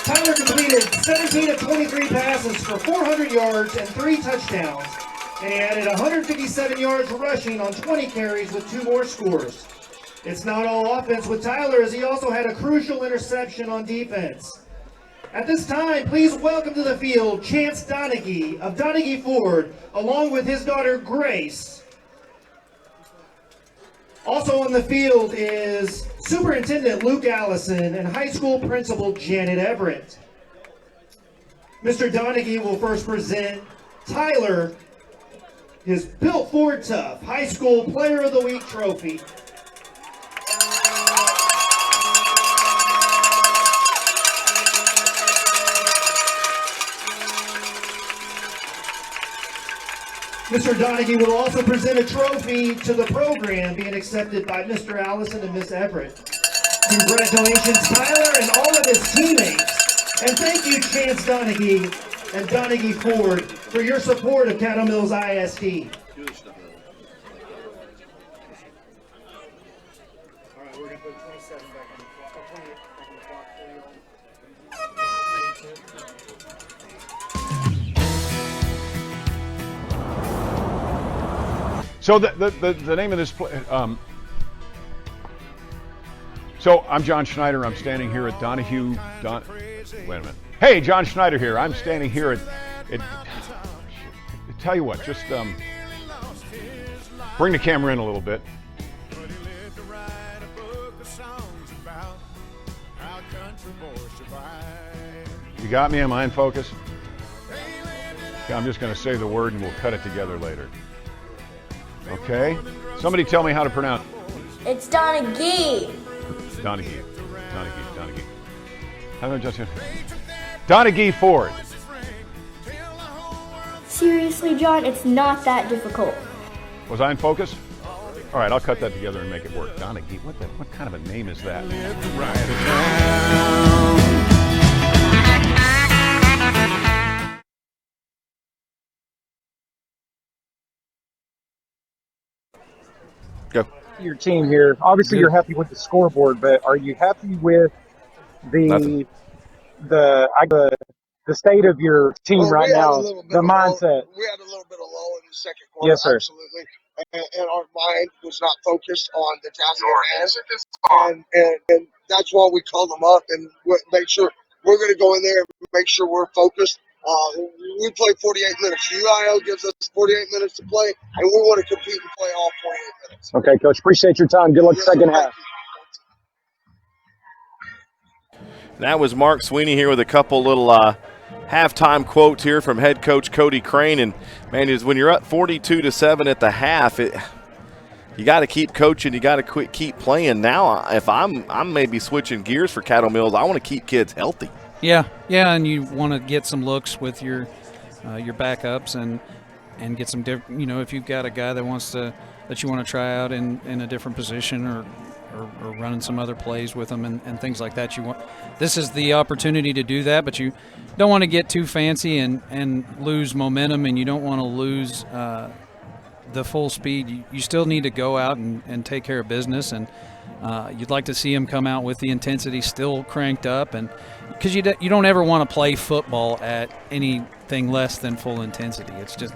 Speaker 10: Tyler completed 17 of 23 passes for 400 yards and 3 touchdowns, and he added 157 yards rushing on 20 carries with 2 more scores. It's not all offense with Tyler, as he also had a crucial interception on defense. At this time, please welcome to the field Chance Donaghy of Donaghy Ford, along with his daughter Grace. Also on the field is Superintendent Luke Allison and high school principal Janet Everett. Mr. Donaghy will first present Tyler his Built Ford Tough High School Player of the Week trophy. Mr. Donaghy will also present a trophy to the program being accepted by Mr. Allison and Miss Everett. Congratulations, Tyler, and all of his teammates. And thank you, Chance Donaghy and Donaghy Ford, for your support of Caddo Mills ISD.
Speaker 4: So the name of this play, so I'm John Schneider. I'm standing here at wait a minute. Hey, John Schneider here. I'm standing here at tell you what, just bring the camera in a little bit. You got me? Am I in focus? Okay, I'm just going to say the word and we'll cut it together later. Okay? Somebody tell me how to pronounce it.
Speaker 5: It's Donaghy.
Speaker 4: Donaghy. How do I just Donaghy Ford.
Speaker 5: Seriously, John, it's not that difficult.
Speaker 4: Was I in focus? All right, I'll cut that together and make it work. Donaghy, what kind of a name is that?
Speaker 1: Go.
Speaker 11: Your team here. Obviously,
Speaker 1: Good.
Speaker 11: you're happy with the scoreboard, but are you happy with the state of your team right now? The mindset.
Speaker 3: We had a little bit of lull in the second quarter.
Speaker 11: Yes, sir.
Speaker 3: Absolutely. And our mind was not focused on the task at hand. And that's why we called them up and make sure we're going to go in there and make sure we're focused. We play 48 minutes. UIL gives us 48 minutes to play, and we want to compete and play all 48 minutes.
Speaker 11: Okay, Coach. Appreciate your time. Good luck second half.
Speaker 1: That was Mark Sweeney here with a couple little halftime quotes here from head coach Cody Crane. And, man, when you're up 42-7 at the half, you got to keep coaching. You got to keep playing. Now, if I'm maybe switching gears for Caddo Mills, I want to keep kids healthy.
Speaker 2: Yeah, and you want to get some looks with your backups and get some different. If you've got a guy that you want to try out in a different position or running some other plays with them and things like that. This is the opportunity to do that, but you don't want to get too fancy and lose momentum, and you don't want to lose the full speed. You still need to go out and take care of business, and you'd like to see them come out with the intensity still cranked up, and because you don't ever want to play football at anything less than full intensity. It's just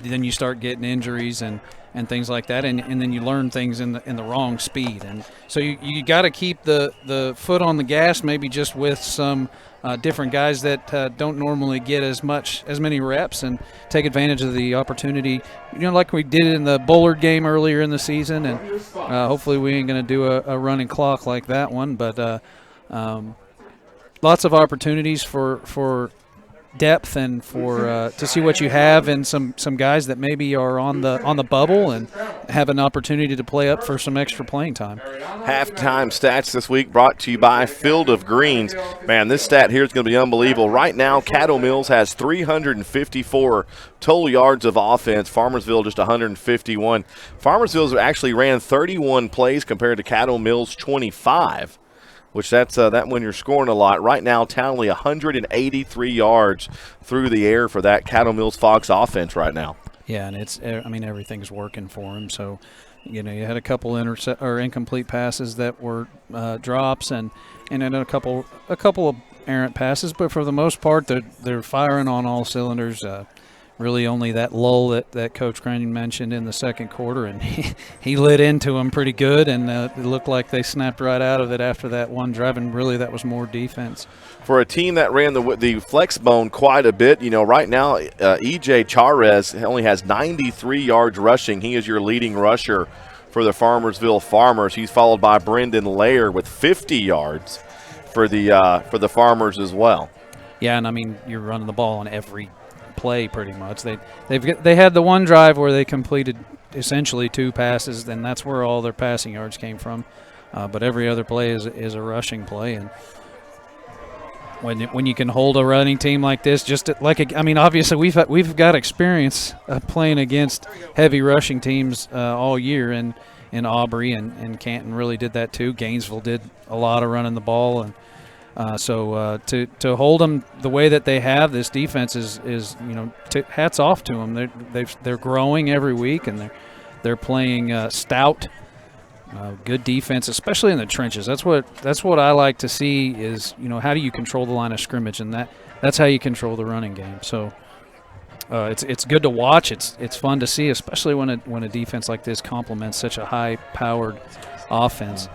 Speaker 2: then you start getting injuries and things like that, and then you learn things in the wrong speed, and so you got to keep the foot on the gas, maybe just with some different guys that don't normally get as many reps, and take advantage of the opportunity, like we did in the Bullard game earlier in the season, and hopefully we ain't going to do a running clock like that one, but lots of opportunities for depth and for to see what you have in some guys that maybe are on the bubble and have an opportunity to play up for some extra playing time.
Speaker 1: Halftime stats this week brought to you by Field of Greens. Man, this stat here is going to be unbelievable. Right now, Caddo Mills has 354 total yards of offense. Farmersville just 151. Farmersville actually ran 31 plays compared to Caddo Mills 25. Which that's that when you're scoring a lot. Right now, Townley 183 yards through the air for that Caddo Mills Fox offense right now.
Speaker 2: Yeah, and everything's working for him. So, you had a couple incomplete passes that were drops, and then a couple of errant passes. But for the most part, they're firing on all cylinders. Really only that lull that Coach Crane mentioned in the second quarter, and he lit into them pretty good, and it looked like they snapped right out of it after that one drive, and really that was more defense.
Speaker 1: For a team that ran the flex bone quite a bit, right now E.J. Charez only has 93 yards rushing. He is your leading rusher for the Farmersville Farmers. He's followed by Brendan Lair with 50 yards for the Farmers as well.
Speaker 2: Yeah, and you're running the ball on every play pretty much. They had the one drive where they completed essentially 2 passes, and that's where all their passing yards came from. But every other play is a rushing play, and when you can hold a running team like this, obviously we've got experience playing against heavy rushing teams all year, and in Aubrey and Canton really did that too. Gainesville did a lot of running the ball, and so to hold them the way that they have, this defense is hats off to them. They're growing every week, and they're playing stout, good defense, especially in the trenches. That's what I like to see is how do you control the line of scrimmage, and that's how you control the running game. So it's good to watch. It's fun to see, especially when a defense like this complements such a high-powered offense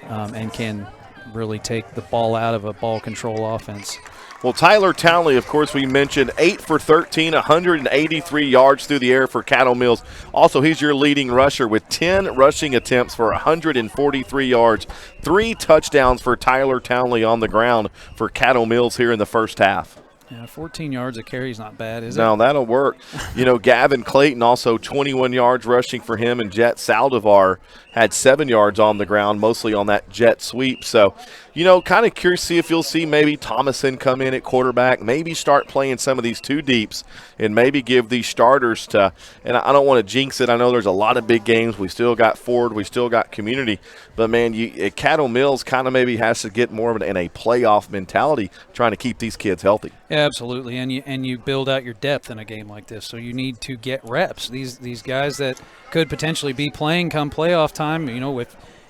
Speaker 2: and can really take the ball out of a ball control offense.
Speaker 1: Well, Tyler Townley, of course, we mentioned 8 for 13, 183 yards through the air for Caddo Mills. Also, he's your leading rusher with 10 rushing attempts for 143 yards. 3 touchdowns for Tyler Townley on the ground for Caddo Mills here in the first half.
Speaker 2: Yeah, 14 yards a carry is not bad, is it?
Speaker 1: No, that'll work. Gavin Clayton also 21 yards rushing for him, and Jet Saldivar had 7 yards on the ground, mostly on that jet sweep. So, kind of curious to see if you'll see maybe Thomason come in at quarterback, maybe start playing some of these 2 deeps, and maybe give these starters to – and I don't want to jinx it. I know there's a lot of big games. We still got Ford. We still got Community. But, man, Caddo Mills kind of maybe has to get more of in a playoff mentality trying to keep these kids healthy.
Speaker 2: Yeah, absolutely, and you build out your depth in a game like this, so you need to get reps. These guys that could potentially be playing come playoff time,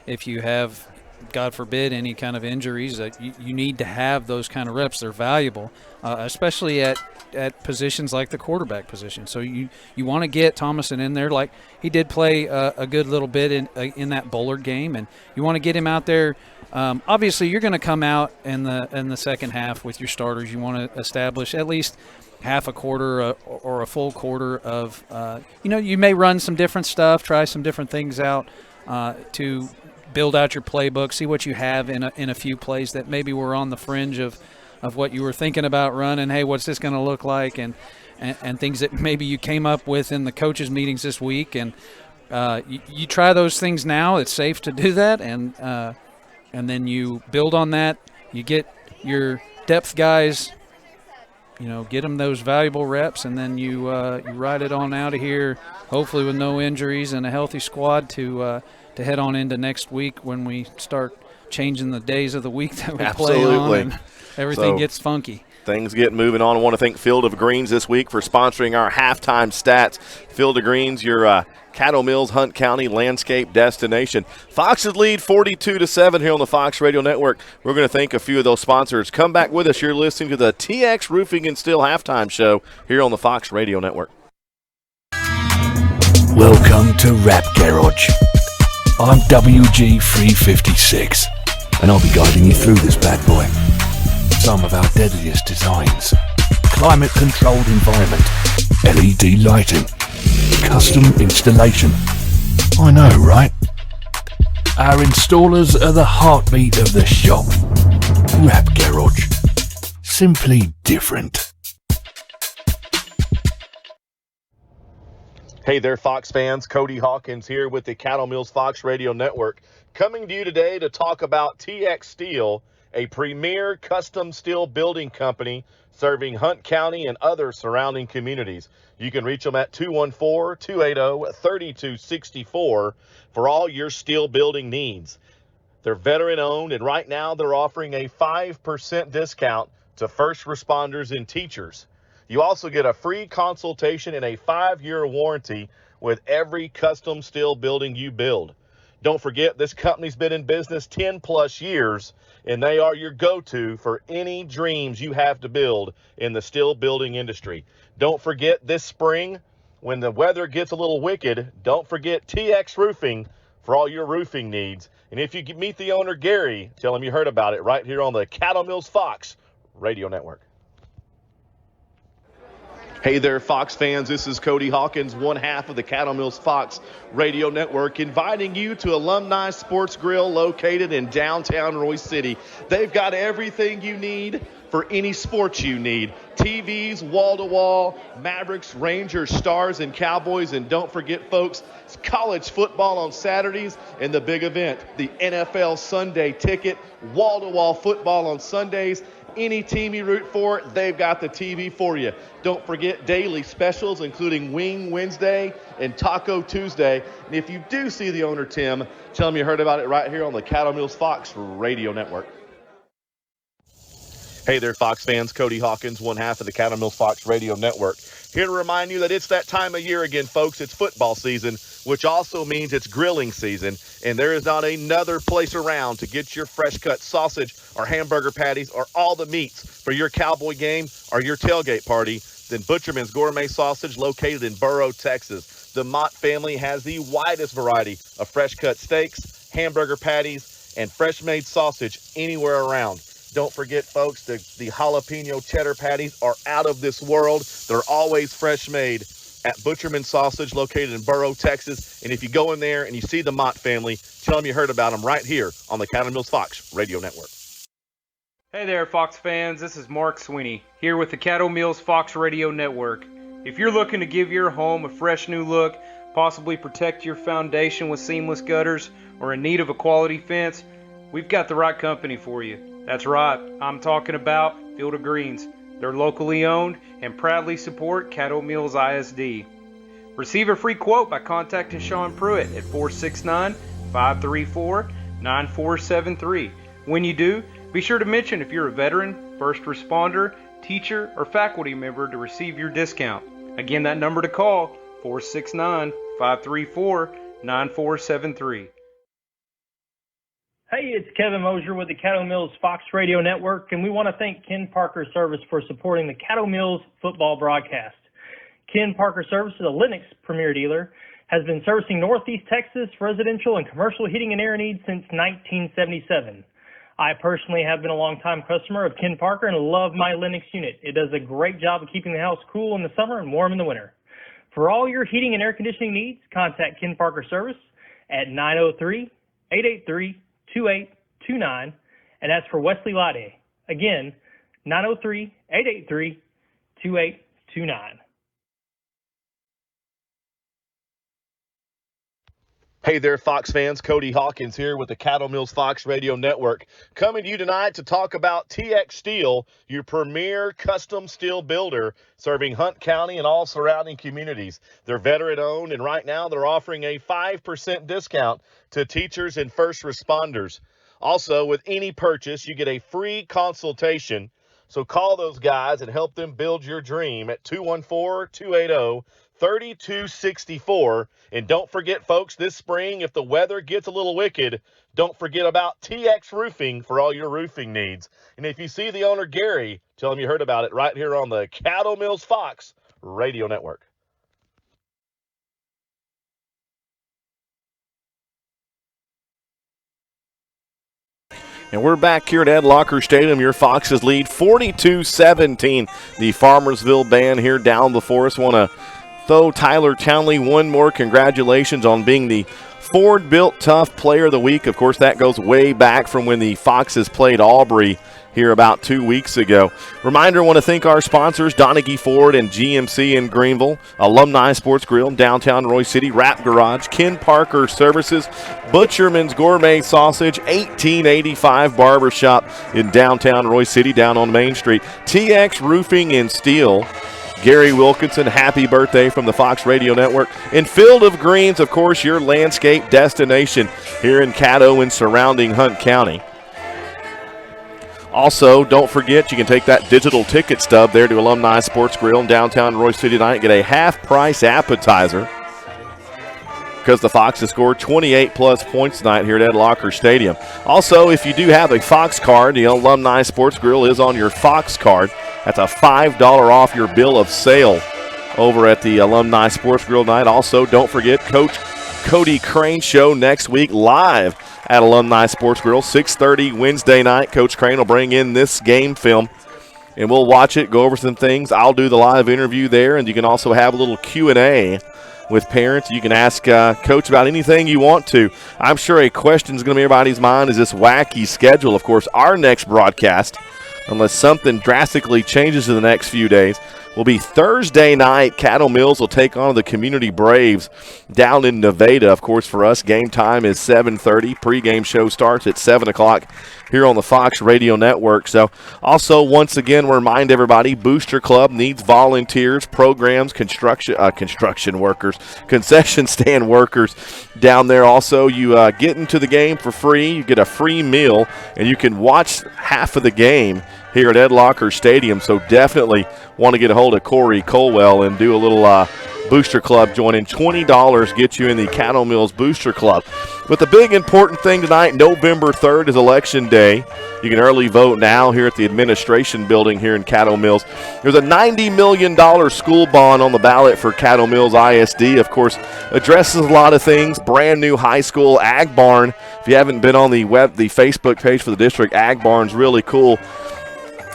Speaker 2: if you have, God forbid, any kind of injuries, you need to have those kind of reps. They're valuable, especially at positions like the quarterback position. So you want to get Thomason in there, like he did play a good little bit in that Bullard game, and you want to get him out there. Obviously, you're going to come out in the second half with your starters. You want to establish at least half a quarter or a full quarter of, you may run some different stuff, try some different things out to build out your playbook, see what you have in a few plays that maybe were on the fringe of what you were thinking about running. Hey, what's this going to look like? And things that maybe you came up with in the coaches' meetings this week. And you try those things now. It's safe to do that. And then you build on that. You get your depth guys, get them those valuable reps, and then you ride it on out of here, hopefully with no injuries and a healthy squad to head on into next week when we start changing the days of the week that we play on, and everything gets funky.
Speaker 1: Things get moving on. I want to thank Field of Greens this week for sponsoring our halftime stats. Field of Greens, your Caddo Mills, Hunt County landscape destination. Foxes lead 42-7 here on the Fox Radio Network. We're going to thank a few of those sponsors. Come back with us. You're listening to the TX Roofing and Steel halftime show here on the Fox Radio Network.
Speaker 7: Welcome to Rap Garage. I'm WG356, and I'll be guiding you through this bad boy. Some of our deadliest designs: climate-controlled environment, LED lighting, custom installation. I know, right? Our installers are the heartbeat of the shop. Rap Garage. Simply different.
Speaker 1: Hey there, Fox fans. Cody Hawkins here with the Caddo Mills Fox Radio Network, coming to you today to talk about TX Steel, a premier custom steel building company serving Hunt County and other surrounding communities. You can reach them at 214-280-3264 for all your steel building needs. They're veteran-owned, and right now they're offering a 5% discount to first responders and teachers. You also get a free consultation and a 5-year warranty with every custom steel building you build. Don't forget, this company's been in business 10-plus years, and they are your go-to for any dreams you have to build in the steel building industry. Don't forget, this spring, when the weather gets a little wicked, don't forget TX Roofing for all your roofing needs. And if you meet the owner, Gary, tell him you heard about it right here on the Caddo Mills Fox Radio Network. Hey there, Fox fans. This is Cody Hawkins, one half of the Caddo Mills Fox Radio Network, inviting you to Alumni Sports Grill located in downtown Royce City. They've got everything you need for any sports you need. TVs, wall-to-wall, Mavericks, Rangers, Stars, and Cowboys. And don't forget, folks, it's college football on Saturdays and the big event, the NFL Sunday Ticket, wall-to-wall football on Sundays. Any team you root for, they've got the TV for you. Don't forget daily specials, including Wing Wednesday and Taco Tuesday. And if you do see the owner, Tim, tell him you heard about it right here on the Caddo Mills Fox Radio Network. Hey there, Fox fans. Cody Hawkins, one half of the Caddo Mills Fox Radio Network. Here to remind you that it's that time of year again, folks. It's football season, which also means it's grilling season. And there is not another place around to get your fresh-cut sausage or hamburger patties or all the meats for your cowboy game or your tailgate party than Butcherman's Gourmet Sausage located in Burrow, Texas. The Mott family has the widest variety of fresh-cut steaks, hamburger patties, and fresh-made sausage anywhere around. Don't forget, folks, the jalapeno cheddar patties are out of this world. They're always fresh made at Butcherman Sausage, located in Burrow, Texas. And if you go in there and you see the Mott family, tell them you heard about them right here on the Caddo Mills Fox Radio Network.
Speaker 8: Hey there, Fox fans. This is Mark Sweeney here with the Caddo Mills Fox Radio Network. If you're looking to give your home a fresh new look, possibly protect your foundation with seamless gutters, or in need of a quality fence, we've got the right company for you. That's right, I'm talking about Field of Greens. They're locally owned and proudly support Caddo Mills ISD. Receive a free quote by contacting Sean Pruitt at 469-534-9473. When you do, be sure to mention if you're a veteran, first responder, teacher, or faculty member to receive your discount. Again, that number to call, 469-534-9473.
Speaker 9: Hey, it's Kevin Mosier with the Caddo Mills Fox Radio Network, and we want to thank Ken Parker Service for supporting the Caddo Mills football broadcast. Ken Parker Service is a Lennox Premier dealer, has been servicing Northeast Texas residential and commercial heating and air needs since 1977. I personally have been a longtime customer of Ken Parker and love my Lennox unit. It does a great job of keeping the house cool in the summer and warm in the winter. For all your heating and air conditioning needs, contact Ken Parker Service at 903-883-2829, and that's for Wesley Lade. Again, 903-883-2829.
Speaker 1: Hey there, Fox fans. Cody Hawkins here with the Caddo Mills Fox Radio Network, coming to you tonight to talk about TX Steel, your premier custom steel builder, serving Hunt County and all surrounding communities. They're veteran-owned, and right now they're offering a 5% discount to teachers and first responders. Also, with any purchase, you get a free consultation. So call those guys and help them build your dream at 214-280-3264. And don't forget, folks, this spring, if the weather gets a little wicked, don't forget about TX Roofing for all your roofing needs. And if you see the owner, Gary, tell him you heard about it right here on the Caddo Mills Fox Radio Network. And we're back here at Ed Locker Stadium. Your Foxes lead 42-17. The Farmersville band here down before us. Want to throw Tyler Townley one more congratulations on being the Ford Built Tough Player of the Week. Of course, that goes way back from when the Foxes played Aubrey here about 2 weeks ago. Reminder, I want to thank our sponsors, Donaghy Ford and GMC in Greenville, Alumni Sports Grill in downtown Roy City, Wrap Garage, Ken Parker Services, Butcherman's Gourmet Sausage, 1885 Barbershop in downtown Roy City, down on Main Street, TX Roofing and Steel, Gary Wilkinson, happy birthday from the Fox Radio Network. And Field of Greens, of course, your landscape destination here in Caddo and surrounding Hunt County. Also, don't forget, you can take that digital ticket stub there to Alumni Sports Grill in downtown Roy City tonight and get a half-price appetizer because the Foxes scored 28-plus points tonight here at Ed Locker Stadium. Also, if you do have a Fox card, the Alumni Sports Grill is on your Fox card. That's a $5 off your bill of sale over at the Alumni Sports Grill tonight. Also, don't forget, Coach Cody Crane Show next week live at Alumni Sports Grill, 6:30 Wednesday night. Coach Crane will bring in this game film, and we'll watch it, go over some things. I'll do the live interview there, and you can also have a little Q&A with parents. You can ask Coach about anything you want to. I'm sure a question is going to be in everybody's mind is this wacky schedule. Of course, our next broadcast, unless something drastically changes in the next few days, will be Thursday night. Caddo Mills will take on the Community Braves down in Nevada. Of course, for us, game time is 7:30. Pre-game show starts at 7 o'clock here on the Fox Radio Network. So also, once again, we remind everybody, Booster Club needs volunteers, programs, construction workers, concession stand workers down there. Also, you get into the game for free. You get a free meal, and you can watch half of the game here at Ed Locker Stadium. So definitely want to get a hold of Corey Colwell and do a little Booster Club. Joining $20 gets you in the Caddo Mills Booster Club. But the big important thing tonight, November 3rd, is Election Day. You can early vote now here at the administration building here in Caddo Mills. There's a $90 million school bond on the ballot for Caddo Mills ISD. Of course, addresses a lot of things. Brand new high school ag barn. If you haven't been on the Facebook page for the district, ag barn's really cool.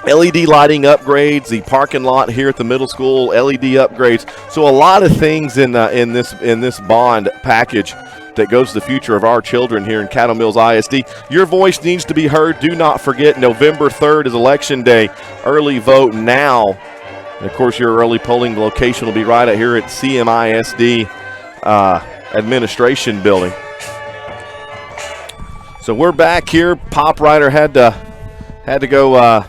Speaker 1: LED lighting upgrades, the parking lot here at the middle school, LED upgrades. So a lot of things in this bond package that goes to the future of our children here in Caddo Mills ISD. Your voice needs to be heard. Do not forget, November 3rd is Election Day. Early vote now. And of course, your early polling location will be right out here at CMISD administration building. So we're back here. Pop Rider had to go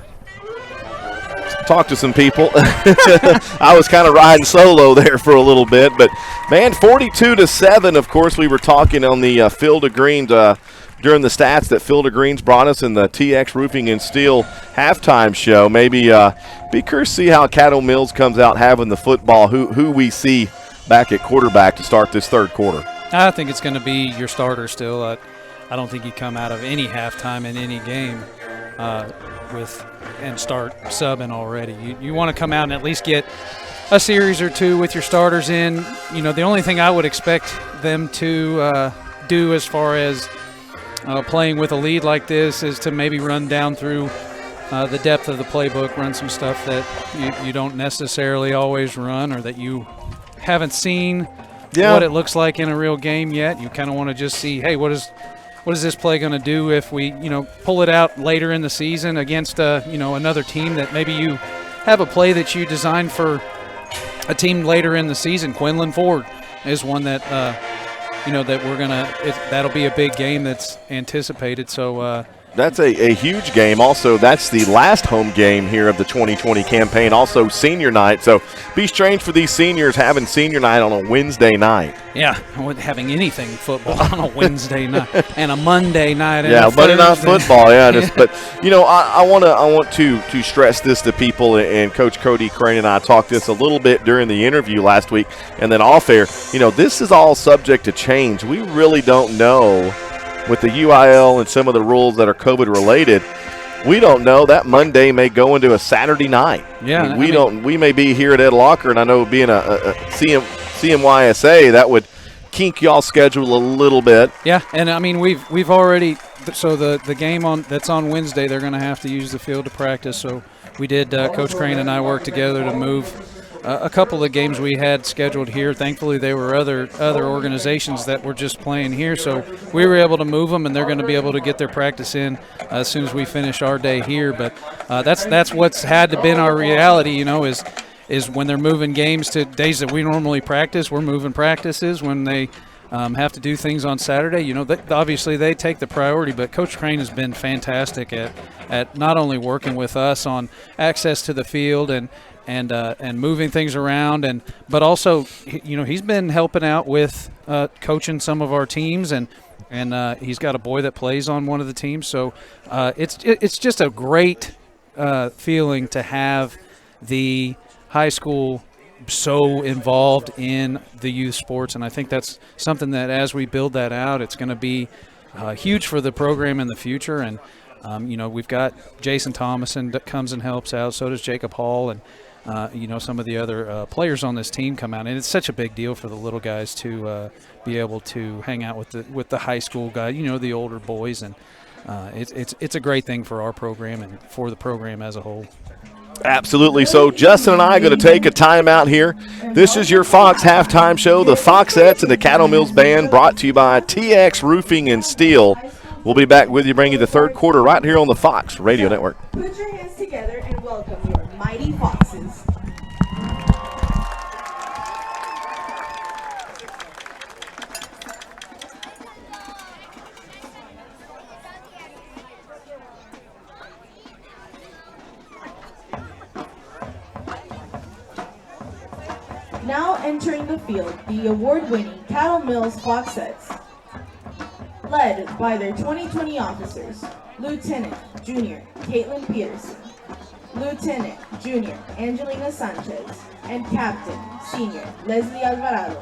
Speaker 1: talk to some people. I was kind of riding solo there for a little bit, but man, 42-7. Of course, we were talking on the Field of Greens during the stats that Field of Greens brought us in the TX Roofing and Steel halftime show. Maybe be curious to see how Caddo Mills comes out having the football. Who we see back at quarterback to start this third quarter.
Speaker 2: I think it's going to be your starter still. I don't think you come out of any halftime in any game and start subbing already. You want to come out and at least get a series or two with your starters in. You know, the only thing I would expect them to do as far as playing with a lead like this is to maybe run down through the depth of the playbook, run some stuff that you don't necessarily always run or that you haven't seen what it looks like in a real game yet. You kind of want to just see, hey, what is this play going to do if we, pull it out later in the season against, another team that maybe you have a play that you designed for a team later in the season. Quinlan Ford is one that, that we're going to – that'll be a big game that's anticipated. So
Speaker 1: that's a huge game. Also, that's the last home game here of the 2020 campaign. Also, senior night. So, be strange for these seniors having senior night on a Wednesday night.
Speaker 2: Yeah, having anything football on a Wednesday night and a Monday night.
Speaker 1: Yeah, Monday night football. Yeah, but I want to stress this to people. And Coach Cody Crane and I talked this a little bit during the interview last week, and then off air. This is all subject to change. We really don't know. With the UIL and some of the rules that are COVID related, we don't know. That Monday may go into a Saturday night.
Speaker 2: Yeah,
Speaker 1: we may be here at Ed Locker, and I know being a CMYSA, that would kink y'all's schedule a little bit.
Speaker 2: Yeah, and we've already the game that's on Wednesday, they're going to have to use the field to practice. So we did. Coach Crane and I worked together to move a couple of games we had scheduled here. Thankfully, there were other organizations that were just playing here, so we were able to move them, and they're going to be able to get their practice in as soon as we finish our day here. But that's what's had to been our reality, is when they're moving games to days that we normally practice, we're moving practices. When they have to do things on Saturday, obviously they take the priority. But Coach Crane has been fantastic at not only working with us on access to the field and moving things around, but also he's been helping out with coaching some of our teams, and he's got a boy that plays on one of the teams. So it's just a great feeling to have the high school so involved in the youth sports, and I think that's something that as we build that out, it's going to be huge for the program in the future. And we've got Jason Thomason that comes and helps out. So does Jacob Hall, and some of the other players on this team come out, and it's such a big deal for the little guys to be able to hang out with the high school guys, the older boys, and it's a great thing for our program and for the program as a whole.
Speaker 1: Absolutely. So Justin and I are going to take a timeout here. This is your Fox halftime show, the Foxettes and the Caddo Mills Band, brought to you by TX Roofing and Steel. We'll be back with you, bringing you the third quarter right here on the Fox Radio Network.
Speaker 12: Put your hands together and welcome your mighty Foxes. Now entering the field, the award-winning Caddo Mills Foxettes, led by their 2020 officers, Lieutenant Junior Caitlin Peterson, Lieutenant Junior Angelina Sanchez, and Captain Senior Leslie Alvarado.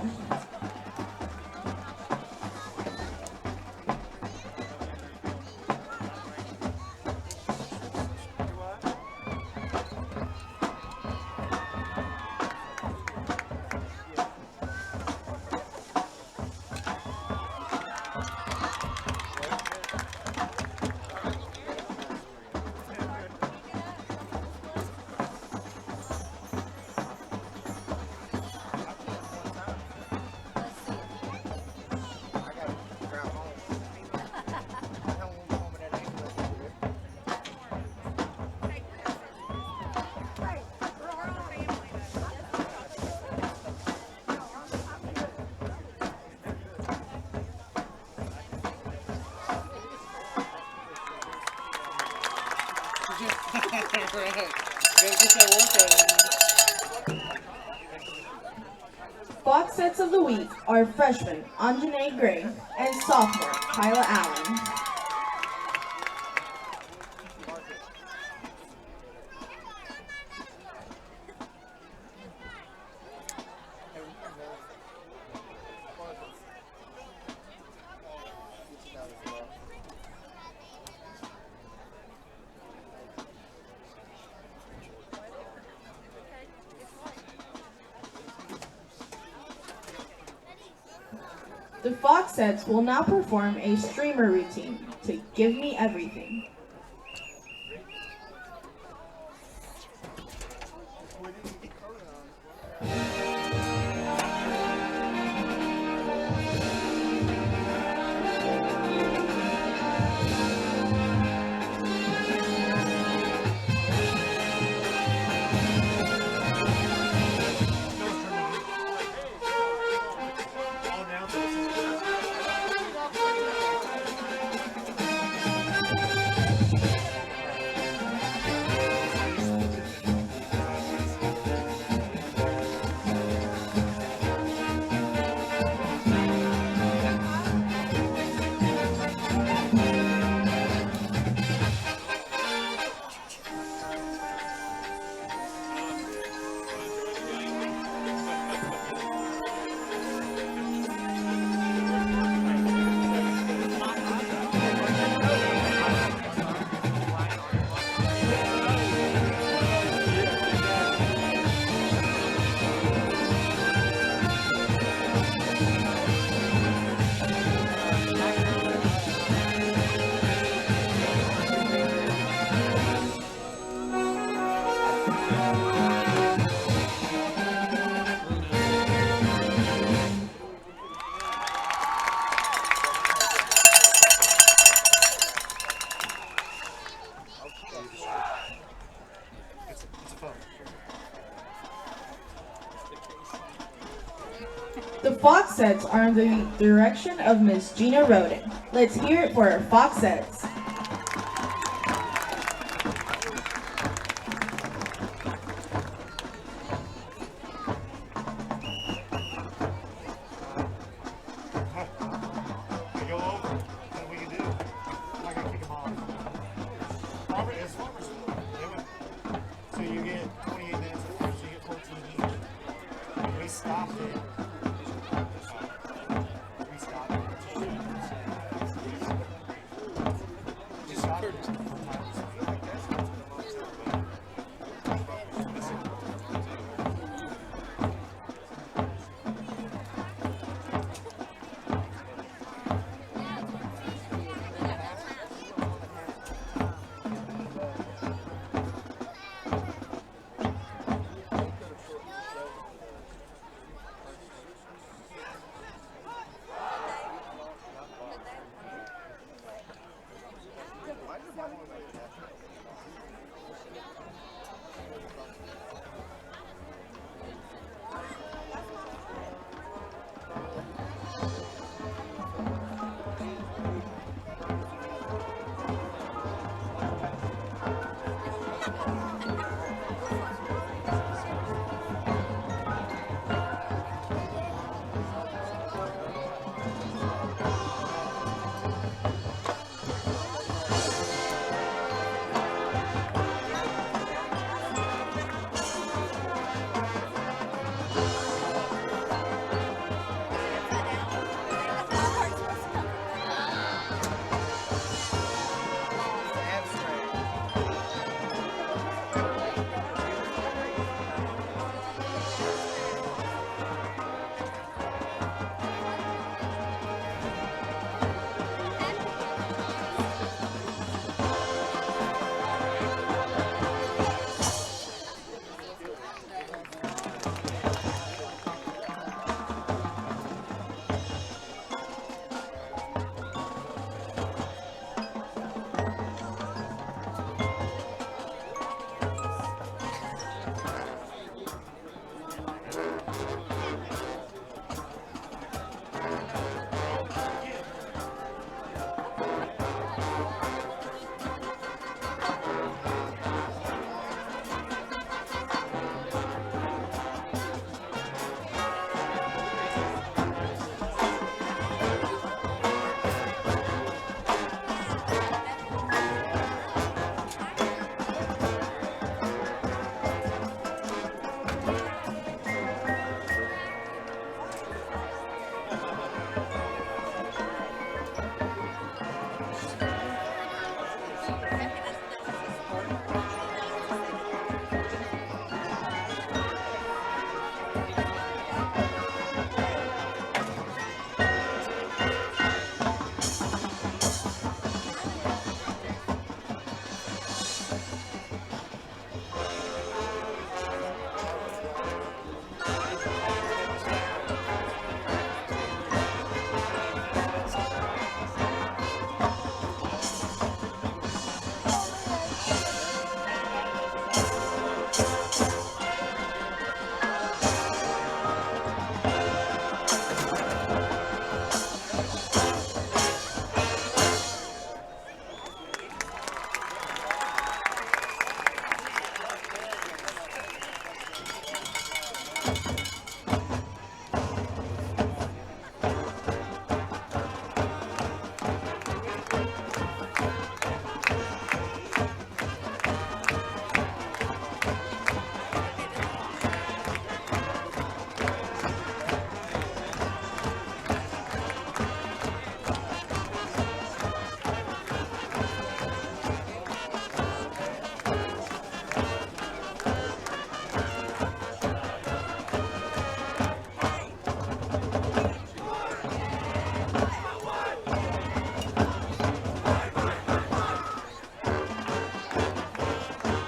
Speaker 12: Fox sets of the week are freshman Anjanae Gray and sophomore Kyla Allen. The Fox sets will now perform a streamer routine to Give Me Everything. The Fox sets are under the direction of Miss Gina Roden. Let's hear it for our Fox sets.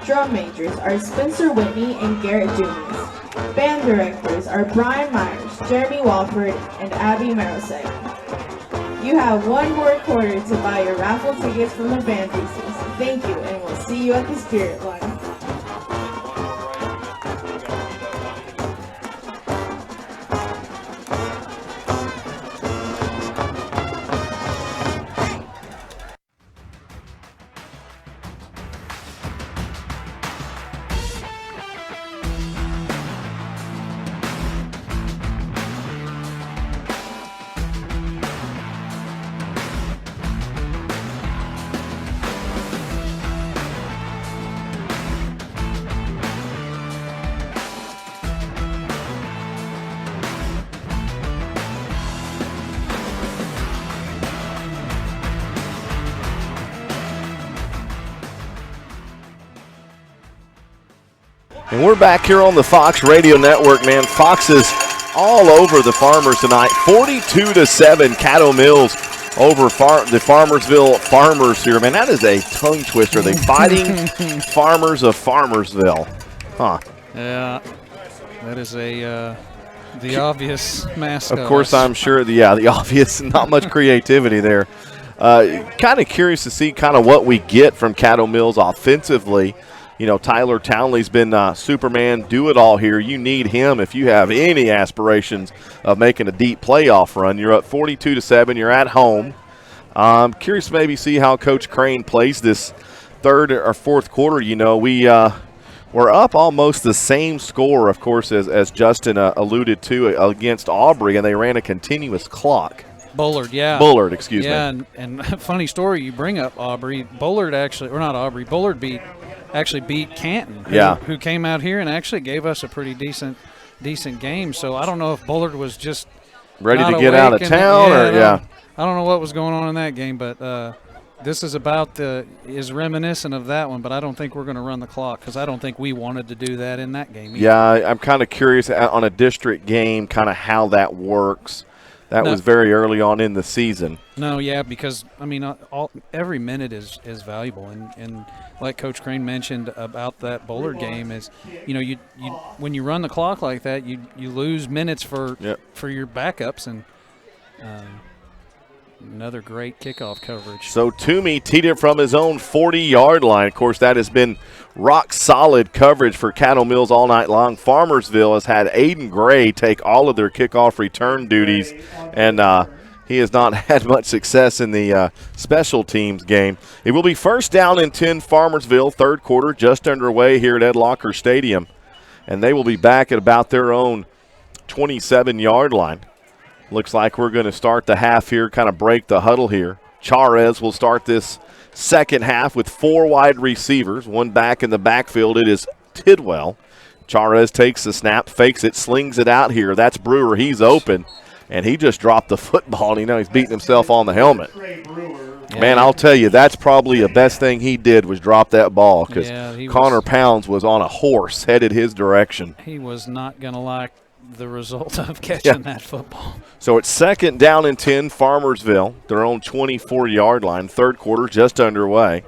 Speaker 12: Drum majors are Spencer Whitney and Garrett Dumas. Band directors are Brian Myers, Jeremy Walford, and Abby Marosek. You have one more quarter to buy your raffle tickets from the band pieces. Thank you, and we'll see you at the Spirit Line.
Speaker 1: And we're back here on the Fox Radio Network, man. Fox is all over the Farmers tonight. 42-7, Caddo Mills over the Farmersville Farmers here. Man, that is a tongue twister. The Fighting Farmers of Farmersville. Huh.
Speaker 2: Yeah, that is the obvious mascot.
Speaker 1: Of course, I'm sure the obvious, not much creativity there. Kind of curious to see kind of what we get from Caddo Mills offensively. You know, Tyler Townley's been Superman do-it-all here. You need him if you have any aspirations of making a deep playoff run. You're up 42-7. You're at home. I'm curious to maybe see how Coach Crane plays this third or fourth quarter. You know, we're up almost the same score, of course, as Justin alluded to against Aubrey, and they ran a continuous clock.
Speaker 2: Bullard, yeah.
Speaker 1: Bullard, excuse me.
Speaker 2: Yeah, and funny story, you bring up Aubrey. Bullard actually, or not Aubrey, Bullard beat Canton, who came out here and actually gave us a pretty decent game. So I don't know if Bullard was just
Speaker 1: ready to get out of town
Speaker 2: I don't know what was going on in that game, but this is is reminiscent of that one, but I don't think we're going to run the clock because I don't think we wanted to do that in that game either.
Speaker 1: Yeah, I'm kind of curious on a district game kind of how that works. That was very early on in the season.
Speaker 2: No, yeah, because, I mean, every minute is valuable. And like Coach Crane mentioned about that Bullard game is, you know, you when you run the clock like that, you lose minutes for your backups. And another great kickoff coverage.
Speaker 1: So Toomey teed it from his own 40-yard line. Of course, that has been rock-solid coverage for Caddo Mills all night long. Farmersville has had Aiden Gray take all of their kickoff return duties, and he has not had much success in the special teams game. It will be first down and 10 Farmersville, third quarter just underway here at Ed Locker Stadium, and they will be back at about their own 27-yard line. Looks like we're going to start the half here, kind of break the huddle here. Charez will start this second half with 4 wide receivers, one back in the backfield. It is Tidwell. Charez takes the snap, fakes it, slings it out here. That's Brewer. He's open, and he just dropped the football, and he's beating himself on the helmet.
Speaker 10: Trey Brewer
Speaker 2: Yeah.
Speaker 1: Man, I'll tell you, that's probably the best thing he did was drop that ball because Connor Pounds was on a horse headed his direction.
Speaker 2: He was not going to like the result of catching that football.
Speaker 1: So it's 2nd down and 10, Farmersville, their own 24-yard line. Third quarter just underway.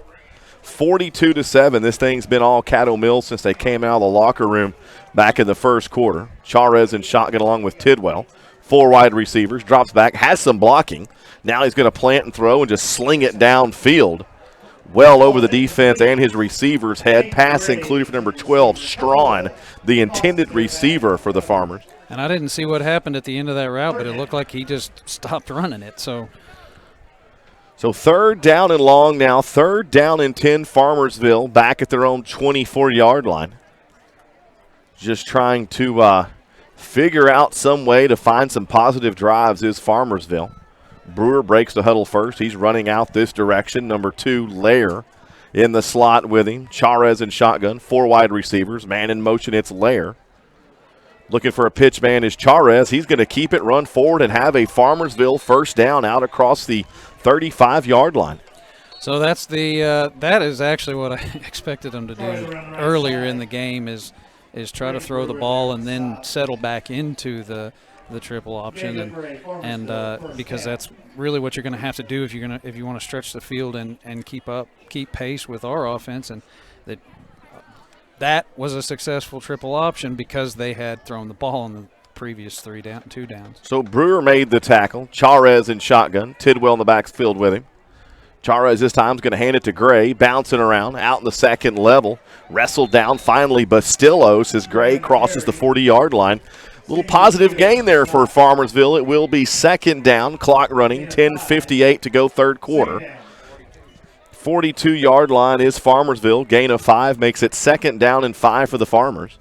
Speaker 1: 42-7. This thing's been all Caddo Mills since they came out of the locker room back in the first quarter. Charez in shotgun along with Tidwell. 4 wide receivers, drops back, has some blocking. Now he's going to plant and throw and just sling it downfield. Well over the defense and his receiver's head. Pass included for number 12, Strawn, the intended receiver for the Farmers.
Speaker 2: And I didn't see what happened at the end of that route, but it looked like he just stopped running it. So
Speaker 1: 3rd down and long now. 3rd down and 10, Farmersville back at their own 24-yard line. Just trying to figure out some way to find some positive drives is Farmersville. Brewer breaks the huddle first. He's running out this direction. Number 2, Lair in the slot with him. Charez in shotgun. 4 wide receivers. Man in motion, it's Lair. Looking for a pitch man is Charez. He's going to keep it, run forward, and have a Farmersville first down out across the 35-yard line.
Speaker 2: So that's that is actually what I expected him to do earlier in the game is try to throw the ball and then settle back into the triple option, and because that's really what you're going to have to do if you want to stretch the field and keep pace with our offense, and that was a successful triple option because they had thrown the ball in the previous 2 downs.
Speaker 1: So Brewer made the tackle. Charez in shotgun. Tidwell in the backfield with him. Charez this time is going to hand it to Gray, bouncing around out in the second level. Wrestled down finally Bastillos as Gray crosses the 40-yard line. Little positive gain there for Farmersville. It will be 2nd down, clock running, 10:58 to go third quarter. 42-yard line is Farmersville. Gain of 5 makes it 2nd down and 5 for the Farmers.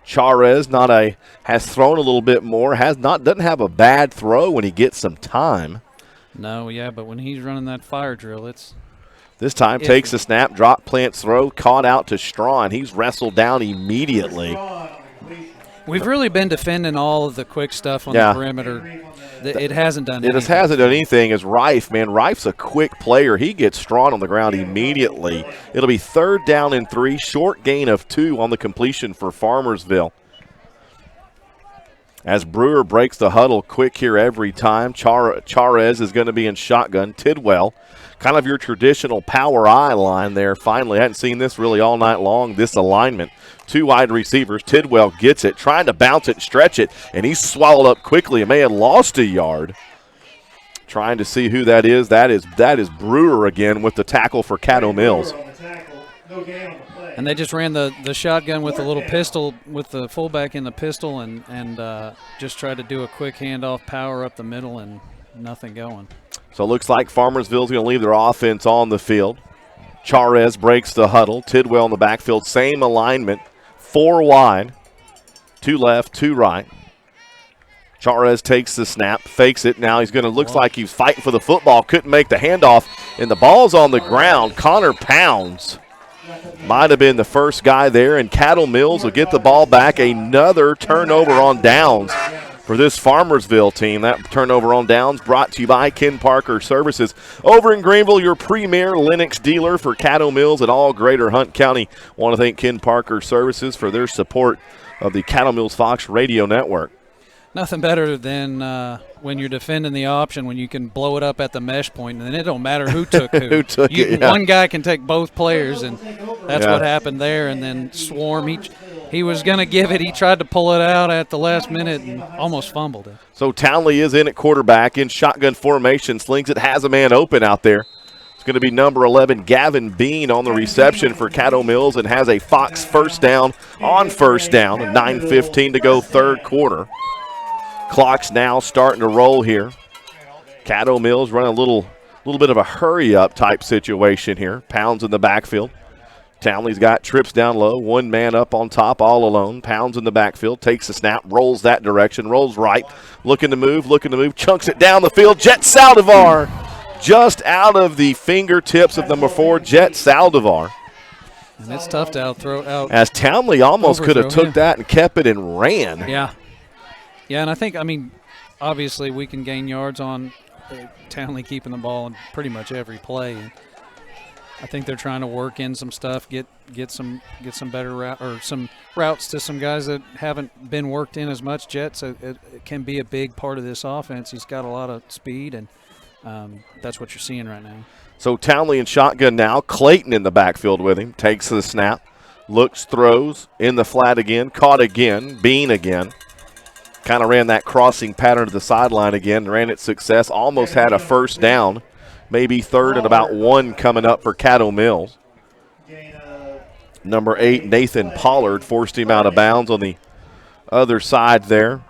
Speaker 1: Charez has thrown a little bit more. Doesn't have a bad throw when he gets some time.
Speaker 2: No, yeah, but when he's running that fire drill, it's
Speaker 1: this time takes the snap, drop, plants, throw, caught out to Strawn. He's wrestled down immediately.
Speaker 2: We've really been defending all of the quick stuff on the perimeter. It hasn't done anything.
Speaker 1: It just hasn't done anything as Rife, man. Rife's a quick player. He gets Strawn on the ground immediately. It'll be 3rd down and 3, short gain of 2 on the completion for Farmersville. As Brewer breaks the huddle quick here every time, Charez is going to be in shotgun. Tidwell, kind of your traditional power I line there. Finally, hadn't seen this really all night long, this alignment. 2 wide receivers. Tidwell gets it, trying to bounce it, stretch it, and he's swallowed up quickly and may have lost a yard. Trying to see who that is. That is Brewer again with the tackle for Caddo Mills.
Speaker 2: And they just ran the shotgun with the little pistol, with the fullback in the pistol, and just tried to do a quick handoff, power up the middle, and nothing going.
Speaker 1: So it looks like Farmersville's going to leave their offense on the field. Charez breaks the huddle. Tidwell in the backfield, same alignment, 4 wide, 2 left, 2 right. Charez takes the snap, fakes it. Now he's going to, looks like he's fighting for the football, couldn't make the handoff, and the ball's on the ground. Connor Pounds might have been the first guy there, and Caddo Mills will get the ball back. Another turnover on downs for this Farmersville team. That turnover on downs brought to you by Ken Parker Services. Over in Greenville, your premier Linux dealer for Caddo Mills and all greater Hunt County. Want to thank Ken Parker Services for their support of the Caddo Mills Fox Radio Network.
Speaker 2: Nothing better than when you're defending the option, when you can blow it up at the mesh point, and then it don't matter who took who.
Speaker 1: Who took it, yeah.
Speaker 2: One guy can take both players, and that's what happened there. And then Swarm, he was going to give it. He tried to pull it out at the last minute and almost fumbled it.
Speaker 1: So Townley is in at quarterback in shotgun formation, slings it, has a man open out there. It's going to be number 11, Gavin Bean, on the reception for Caddo Mills, and has a Fox first down on first down. 9:15 to go third quarter. Clock's now starting to roll here. Caddo Mills running a little bit of a hurry-up type situation here. Pounds in the backfield. Townley's got trips down low, 1 man up on top all alone. Pounds in the backfield, takes the snap, rolls that direction, rolls right, looking to move, chunks it down the field. Jet Saldivar just out of the fingertips of number 4, Jet Saldivar.
Speaker 2: And it's tough to throw out.
Speaker 1: As Townley almost could have took that and kept it and ran.
Speaker 2: Yeah. Yeah, and I think, obviously we can gain yards on Townley keeping the ball in pretty much every play. And I think they're trying to work in some stuff, get some better some routes to some guys that haven't been worked in as much yet. So it can be a big part of this offense. He's got a lot of speed, and that's what you're seeing right now.
Speaker 1: So Townley in shotgun now. Clayton in the backfield with him. Takes the snap. Looks, throws, in the flat again. Caught again. Bean again. Kind of ran that crossing pattern to the sideline again. Ran it success. Almost had a first down. Maybe third and about 1 coming up for Caddo Mills. Number 8, Nathan Pollard, forced him out of bounds on the other side there.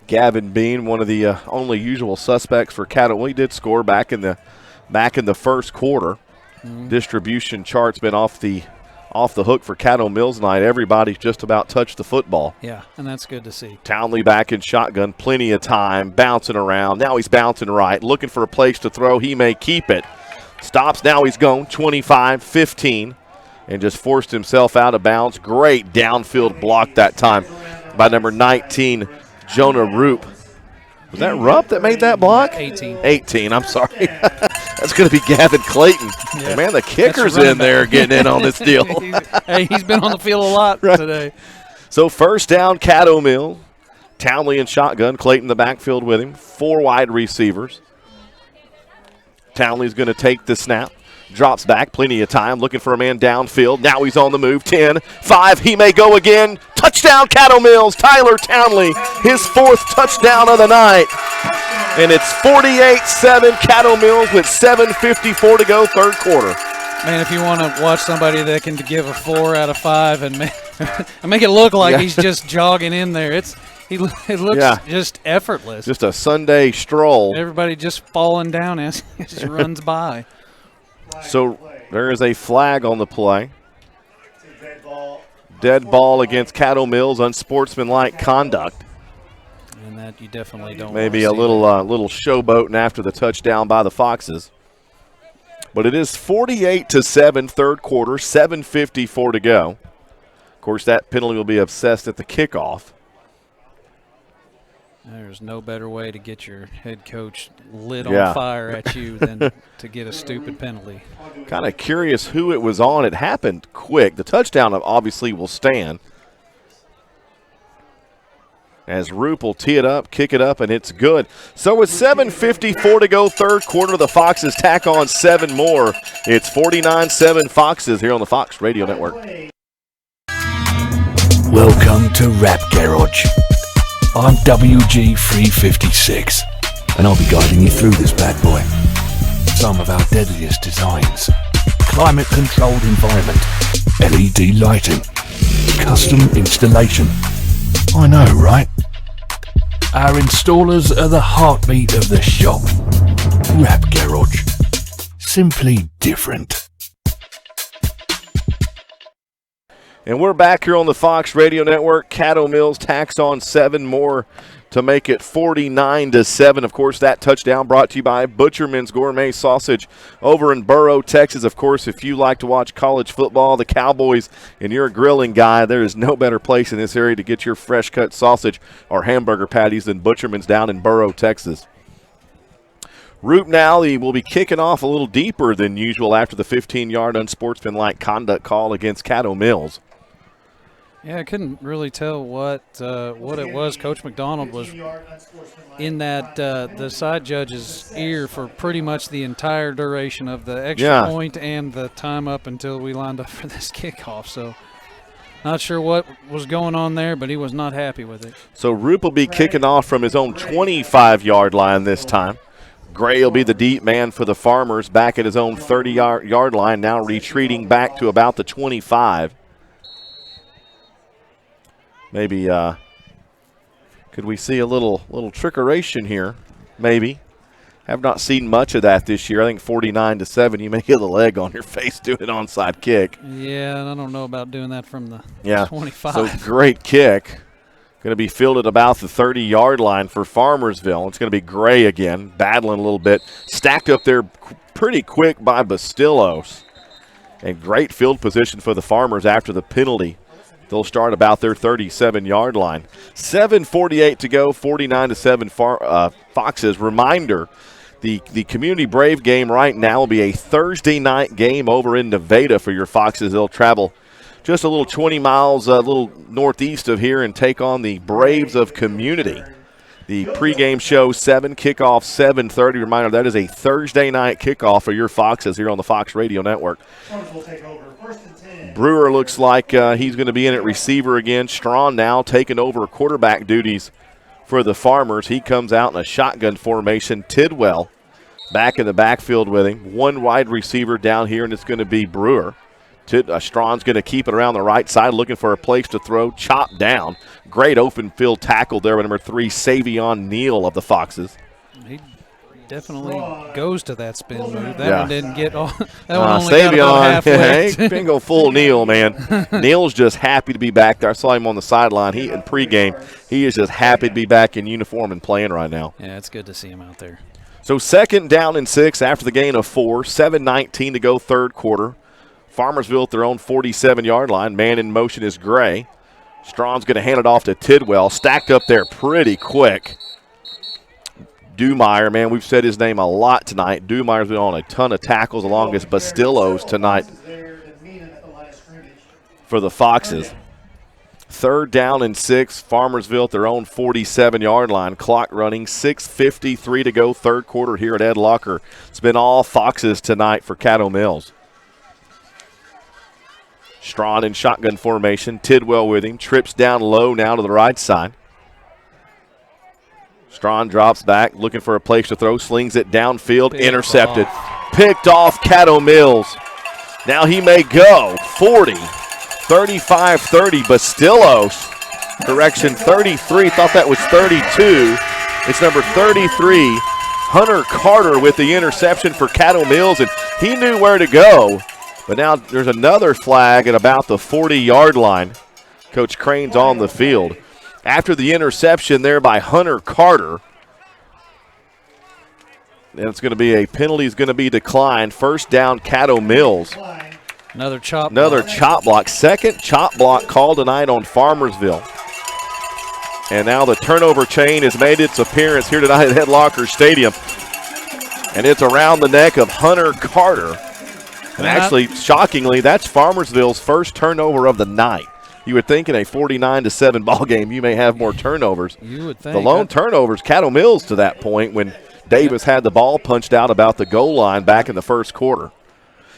Speaker 1: Gavin Bean, one of the only usual suspects for Caddo. Well, he did score back in the first quarter. Distribution chart's been off the hook for Caddo Mills tonight. Everybody's just about touched the football.
Speaker 2: Yeah, and that's good to see.
Speaker 1: Townley back in shotgun, plenty of time, bouncing around. Now he's bouncing right, looking for a place to throw. He may keep it. Stops, now he's gone 25-15 and just forced himself out of bounds. Great downfield block that time by number 19, Jonah Roop. Was that Rupp that made that block? 18, I'm sorry. That's going to be Gavin Clayton. Yeah. Man, the kicker's in there getting in on this deal.
Speaker 2: Hey, he's been on the field a lot today.
Speaker 1: So first down, Caddo Mills. Townley in shotgun, Clayton in the backfield with him. 4 wide receivers. Townley's going to take the snap. Drops back, plenty of time, looking for a man downfield. Now he's on the move, 10, 5, he may go again. Touchdown, Caddo Mills, Tyler Townley, his 4th touchdown of the night. And it's 48-7, Caddo Mills with 7:54 to go, third quarter.
Speaker 2: Man, if you want to watch somebody that can give a 4 out of 5 and make it look like he's just jogging in there, it looks just effortless.
Speaker 1: Just a Sunday stroll.
Speaker 2: Everybody just falling down as he runs by.
Speaker 1: So there is a flag on the play. Dead ball against Caddo Mills, unsportsmanlike conduct.
Speaker 2: And that you definitely don't.
Speaker 1: Maybe a little showboating after the touchdown by the Foxes. But it is 48-7, third quarter, 7:54 to go. Of course, that penalty will be assessed at the kickoff.
Speaker 2: There's no better way to get your head coach lit on fire at you than to get a stupid penalty.
Speaker 1: Kind of curious who it was on. It happened quick. The touchdown obviously will stand. As Roop will tee it up, kick it up, and it's good. So with 7:54 to go, third quarter, the Foxes tack on 7 more. It's 49-7 Foxes here on the Fox Radio Network.
Speaker 7: Welcome to Rap Garage. I'm WG356, and I'll be guiding you through this bad boy. Some of our deadliest designs. Climate-controlled environment, LED lighting, custom installation. I know, right? Our installers are the heartbeat of the shop. Rap Garage. Simply different.
Speaker 1: And we're back here on the Fox Radio Network. Caddo Mills tacks on 7 more to make it 49-7. Of course, that touchdown brought to you by Butcherman's Gourmet Sausage over in Burrow, Texas. Of course, if you like to watch college football, the Cowboys, and you're a grilling guy, there is no better place in this area to get your fresh-cut sausage or hamburger patties than Butcherman's down in Burrow, Texas. Roop now, he will be kicking off a little deeper than usual after the 15-yard unsportsmanlike conduct call against Caddo Mills.
Speaker 2: Yeah, I couldn't really tell what it was. Coach McDonald was in that the side judge's ear for pretty much the entire duration of the extra point and the time up until we lined up for this kickoff. So not sure what was going on there, but he was not happy with it.
Speaker 1: So Roop will be kicking off from his own 25-yard line this time. Gray will be the deep man for the Farmers back at his own 30-yard line, now retreating back to about the 25. Maybe could we see a little trickeration here? Maybe. Have not seen much of that this year. I think 49-7, you may get a leg on your face doing an onside kick.
Speaker 2: Yeah, and I don't know about doing that from the 25.
Speaker 1: So great kick. Going to be fielded about the 30-yard line for Farmersville. It's going to be Gray again, battling a little bit. Stacked up there pretty quick by Bastillos. And great field position for the Farmers after the penalty They'll start about their 37-yard line. 7:48 to go, 49-7 Foxes. Reminder, the Community Brave game right now will be a Thursday night game over in Nevada for your Foxes. They'll travel just a little 20 miles a little northeast of here and take on the Braves of Community. The pregame show 7, kickoff 7:30. Reminder, that is a Thursday night kickoff for your Foxes here on the Fox Radio Network. Brewer looks like he's going to be in at receiver again. Strawn now taking over quarterback duties for the Farmers. He comes out in a shotgun formation. Tidwell back in the backfield with him. One wide receiver down here, and it's going to be Brewer. Strawn's going to keep it around the right side, looking for a place to throw. Chop down. Great open field tackle there with number 3, Savion Neal of the Foxes.
Speaker 2: He definitely goes to that spin move. That one didn't get all. That one only
Speaker 1: Savion,
Speaker 2: got about halfway.
Speaker 1: Ain't go full Neal, man. Neal's just happy to be back there. I saw him on the sideline. He in pregame. He is just happy to be back in uniform and playing right now.
Speaker 2: Yeah, it's good to see him out there.
Speaker 1: So 2nd down and 6 after the gain of 4. 7:19 to go, third quarter. Farmersville at their own 47-yard line. Man in motion is Gray. Strawn's going to hand it off to Tidwell. Stacked up there pretty quick. Dumeyer, man, we've said his name a lot tonight. Dumeyer's been on a ton of tackles along with Bastillos tonight for the Foxes. 3rd down and 6. Farmersville at their own 47-yard line. Clock running, 6:53 to go, third quarter here at Ed Locker. It's been all Foxes tonight for Caddo Mills. Strawn in shotgun formation. Tidwell with him. Trips down low now to the right side. Strawn drops back, looking for a place to throw. Slings it downfield. Intercepted. Picked off Caddo Mills. Now he may go. 40, 35, 30. Bastillos. Correction, 33. Thought that was 32. It's number 33. Hunter Carter with the interception for Caddo Mills, and he knew where to go. But now there's another flag at about the 40-yard line. Coach Crane's on the field. After the interception there by Hunter Carter, and it's going to be a penalty is going to be declined. First down, Caddo Mills.
Speaker 2: Another chop
Speaker 1: block. Second chop block called tonight on Farmersville. And now the turnover chain has made its appearance here tonight at Ed Locker Stadium. And it's around the neck of Hunter Carter. And actually, shockingly, that's Farmersville's first turnover of the night. You would think in a 49-7 ball game you may have more turnovers.
Speaker 2: You would think.
Speaker 1: The lone turnovers, Caddo Mills to that point when Davis had the ball punched out about the goal line back in the first quarter.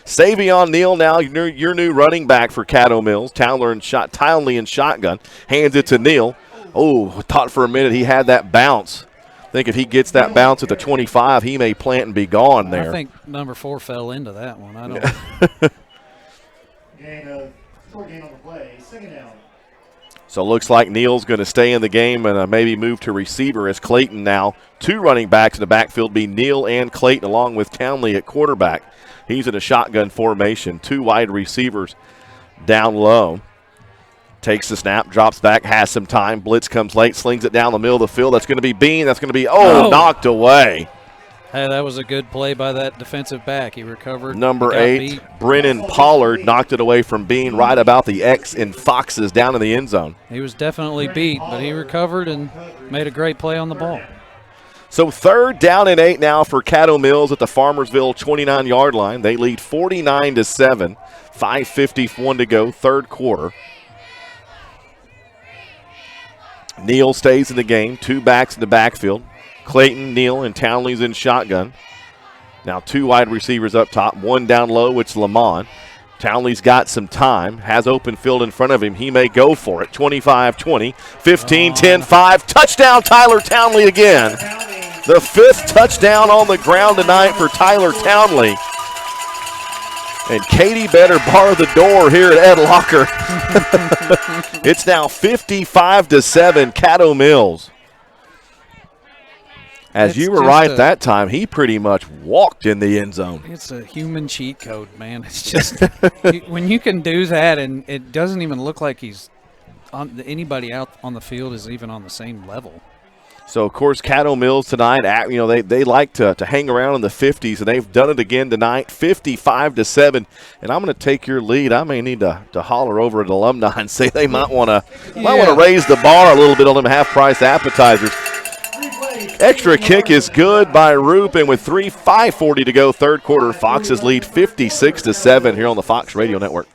Speaker 1: Savion Neal now your new running back for Caddo Mills. Townley in shotgun. Hands it to Neal. Oh, thought for a minute he had that bounce. I think if he gets that bounce at the 25, he may plant and be gone there.
Speaker 2: I think number 4 fell into that one. I don't
Speaker 10: Short gain on the play, 2nd down.
Speaker 1: So it looks like Neal's going to stay in the game and maybe move to receiver as Clayton now. 2 running backs in the backfield be Neal and Clayton along with Townley at quarterback. He's in a shotgun formation. 2 wide receivers down low. Takes the snap, drops back, has some time. Blitz comes late, slings it down the middle of the field. That's going to be Bean. That's going to be, knocked away.
Speaker 2: Hey, that was a good play by that defensive back. He recovered.
Speaker 1: Number 8, Brennan Pollard knocked it away from Bean right about the X in Foxes down in the end zone.
Speaker 2: He was definitely beat, but he recovered and made a great play on the ball.
Speaker 1: So 3rd down and 8 now for Caddo Mills at the Farmersville 29-yard line. They lead 49-7. 5:51 to go, third quarter. Neal stays in the game. 2 backs in the backfield. Clayton, Neal, and Townley's in shotgun. Now 2 wide receivers up top. 1 down low, it's Lamont. Townley's got some time. Has open field in front of him. He may go for it. 25-20, 15-10-5. Touchdown, Tyler Townley again. The 5th touchdown on the ground tonight for Tyler Townley. And Katie better bar the door here at Ed Locker. It's now 55-7, Caddo Mills. As you were right that time, he pretty much walked in the end zone.
Speaker 2: It's a human cheat code, man. It's just when you can do that and it doesn't even look like he's on anybody out on the field is even on the same level.
Speaker 1: So, of course, Caddo Mills tonight, they like to hang around in the 50s, and they've done it again tonight, 55-7. And I'm going to take your lead. I may need to holler over at alumni and say they might want to raise the bar a little bit on them half-price appetizers. Extra kick is good by Roop, and with 5:40 to go, third quarter, Foxes lead 56-7 here on the Fox Radio Network.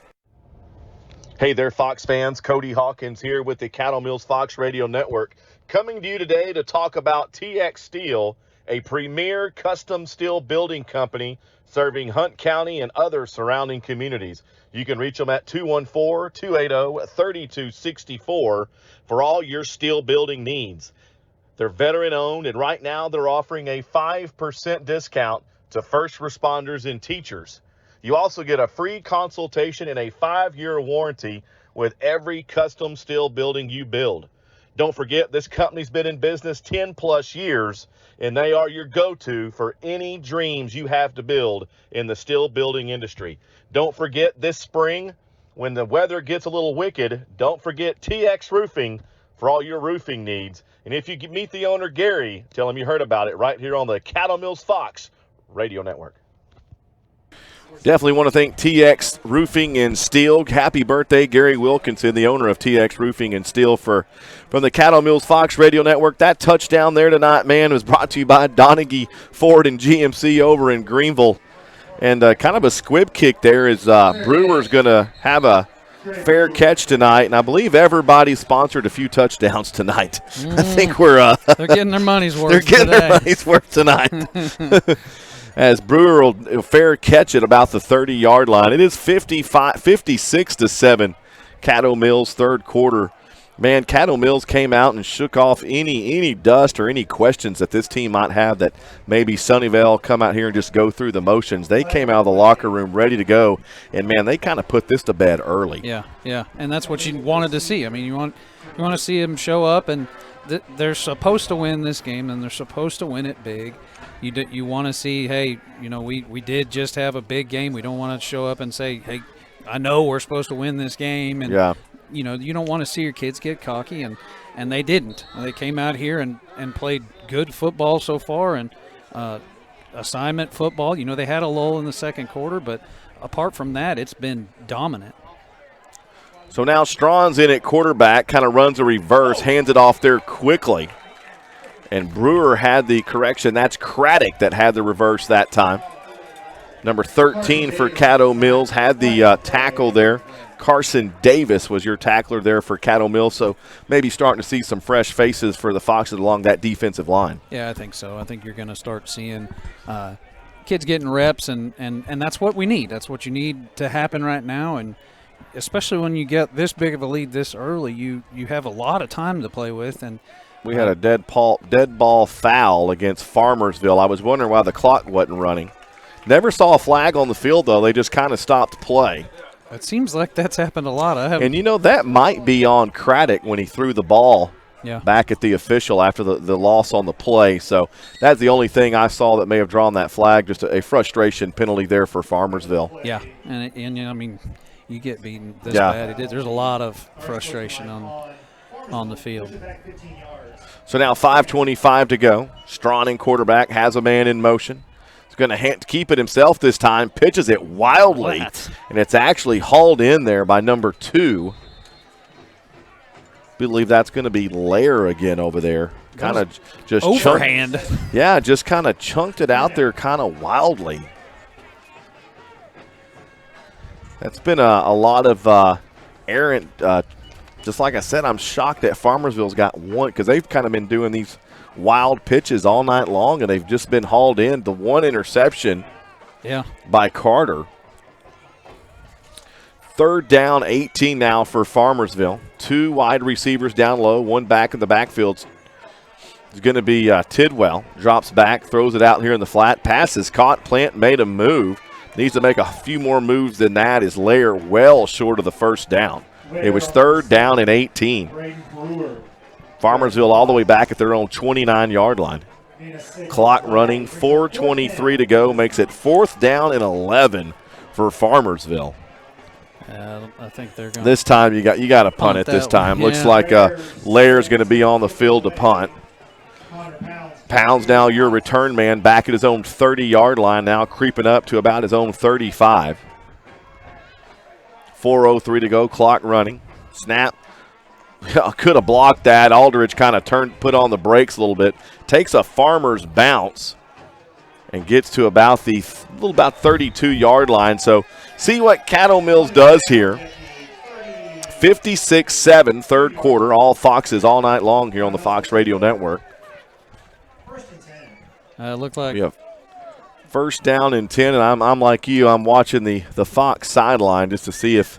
Speaker 1: Hey there, Fox fans. Cody Hawkins here with the Caddo Mills Fox Radio Network, coming to you today to talk about TX Steel, a premier custom steel building company serving Hunt County and other surrounding communities. You can reach them at 214-280-3264 for all your steel building needs. They're veteran-owned, and right now they're offering a 5% discount to first responders and teachers. You also get a free consultation and a 5-year warranty with every custom steel building you build. Don't forget, this company's been in business 10-plus years, and they are your go-to for any dreams you have to build in the steel building industry. Don't forget, this spring, when the weather gets a little wicked, don't forget TX Roofing for all your roofing needs. And if you meet the owner, Gary, tell him you heard about it right here on the Caddo Mills Fox Radio Network. Definitely want to thank TX Roofing and Steel. Happy birthday, Gary Wilkinson, the owner of TX Roofing and Steel, from the Caddo Mills Fox Radio Network. That touchdown there tonight, man, was brought to you by Donaghy Ford and GMC over in Greenville. And kind of a squib kick there is Brewer's going to have a fair catch tonight, and I believe everybody sponsored a few touchdowns tonight. I think they're
Speaker 2: getting their money's worth.
Speaker 1: They're getting their money's worth tonight. As Brewer will fair catch at about the 30-yard line. It is 56-7. Caddo Mills third quarter. Man, Caddo Mills came out and shook off any dust or any questions that this team might have that maybe Sunnyvale come out here and just go through the motions. They came out of the locker room ready to go, and, man, they kind of put this to bed early.
Speaker 2: Yeah, and that's what you wanted to see. I mean, you want to see them show up, and they're supposed to win this game, and they're supposed to win it big. You want to see, hey, we did just have a big game. We don't want to show up and say, hey, I know we're supposed to win this game. And, you don't want to see your kids get cocky, and they didn't. They came out here and played good football so far, and assignment football. They had a lull in the second quarter, but apart from that, it's been dominant.
Speaker 1: So now Strawn's in at quarterback, kind of runs a reverse, hands it off there quickly. And Brewer had the correction. That's Craddock that had the reverse that time. Number 13 for Caddo Mills had the tackle there. Carson Davis was your tackler there for Caddo Mills, so maybe starting to see some fresh faces for the Foxes along that defensive line.
Speaker 2: Yeah, I think so. I think you're going to start seeing kids getting reps, and that's what we need. That's what you need to happen right now, and especially when you get this big of a lead this early, you have a lot of time to play with. And
Speaker 1: we had a dead ball foul against Farmersville. I was wondering why the clock wasn't running. Never saw a flag on the field, though. They just kind of stopped play.
Speaker 2: It seems like that's happened a lot.
Speaker 1: And, that might be on Craddock when he threw the ball back at the official after the loss on the play. So that's the only thing I saw that may have drawn that flag, just a frustration penalty there for Farmersville.
Speaker 2: Yeah, and I mean, you get beaten this bad. There's a lot of frustration on the field.
Speaker 1: So now 5:25 to go. Strawn in quarterback, has a man in motion. Going to keep it himself this time, pitches it wildly, and it's actually hauled in there by number 2. I believe that's going to be Lair again over there. Kind of just
Speaker 2: overhand.
Speaker 1: Just kind of chunked it out there kind of wildly. That's been a lot of errant. Just like I said, I'm shocked that Farmersville's got one, because they've kind of been doing these wild pitches all night long, and they've just been hauled in. The one interception by Carter. Third down, 18 now for Farmersville. 2 wide receivers down low, 1 back in the backfield. It's going to be Tidwell. Drops back, throws it out here in the flat. Pass is caught. Plant made a move. Needs to make a few more moves than that. Is Lair well short of the first down. It was third down and 18. Farmersville all the way back at their own 29-yard line. Clock running, 4:23 to go, makes it 4th down and 11 for Farmersville.
Speaker 2: I think they're going.
Speaker 1: This time you got to punt it. This time looks like Lair's going to be on the field to punt. Pounds now your return man back at his own 30-yard line, now creeping up to about his own 35. 4:03 to go, clock running. Snap. Could have blocked that. Aldridge kind of put on the brakes a little bit. Takes a Farmers bounce and gets to about the 32-yard line. So see what Caddo Mills does here. 56-7 third quarter. All Foxes all night long here on the Fox Radio Network.
Speaker 2: Looked like
Speaker 1: we have first down and 10, and I'm like you. I'm watching the Fox sideline just to see if.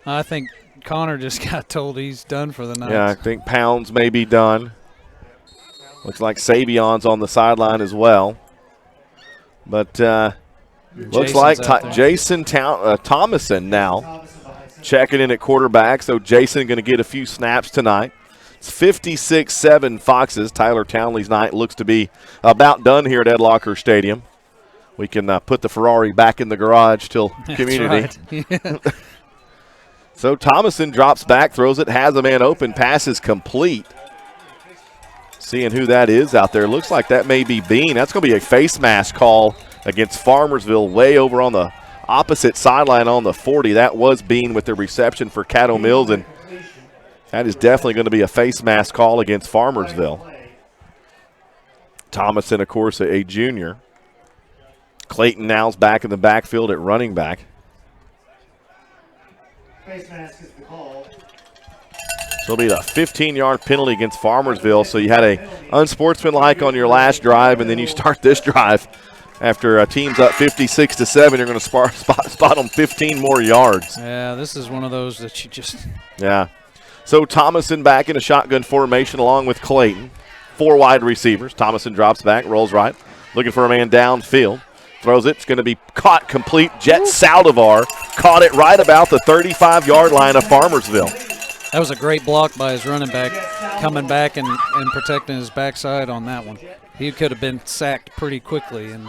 Speaker 2: I think Connor just got told he's done for the night.
Speaker 1: Yeah, I think Pounds may be done. Looks like Sabion's on the sideline as well. But looks like Jason Thomason now checking in at quarterback. So Jason going to get a few snaps tonight. It's 56-7 Foxes. Tyler Townley's night looks to be about done here at Ed Locker Stadium. We can put the Ferrari back in the garage till community.
Speaker 2: That's right.
Speaker 1: So Thomason drops back, throws it, has a man open, pass is complete. Seeing who that is out there. Looks like that may be Bean. That's going to be a face mask call against Farmersville way over on the opposite sideline on the 40. That was Bean with the reception for Caddo Mills, and that is definitely going to be a face mask call against Farmersville. Thomason, of course, a junior. Clayton now's back in the backfield at running back.
Speaker 10: Face mask is the call.
Speaker 1: So it'll be a 15-yard penalty against Farmersville. So you had a unsportsmanlike on your last drive, and then you start this drive after a team's up 56-7. You're going to spot them 15 more yards.
Speaker 2: Yeah, this is one of those that you just.
Speaker 1: Yeah. So Thomason back in a shotgun formation along with Clayton. 4 wide receivers. Thomason drops back, rolls right, looking for a man downfield. Throws it. It's going to be caught complete. Jet Saldivar caught it right about the 35-yard line of Farmersville.
Speaker 2: That was a great block by his running back, coming back and protecting his backside on that one. He could have been sacked pretty quickly, and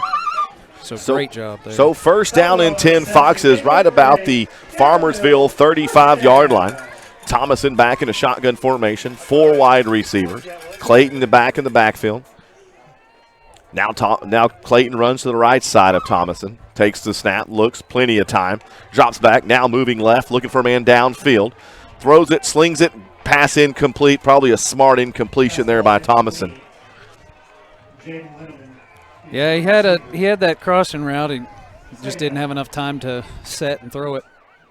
Speaker 2: so great job there.
Speaker 1: So first down and 10 Foxes right about the Farmersville 35-yard line. Thomason back in a shotgun formation, 4 wide receivers. Clayton back in the backfield. Now Clayton runs to the right side of Thomason. Takes the snap, looks, plenty of time. Drops back, now moving left, looking for a man downfield. Throws it, slings it, pass incomplete. Probably a smart incompletion there by Thomason.
Speaker 2: Yeah, he had that crossing route. He just didn't have enough time to set and throw it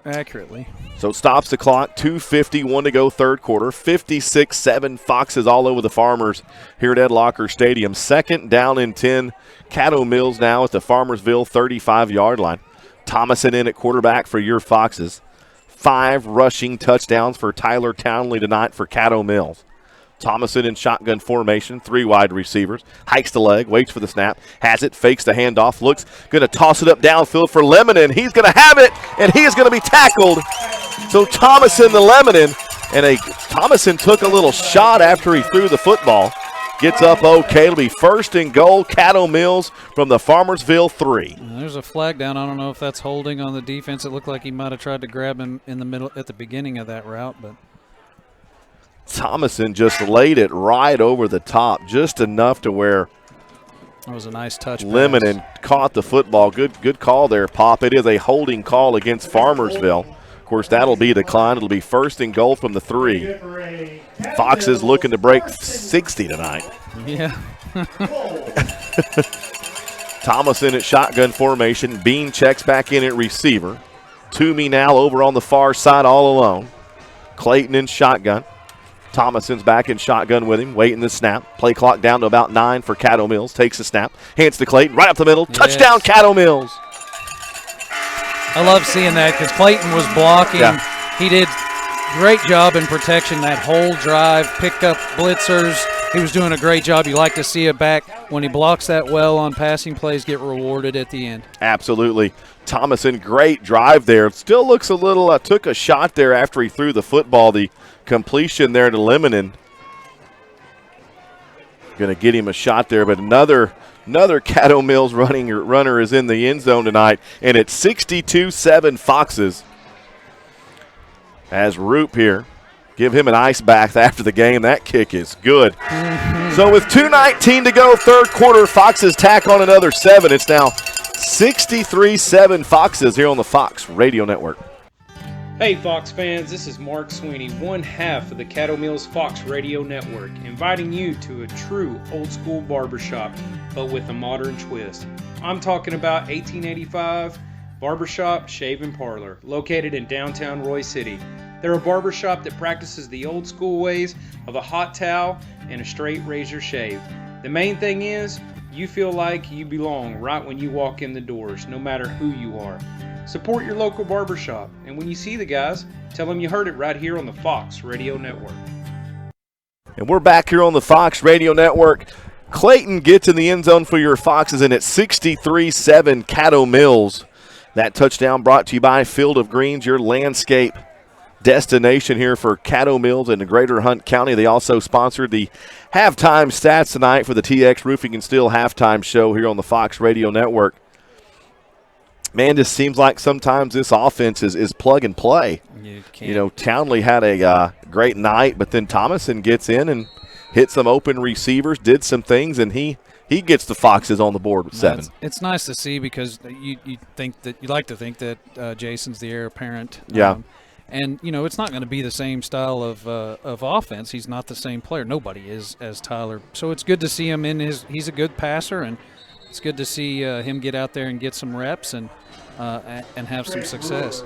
Speaker 2: accurately.
Speaker 1: So it stops the clock, 2:51 to go third quarter. 56-7 Foxes all over the Farmers here at Ed Locker Stadium. Second down and 10. Caddo Mills now at the Farmersville 35-yard line. Thomason in at quarterback for your Foxes. 5 rushing touchdowns for Tyler Townley tonight for Caddo Mills. Thomason in shotgun formation, 3 wide receivers. Hikes the leg, waits for the snap, has it, fakes the handoff, looks, going to toss it up downfield for Lemonin. He's going to have it, and he is going to be tackled. So Thomason the Lemonin, and Thomason took a little shot after he threw the football. Gets up okay. It'll be first and goal, Caddo Mills from the Farmersville 3.
Speaker 2: There's a flag down. I don't know if that's holding on the defense. It looked like he might have tried to grab him in the middle at the beginning of that route, but
Speaker 1: Thomason just laid it right over the top, just enough to where
Speaker 2: that was a nice touch.
Speaker 1: Lemonin caught the football. Good call there, Pop. It is a holding call against Farmersville. Of course, that'll be declined. It'll be first and goal from the 3. Foxes looking to break 60 tonight.
Speaker 2: Yeah.
Speaker 1: Thomason at shotgun formation. Bean checks back in at receiver. Toomey now over on the far side all alone. Clayton in shotgun. Thomason's back in shotgun with him, waiting the snap. Play clock down to about 9 for Caddo Mills. Takes the snap, hands to Clayton, right up the middle. Yes. Touchdown, Caddo Mills.
Speaker 2: I love seeing that because Clayton was blocking. Yeah. He did great job in protection that whole drive, picked up blitzers. He was doing a great job. You like to see it back. When he blocks that well on passing plays, get rewarded at the end.
Speaker 1: Absolutely. Thomason, great drive there. Still looks a little, took a shot there after he threw the football. The completion there to Lemonin. Going to get him a shot there, but another Caddo Mills runner is in the end zone tonight, and it's 62-7 Foxes. As Roop here Give him an ice bath after the game. That kick is good. So with 2:19 to go, third quarter, Foxes tack on another 7. It's now 63-7 Foxes here on the Fox Radio Network.
Speaker 8: Hey Fox fans, this is Mark Sweeney, one half of the Caddo Mills Fox Radio Network, inviting you to a true old school barbershop, but with a modern twist. I'm talking about 1885 Barbershop Shave and Parlor, located in downtown Roy City. They're a barbershop that practices the old school ways of a hot towel and a straight razor shave. The main thing is, you feel like you belong right when you walk in the doors, no matter who you are. Support your local barbershop, and when you see the guys, tell them you heard it right here on the Fox Radio Network.
Speaker 1: And we're back here on the Fox Radio Network. Clayton gets in the end zone for your Foxes, and it's 63-7 Caddo Mills. That touchdown brought to you by Field of Greens, your landscape destination here for Caddo Mills in the greater Hunt County. They also sponsored the halftime stats tonight for the TX Roofing and Steel halftime show here on the Fox Radio Network. Man, just seems like sometimes this offense is plug and play. You know, Townley had a great night, but then Thomason gets in and hit some open receivers, did some things, and he gets the Foxes on the board with 7.
Speaker 2: It's nice to see because you like to think that Jason's the heir apparent.
Speaker 1: Yeah.
Speaker 2: And, you know, it's not going to be the same style of offense. He's not the same player. Nobody is as Tyler. So it's good to see him he's a good passer, and it's good to see him get out there and get some reps and have some success.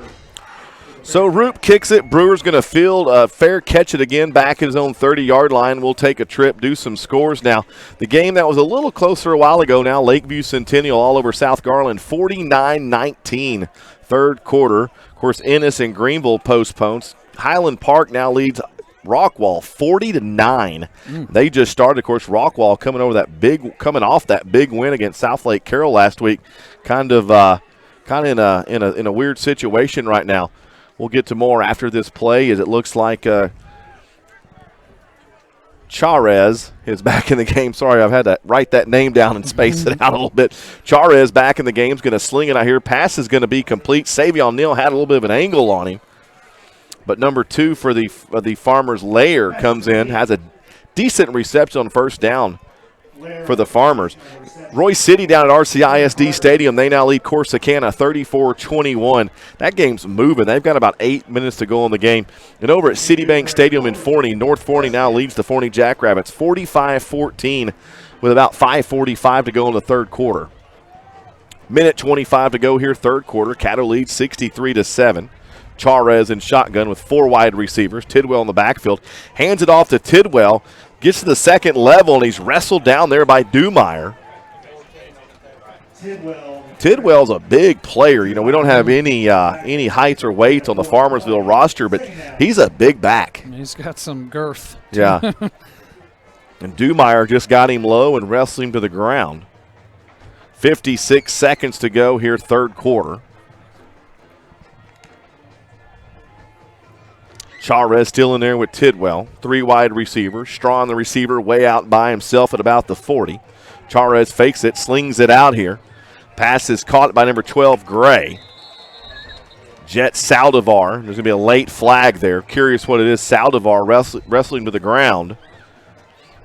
Speaker 1: So Roop kicks it. Brewer's going to field fair catch it again back at his own 30-yard line. We'll take a trip, do some scores now. The game that was a little closer a while ago now, Lakeview Centennial all over South Garland, 49-19, third quarter. Of course, Ennis and Greenville postpones. Highland Park now leads Rockwall 40-9. They just started, of course. Rockwall coming off that big win against South Lake Carroll last week, kind of in a weird situation right now. We'll get to more after this play, as it looks like Charez is back in the game. Sorry, I've had to write that name down and space it out a little bit. Charez back in the game, is going to sling it out here. Pass is going to be complete. Savion Neal had a little bit of an angle on him. But number 2 for the Farmers, Lair, comes in, has a decent reception on first down for the Farmers. Roy City down at RCISD Stadium, they now lead Corsicana 34-21. That game's moving. They've got about 8 minutes to go in the game. And over at Citibank Stadium in Forney, North Forney now leads the Forney Jackrabbits 45-14 with about 5:45 to go in the third quarter. Minute 25 to go here, third quarter. Caddo leads 63-7. Charez in shotgun with 4 wide receivers. Tidwell in the backfield. Hands it off to Tidwell. Gets to the second level, and he's wrestled down there by Dumeier. Tidwell's a big player. You know, we don't have any heights or weights on the Farmersville roster, but he's a big back.
Speaker 2: He's got some girth.
Speaker 1: Yeah. And Dumeier just got him low and wrestled him to the ground. 56 seconds to go here, third quarter. Charez still in there with Tidwell. 3 wide receivers. Strawn, the receiver, way out by himself at about the 40. Charez fakes it, slings it out here. Pass is caught by number 12, Gray. Jet Saldivar. There's going to be a late flag there. Curious what it is. Saldivar wrestling to the ground.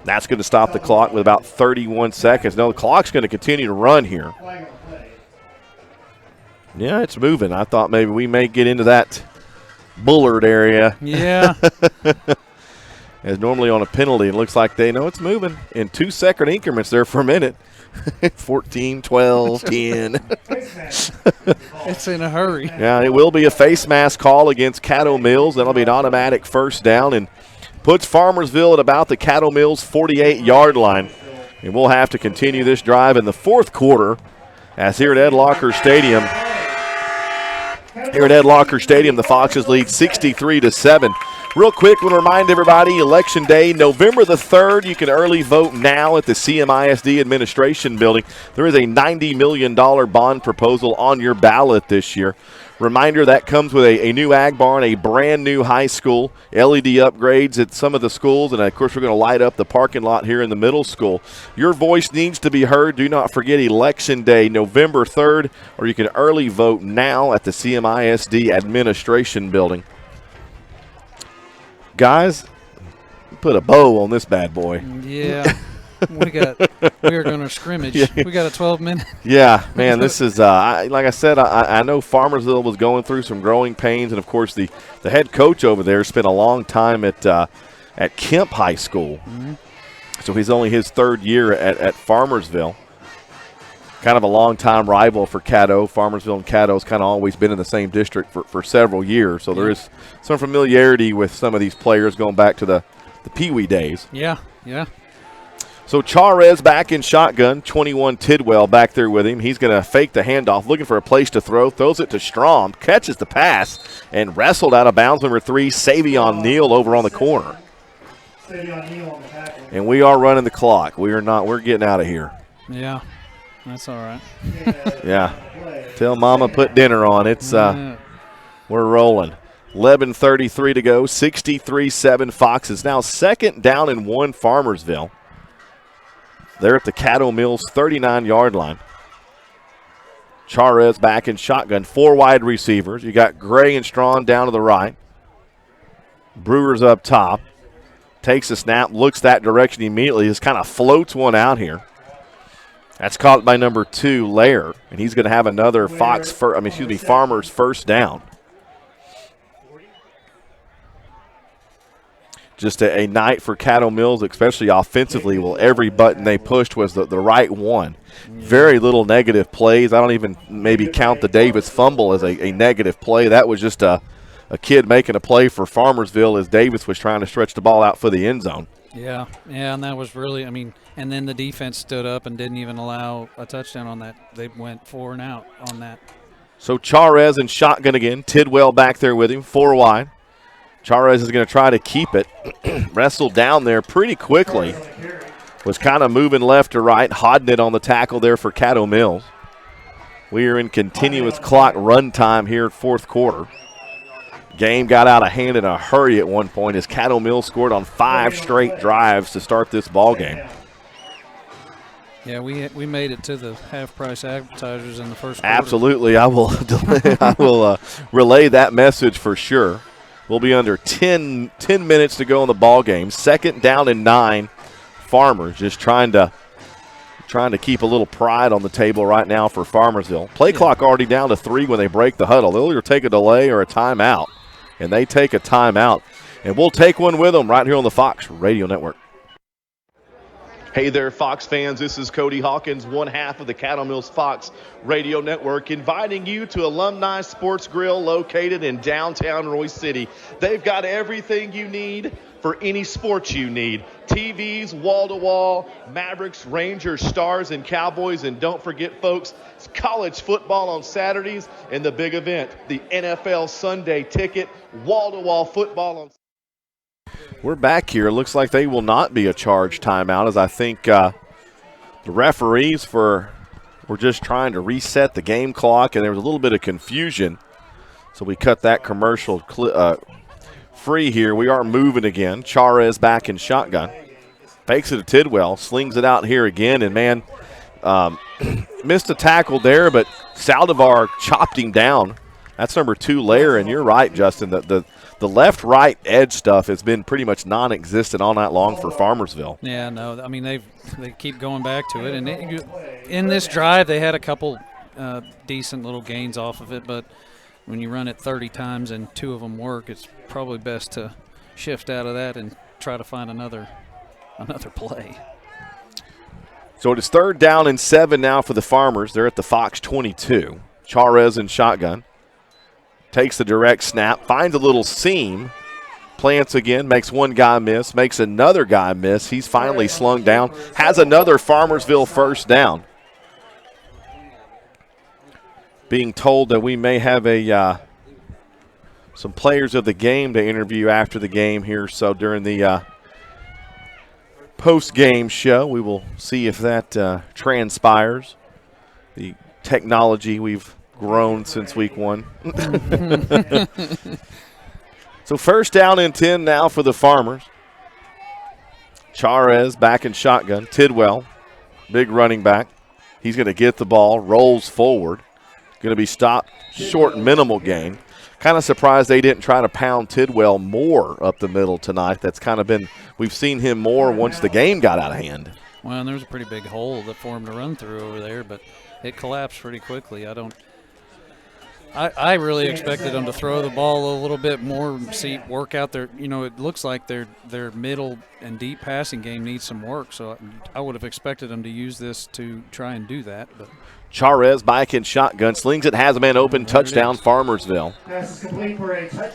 Speaker 1: That's going to stop the clock with about 31 seconds. No, the clock's going to continue to run here. Yeah, it's moving. I thought maybe we may get into that Bullard area.
Speaker 2: Yeah.
Speaker 1: As normally on a penalty, it looks like they know it's moving in 2-second increments there for a minute. 14, 12, 10.
Speaker 2: It's in a hurry.
Speaker 1: Yeah, it will be a face mask call against Caddo Mills. That'll be an automatic first down and puts Farmersville at about the Caddo Mills 48-yard line. And we'll have to continue this drive in the fourth quarter as here at Ed Locker Stadium. Here at Ed Locker Stadium, the Foxes lead 63-7. Real quick, want to remind everybody, Election Day, November the 3rd. You can early vote now at the CMISD Administration Building. There is a $90 million bond proposal on your ballot this year. Reminder, that comes with a new ag barn, a brand new high school, LED upgrades at some of the schools, and of course we're going to light up the parking lot here in the middle school. Your voice needs to be heard. Do not forget Election Day, November 3rd, or you can early vote now at the CMISD Administration Building. Guys, put a bow on this bad boy.
Speaker 2: Yeah. we are going to scrimmage.
Speaker 1: Yeah.
Speaker 2: We got a 12-minute.
Speaker 1: Yeah, man, this is like I said, I know Farmersville was going through some growing pains, and of course the head coach over there spent a long time at Kemp High School, so he's only his third year at Farmersville. Kind of a long-time rival for Caddo. Farmersville and Caddo's kind of always been in the same district for several years, so there is some familiarity with some of these players going back to the Pee Wee days.
Speaker 2: Yeah.
Speaker 1: So Charez back in shotgun, 21 Tidwell back there with him. He's going to fake the handoff, looking for a place to throw, throws it to Strom, catches the pass, and wrestled out of bounds. Number 3, Savion Neal over on the corner. And we are running the clock. We're getting out of here.
Speaker 2: Yeah, that's all right.
Speaker 1: Yeah. Tell Mama put dinner on. It's we're rolling. 11:33 to go, 63-7 Fox is now second down and 1 Farmersville. They're at the Caddo Mills 39-yard line. Charez back in shotgun. 4 wide receivers. You got Gray and Strawn down to the right. Brewer's up top. Takes a snap, looks that direction immediately. Just kind of floats one out here. That's caught by number 2, Lair, and he's going to have another Farmers first down. Just a night for Caddo Mills, especially offensively. Well, every button they pushed was the right one. Very little negative plays. I don't even maybe count the Davis fumble as a negative play. That was just a kid making a play for Farmersville as Davis was trying to stretch the ball out for the end zone.
Speaker 2: Yeah, and that was really, and then the defense stood up and didn't even allow a touchdown on that. They went 4 and out on that.
Speaker 1: So Charez in shotgun again. Tidwell back there with him, 4 wide. Charez is going to try to keep it. Wrestled down there pretty quickly. Was kind of moving left to right, hodding it on the tackle there for Caddo Mills. We are in continuous clock run time here at 4th quarter. Game got out of hand in a hurry at one point as Caddo Mills scored on 5 straight drives to start this ball game.
Speaker 2: Yeah, we made it to the half-price appetizers in the first quarter.
Speaker 1: Absolutely. I will relay that message for sure. We'll be under 10 minutes to go in the ball game. Second down and 9. Farmers just trying to keep a little pride on the table right now for Farmersville. Play clock already down to 3 when they break the huddle. They'll either take a delay or a timeout, and they take a timeout. And we'll take one with them right here on the Fox Radio Network. Hey there, Fox fans. This is Cody Hawkins, one half of the Caddo Mills Fox Radio Network, inviting you to Alumni Sports Grill located in downtown Royce City. They've got everything you need for any sports you need. TVs, wall-to-wall, Mavericks, Rangers, Stars, and Cowboys. And don't forget, folks, it's college football on Saturdays and the big event, the NFL Sunday Ticket, wall-to-wall football on Saturdays. We're back here. Looks like they will not be a charged timeout, as I think the referees were just trying to reset the game clock, and there was a little bit of confusion. So we cut that commercial free here. We are moving again. Charez back in shotgun. Fakes it to Tidwell. Slings it out here again, and, man, missed a tackle there, but Saldivar chopped him down. That's number 2, Lair, and you're right, Justin. The left-right edge stuff has been pretty much non-existent all night long for Farmersville.
Speaker 2: Yeah, no, they keep going back to it. And in this drive, they had a couple decent little gains off of it, but when you run it 30 times and 2 of them work, it's probably best to shift out of that and try to find another play.
Speaker 1: So it is 3rd down and 7 now for the Farmers. They're at the Fox 22. Charez in shotgun. Takes the direct snap, finds a little seam, plants again, makes one guy miss, makes another guy miss. He's finally slung down, has another Farmersville first down. Being told that we may have some players of the game to interview after the game here, so during the post-game show, we will see if that transpires. The technology we've grown since week 1. So first down and 10 now for the Farmers. Charez back in shotgun. Tidwell, big running back. He's going to get the ball, rolls forward. Going to be stopped, short minimal gain. Kind of surprised they didn't try to pound Tidwell more up the middle tonight. That's kind of been – we've seen him more once the game got out of hand.
Speaker 2: Well, and there was a pretty big hole for him to run through over there, but it collapsed pretty quickly. I really expected them to throw the ball a little bit more, work out their – it looks like their middle and deep passing game needs some work, so I would have expected them to use this to try and do that. But
Speaker 1: Charez back in shotgun, slings it, has a man open, touchdown Farmersville.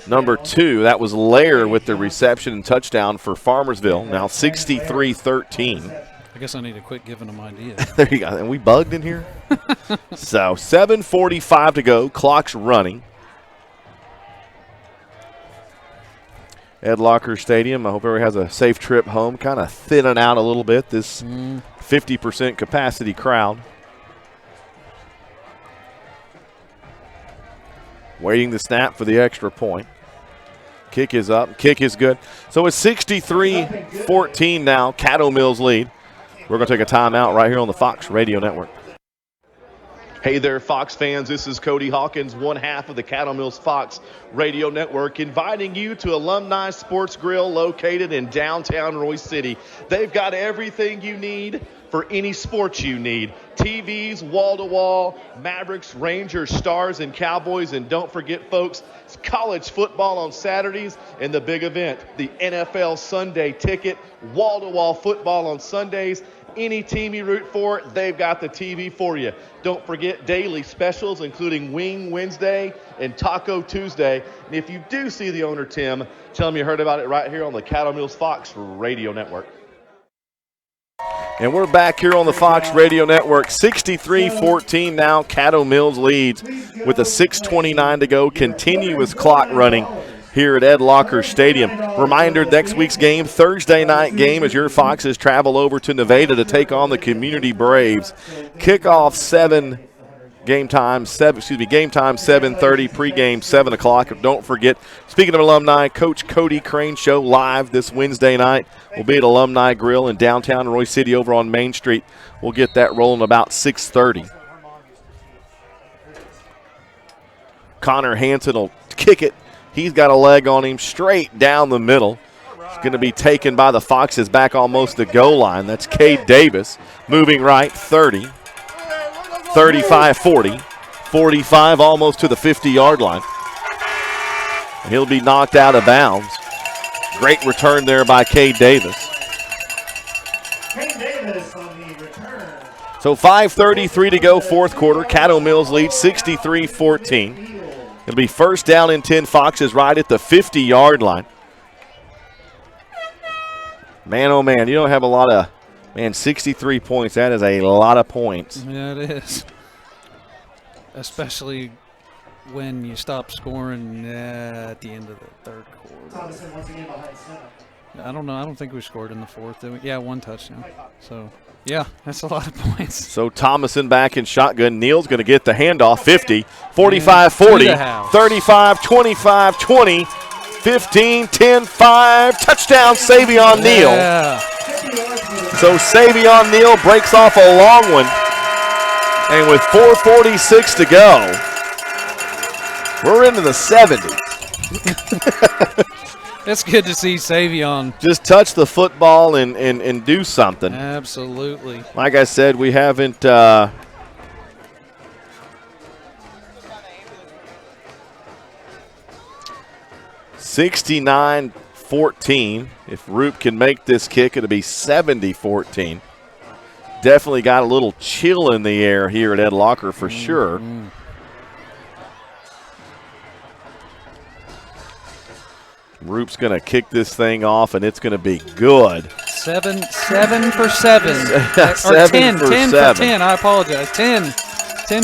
Speaker 1: Number 2, that was Lair with the reception and touchdown for Farmersville, now 63-13.
Speaker 2: I guess I need to quit giving them ideas.
Speaker 1: There you go. And we bugged in here? So 7:45 to go. Clock's running. Ed Locker Stadium. I hope everybody has a safe trip home. Kind of thinning out a little bit, this 50% capacity crowd. Waiting the snap for the extra point. Kick is up. Kick is good. So it's 63-14 now. Caddo Mills lead. We're going to take a timeout right here on the Fox Radio Network. Hey there, Fox fans. This is Cody Hawkins, one half of the Caddo Mills Fox Radio Network, inviting you to Alumni Sports Grill located in downtown Royce City. They've got everything you need for any sports you need. TVs, wall-to-wall, Mavericks, Rangers, Stars, and Cowboys. And don't forget, folks, it's college football on Saturdays and the big event, the NFL Sunday Ticket, wall-to-wall football on Sundays. Any team you root for, they've got the TV for you. Don't forget daily specials, including Wing Wednesday and Taco Tuesday. And if you do see the owner, Tim, tell him you heard about it right here on the Caddo Mills Fox Radio Network. And we're back here on the Fox Radio Network. 63-14 now. Caddo Mills leads with a 6:29 to go. Continuous clock running here at Ed Locker Stadium. Reminder, next week's game, Thursday night game, as your Foxes travel over to Nevada to take on the Community Braves. Kickoff game time 7:30, pregame 7 o'clock. Don't forget, speaking of alumni, Coach Cody Crane Show live this Wednesday night. We'll be at Alumni Grill in downtown Royce City over on Main Street. We'll get that rolling about 6:30. Connor Hansen will kick it. He's got a leg on him straight down the middle. It's going to be taken by the Foxes back almost the goal line. That's Cade Davis moving right, 30, 35, 40, 45, almost to the 50-yard line. He'll be knocked out of bounds. Great return there by Cade Davis. So 5:33 to go, fourth quarter. Caddo Mills leads 63-14. It'll be first down and 10. Foxes right at the 50-yard line. Man, oh, man, you don't have a lot of – man, 63 points. That is a lot of points.
Speaker 2: Yeah, it is. Especially when you stop scoring at the end of the third quarter. I don't know. I don't think we scored in the fourth. Yeah, one touchdown. So, yeah, that's a lot of points.
Speaker 1: So Thomason back in shotgun. Neal's going to get the handoff. 50, 45, 40, 35, 25, 20, 15, 10, 5. Touchdown, Savion Neal.
Speaker 2: Yeah.
Speaker 1: So Savion Neal breaks off a long one. And with 4:46 to go, we're into the 70s.
Speaker 2: It's good to see Savion
Speaker 1: just touch the football and do something.
Speaker 2: Absolutely.
Speaker 1: Like I said, we haven't 69-14. If Roop can make this kick, it'll be 70-14. Definitely got a little chill in the air here at Ed Locker for sure. Roop's going to kick this thing off, and it's going to be good.
Speaker 2: 7 for 7. Or
Speaker 1: 7 for
Speaker 2: 10
Speaker 1: 7.
Speaker 2: for 10. I apologize. 10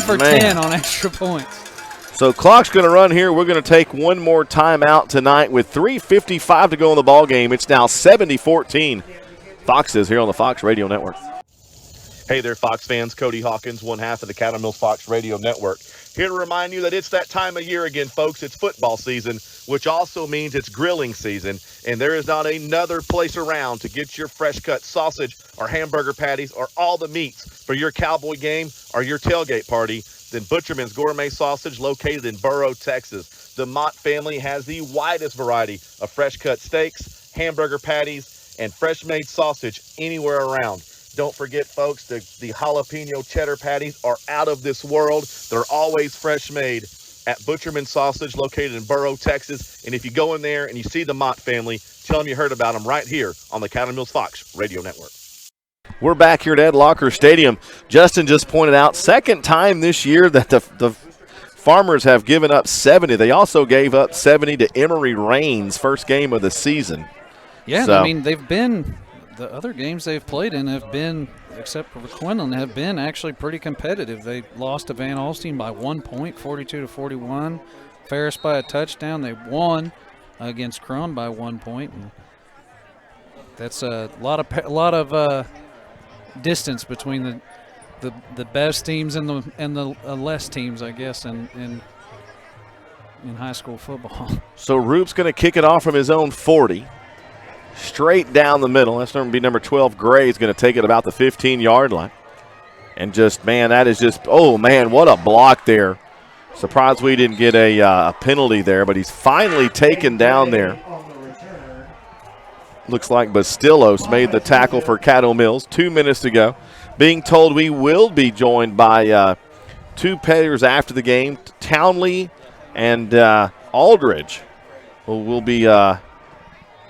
Speaker 2: for 10 on extra points.
Speaker 1: So clock's going to run here. We're going to take one more timeout tonight with 3:55 to go in the ball game. It's now 70-14. Foxes here on the Fox Radio Network. Hey there, Fox fans. Cody Hawkins, one half of the Caddo Mills Fox Radio Network. Here to remind you that it's that time of year again, folks. It's football season, which also means it's grilling season. And there is not another place around to get your fresh-cut sausage or hamburger patties or all the meats for your cowboy game or your tailgate party than Butcherman's Gourmet Sausage located in Burrow, Texas. the Mott family has the widest variety of fresh-cut steaks, hamburger patties, and fresh-made sausage anywhere around. Don't forget, folks, the jalapeno cheddar patties are out of this world. They're always fresh-made at Butcherman Sausage, located in Burrow, Texas. And if you go in there and you see the Mott family, tell them you heard about them right here on the Caddo Mills Fox Radio Network. We're back here at Ed Locker Stadium. Justin just pointed out, second time this year that the Farmers have given up 70. They also gave up 70 to Emory Reigns, first game of the season.
Speaker 2: Yeah,
Speaker 1: so,
Speaker 2: I mean, they've been – the other games they've played in have been, except for Quinlan, have been actually pretty competitive. They lost to Van Alstyne by 1 point, 42-41. Ferris by a touchdown. They won against Crum by 1 point. And that's a lot of distance between the best teams and the less teams, I guess, in high school football.
Speaker 1: So Roop's going to kick it off from his own 40. Straight down the middle. That's going to be number 12, Gray. Is going to take it about the 15-yard line. And just, man, that is just, oh, man, what a block there. Surprised we didn't get a penalty there, but he's finally taken down there. Looks like Bastillos made the tackle for Caddo Mills. 2 minutes to go. Being told we will be joined by two players after the game, Townley and Aldridge. We'll be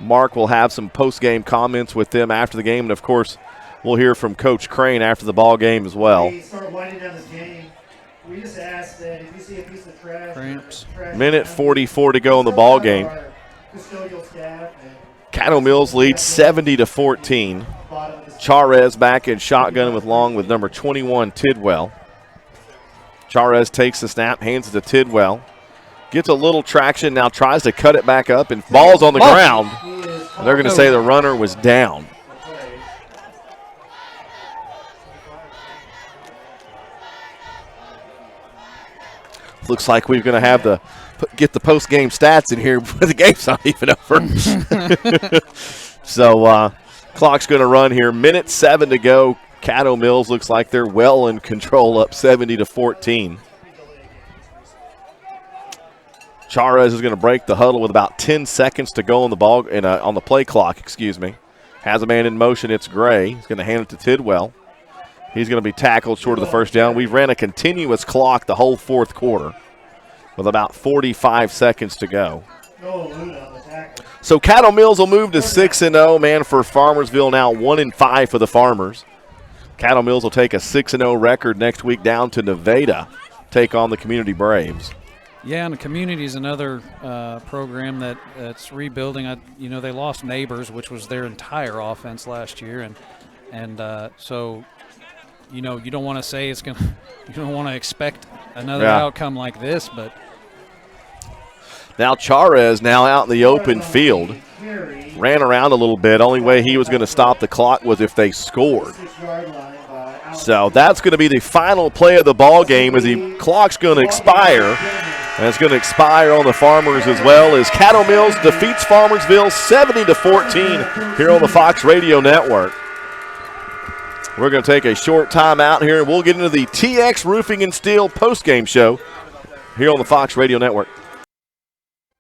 Speaker 1: Mark will have some post-game comments with them after the game, and, of course, we'll hear from Coach Crane after the ball game as well.
Speaker 10: We start winding down this game. We just ask that if you see a piece of trash,
Speaker 1: Minute 44 to go in the ball game. Caddo Mills leads 70-14. Charez back in shotgun with Long with number 21, Tidwell. Charez takes the snap, hands it to Tidwell. Gets a little traction, now tries to cut it back up, and ball's on the ground. And they're going to say the runner was down. Looks like we're going to have to get the post-game stats in here before the game's not even over. So clock's going to run here. Minute 7 to go. Caddo Mills looks like they're well in control, up 70-14. Charez is going to break the huddle with about 10 seconds to go on the ball on the play clock. Has a man in motion. It's Gray. He's going to hand it to Tidwell. He's going to be tackled short of the first down. We've ran a continuous clock the whole fourth quarter with about 45 seconds to go. So Caddo Mills will move to 6-0, man, for Farmersville now 1-5 for the Farmers. Caddo Mills will take a 6-0 record next week down to Nevada, take on the Community Braves.
Speaker 2: Yeah, and the community is another program that's rebuilding. They lost Neighbors, which was their entire offense last year, and so you don't want to say it's gonna. You don't want to expect another outcome like this, but
Speaker 1: now Charez out in the open field, ran around a little bit. Only way he was going to stop the clock was if they scored. So that's going to be the final play of the ball game as the clock's going to expire. And it's going to expire on the Farmers as well as Caddo Mills defeats Farmersville 70-14 here on the Fox Radio Network. We're going to take a short time out here, and we'll get into the TX Roofing and Steel postgame show here on the Fox Radio Network.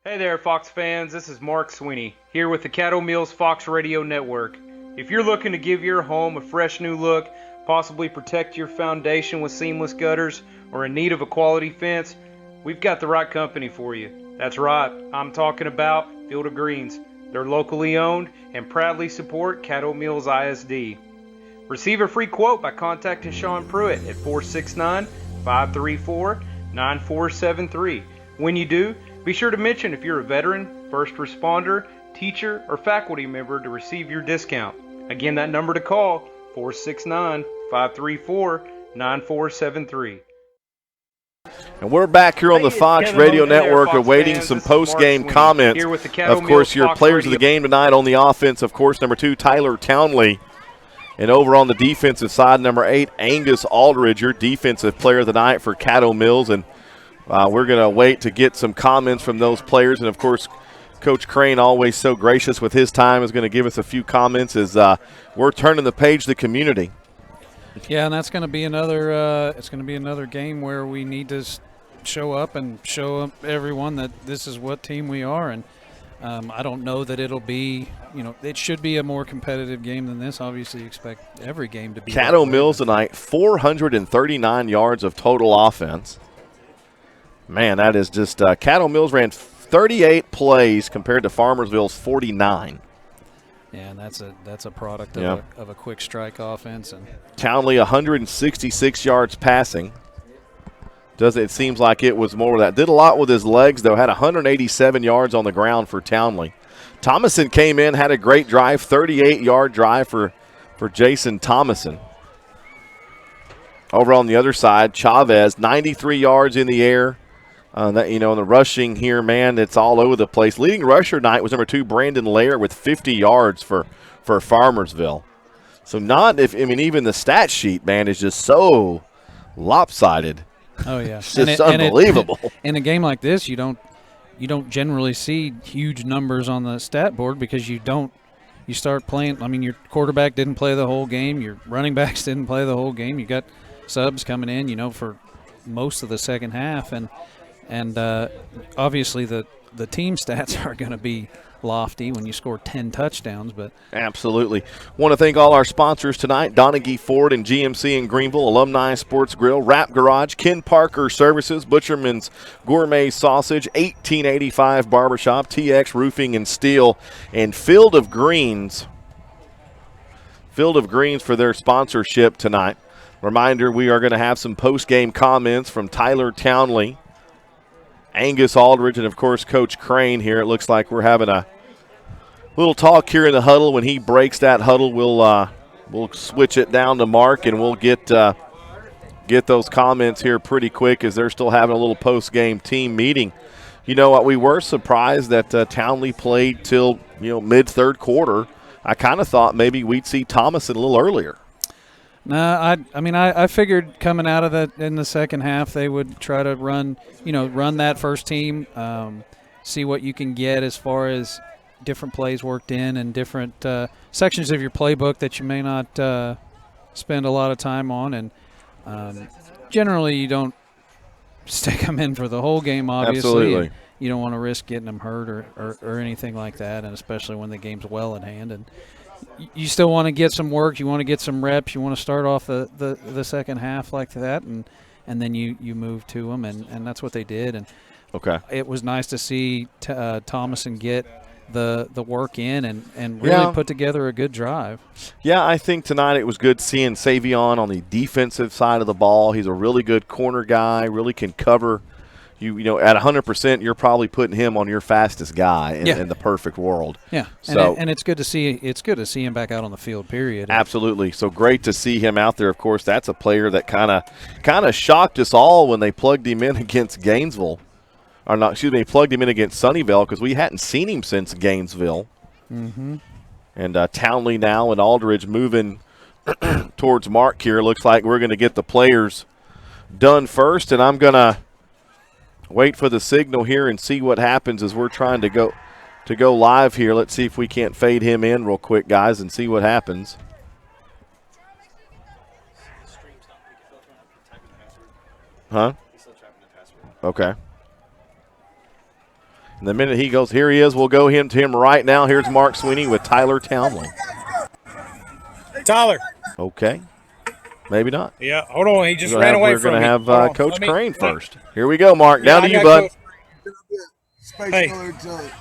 Speaker 8: Hey there, Fox fans. This is Mark Sweeney here with the Caddo Mills Fox Radio Network. If you're looking to give your home a fresh new look, possibly protect your foundation with seamless gutters, or in need of a quality fence, we've got the right company for you. That's right, I'm talking about Field of Greens. They're locally owned and proudly support Caddo Mills ISD. Receive a free quote by contacting Sean Pruitt at 469-534-9473. When you do, be sure to mention if you're a veteran, first responder, teacher, or faculty member to receive your discount. Again, that number to call, 469-534-9473.
Speaker 1: And we're back here on the Fox Radio Network awaiting some post-game comments. Of course, your players of the game tonight on the offense, of course, number 2, Tyler Townley. And over on the defensive side, number 8, Angus Aldridge, your defensive player of the night for Caddo Mills. And we're going to wait to get some comments from those players. And, of course, Coach Crane, always so gracious with his time, is going to give us a few comments as we're turning the page to the community.
Speaker 2: Yeah, and that's going to be another. It's going to be another game where we need to show up and show everyone that this is what team we are. And I don't know that it'll be, it should be a more competitive game than this. Obviously, you expect every game to be.
Speaker 1: Caddo Mills tonight, 439 yards of total offense. Man, that is just Caddo Mills ran 38 plays compared to Farmersville's 49.
Speaker 2: Yeah, and that's a product of a quick strike offense. And
Speaker 1: Townley 166 yards passing. It seems like it was more of that. Did a lot with his legs, though. Had 187 yards on the ground for Townley. Thomason came in, had a great drive, 38-yard drive for Jason Thomason. Over on the other side, Chavez, 93 yards in the air. In the rushing here, man, it's all over the place. Leading rusher tonight was number 2, Brandon Lair, with 50 yards for Farmersville. So even the stat sheet, man, is just so lopsided.
Speaker 2: Oh yeah,
Speaker 1: it's just unbelievable.
Speaker 2: In a game like this, you don't generally see huge numbers on the stat board because you start playing. I mean, your quarterback didn't play the whole game. Your running backs didn't play the whole game. You got subs coming in, for most of the second half, and obviously the team stats are going to be lofty when you score 10 touchdowns. But
Speaker 1: absolutely. Want to thank all our sponsors tonight: Donaghy Ford and GMC in Greenville, Alumni Sports Grill, Wrap Garage, Ken Parker Services, Butcherman's Gourmet Sausage, 1885 Barbershop, TX Roofing and Steel, and Field of Greens for their sponsorship tonight. Reminder, we are going to have some post-game comments from Tyler Townley, Angus Aldridge, and, of course, Coach Crane here. It looks like we're having a little talk here in the huddle. When he breaks that huddle, we'll switch it down to Mark, and we'll get those comments here pretty quick as they're still having a little post-game team meeting. You know what? We were surprised that Townley played till mid-third quarter. I kind of thought maybe we'd see Thomason a little earlier.
Speaker 2: No, I figured coming out of that in the second half they would try to run that first team, see what you can get as far as different plays worked in and different sections of your playbook that you may not spend a lot of time on. And generally you don't stick them in for the whole game, obviously.
Speaker 1: Absolutely.
Speaker 2: You don't want to risk getting them hurt or anything like that, and especially when the game's well in hand. And you still want to get some work. You want to get some reps. You want to start off the second half like that, and then you move to them, and that's what they did. And
Speaker 1: okay,
Speaker 2: it was nice to see Thomason get the work in and really put together a good drive.
Speaker 1: Yeah, I think tonight it was good seeing Savion on the defensive side of the ball. He's a really good corner guy, really can cover. You at 100%, you're probably putting him on your fastest guy in the perfect world.
Speaker 2: Yeah,
Speaker 1: so
Speaker 2: and it's good to see him back out on the field. Period.
Speaker 1: Absolutely. So great to see him out there. Of course, that's a player that kind of shocked us all when they plugged him in against Gainesville, they plugged him in against Sunnyvale because we hadn't seen him since Gainesville.
Speaker 2: Mm-hmm.
Speaker 1: And Townley now and Aldridge moving towards Mark here. Looks like we're going to get the players done first, and I'm going to wait for the signal here and see what happens as we're trying to go live here. Let's see if we can't fade him in real quick, guys, and see what happens. Huh? Okay. And the minute he goes, here he is. We'll go to him right now. Here's Mark Sweeney with Tyler Townley.
Speaker 13: Tyler.
Speaker 1: Okay. Maybe not.
Speaker 13: Yeah, hold on. He just ran away from me.
Speaker 1: We're going to have Coach Crane first. Here we go, Mark. Down to you, bud.
Speaker 13: Hey,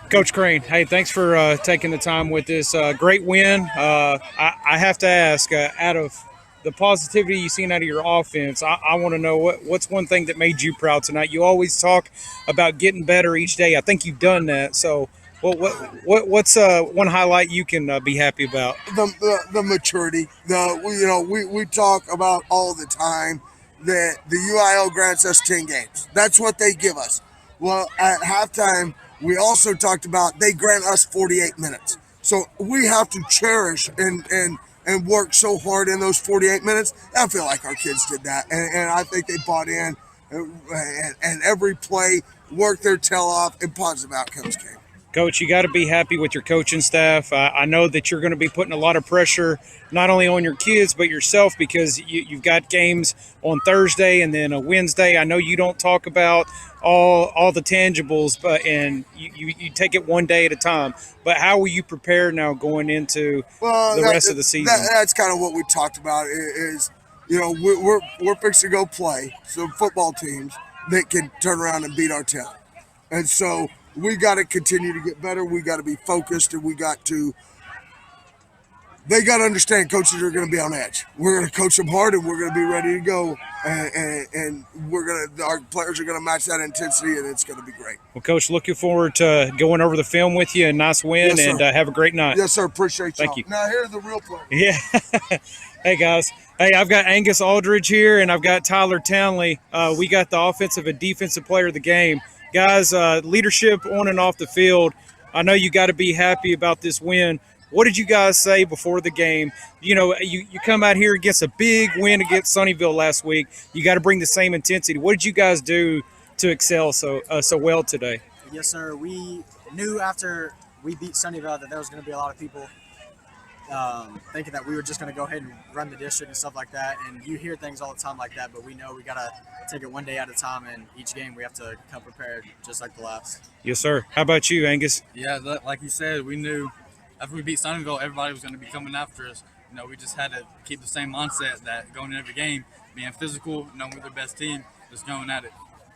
Speaker 13: Coach Crane. Hey, thanks for taking the time with this. Great win. I have to ask, out of the positivity you've seen out of your offense, I want to know what's one thing that made you proud tonight. You always talk about getting better each day. I think you've done that. So what's one highlight you can be happy about?
Speaker 14: The maturity. We talk about all the time that the UIL grants us 10 games. That's what they give us. Well, at halftime, we also talked about they grant us 48 minutes. So we have to cherish and work so hard in those 48 minutes. I feel like our kids did that, and I think they bought in, and every play worked their tail off, and positive outcomes came.
Speaker 13: Coach, you got to be happy with your coaching staff. I know that you're going to be putting a lot of pressure not only on your kids but yourself because you've got games on Thursday and then a Wednesday. I know you don't talk about all the tangibles, and you take it one day at a time. But how will you prepare now going into the rest of the season?
Speaker 14: That's kind of what we talked about. Is we're fixing to go play some football teams that can turn around and beat our tail, and so we got to continue to get better. We got to be focused, and they got to understand coaches are going to be on edge. We're going to coach them hard, and we're going to be ready to go. And our players are going to match that intensity, and it's going to be great.
Speaker 13: Well, Coach, looking forward to going over the film with you. A nice win,
Speaker 14: yes,
Speaker 13: and have a great night.
Speaker 14: Yes, sir. Appreciate
Speaker 13: Thank you.
Speaker 14: Now, here's the real play.
Speaker 13: Yeah. Hey, guys. Hey, I've got Angus Aldridge here, and I've got Tyler Townley. We got the offensive and defensive player of the game. Guys, leadership on and off the field. I know you got to be happy about this win. What did you guys say before the game? You come out here against a big win against Sunnyvale last week. You got to bring the same intensity. What did you guys do to excel so well today?
Speaker 15: Yes, sir. We knew after we beat Sunnyvale that there was going to be a lot of people thinking that we were just going to go ahead and run the district and stuff like that. And you hear things all the time like that, but we know we got to take it one day at a time, and each game we have to come prepared just like the last.
Speaker 13: Yes, sir. How about you, Angus?
Speaker 16: Yeah, like you said, we knew after we beat Sunnyvale, everybody was going to be coming after us. We just had to keep the same mindset that going in every game, being physical, knowing we're the best team, just going at it.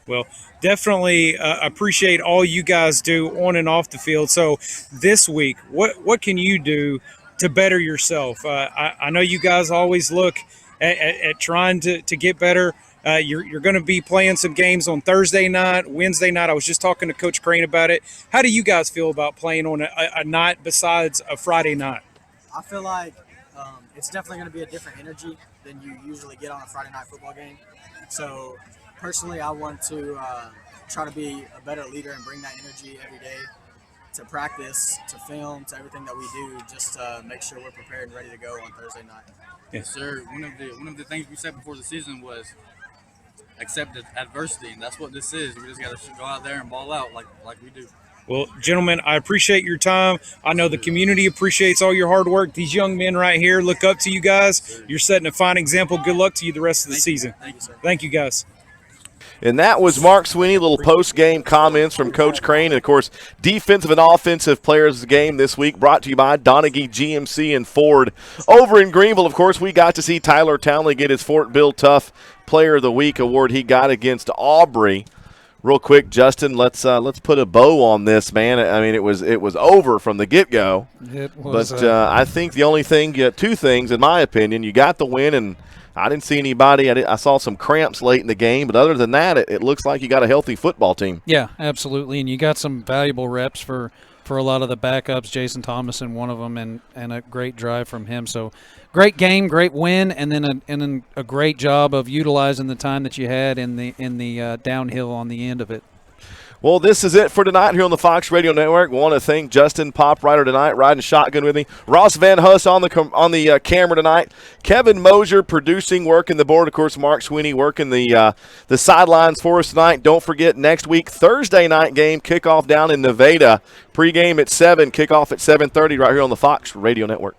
Speaker 13: Well, definitely appreciate all you guys do on and off the field. So this week, what can you do to better yourself? I know you guys always look at trying to get better. You're going to be playing some games on Thursday night, Wednesday night. I was just talking to Coach Crane about it. How do you guys feel about playing on a night besides a Friday night?
Speaker 15: I feel like it's definitely going to be a different energy than you usually get on a Friday night football game. So personally, I want to try to be a better leader and bring that energy every day to practice, to film, to everything that we do, just to make sure we're prepared and ready to go on Thursday night.
Speaker 16: Yes, sir. One of the things we said before the season was accept adversity, and that's what this is. We just got to go out there and ball out like we do.
Speaker 13: Well, gentlemen, I appreciate your time. I know the community appreciates all your hard work. These young men right here look up to you guys. You're setting a fine example. Good luck to you the rest of the season.
Speaker 15: Thank you, sir.
Speaker 13: Thank you, guys.
Speaker 1: And that was Mark Sweeney, little post-game comments from Coach Crane. And, of course, defensive and offensive players of the game this week brought to you by Donaghy GMC and Ford. Over in Greenville, of course, we got to see Tyler Townley get his Fort Bill Tough Player of the Week award he got against Aubrey. Real quick, Justin, let's put a bow on this, man. I mean, it was over from the get-go.
Speaker 2: It was,
Speaker 1: but I think the only thing, two things, in my opinion, you got the win, and I didn't see anybody. I saw some cramps late in the game, but other than that, it looks like you got a healthy football team.
Speaker 2: Yeah, absolutely, and you got some valuable reps for a lot of the backups. Jason Thomason, one of them, and a great drive from him. So, great game, great win, and then a great job of utilizing the time that you had in the downhill on the end of it.
Speaker 1: Well, this is it for tonight here on the Fox Radio Network. We want to thank Justin Poprider tonight, riding shotgun with me. Ross Van Huss on the camera tonight. Kevin Mosier producing, working the board. Of course, Mark Sweeney working the sidelines for us tonight. Don't forget, next week, Thursday night game, kickoff down in Nevada. Pregame at 7, kickoff at 7:30 right here on the Fox Radio Network.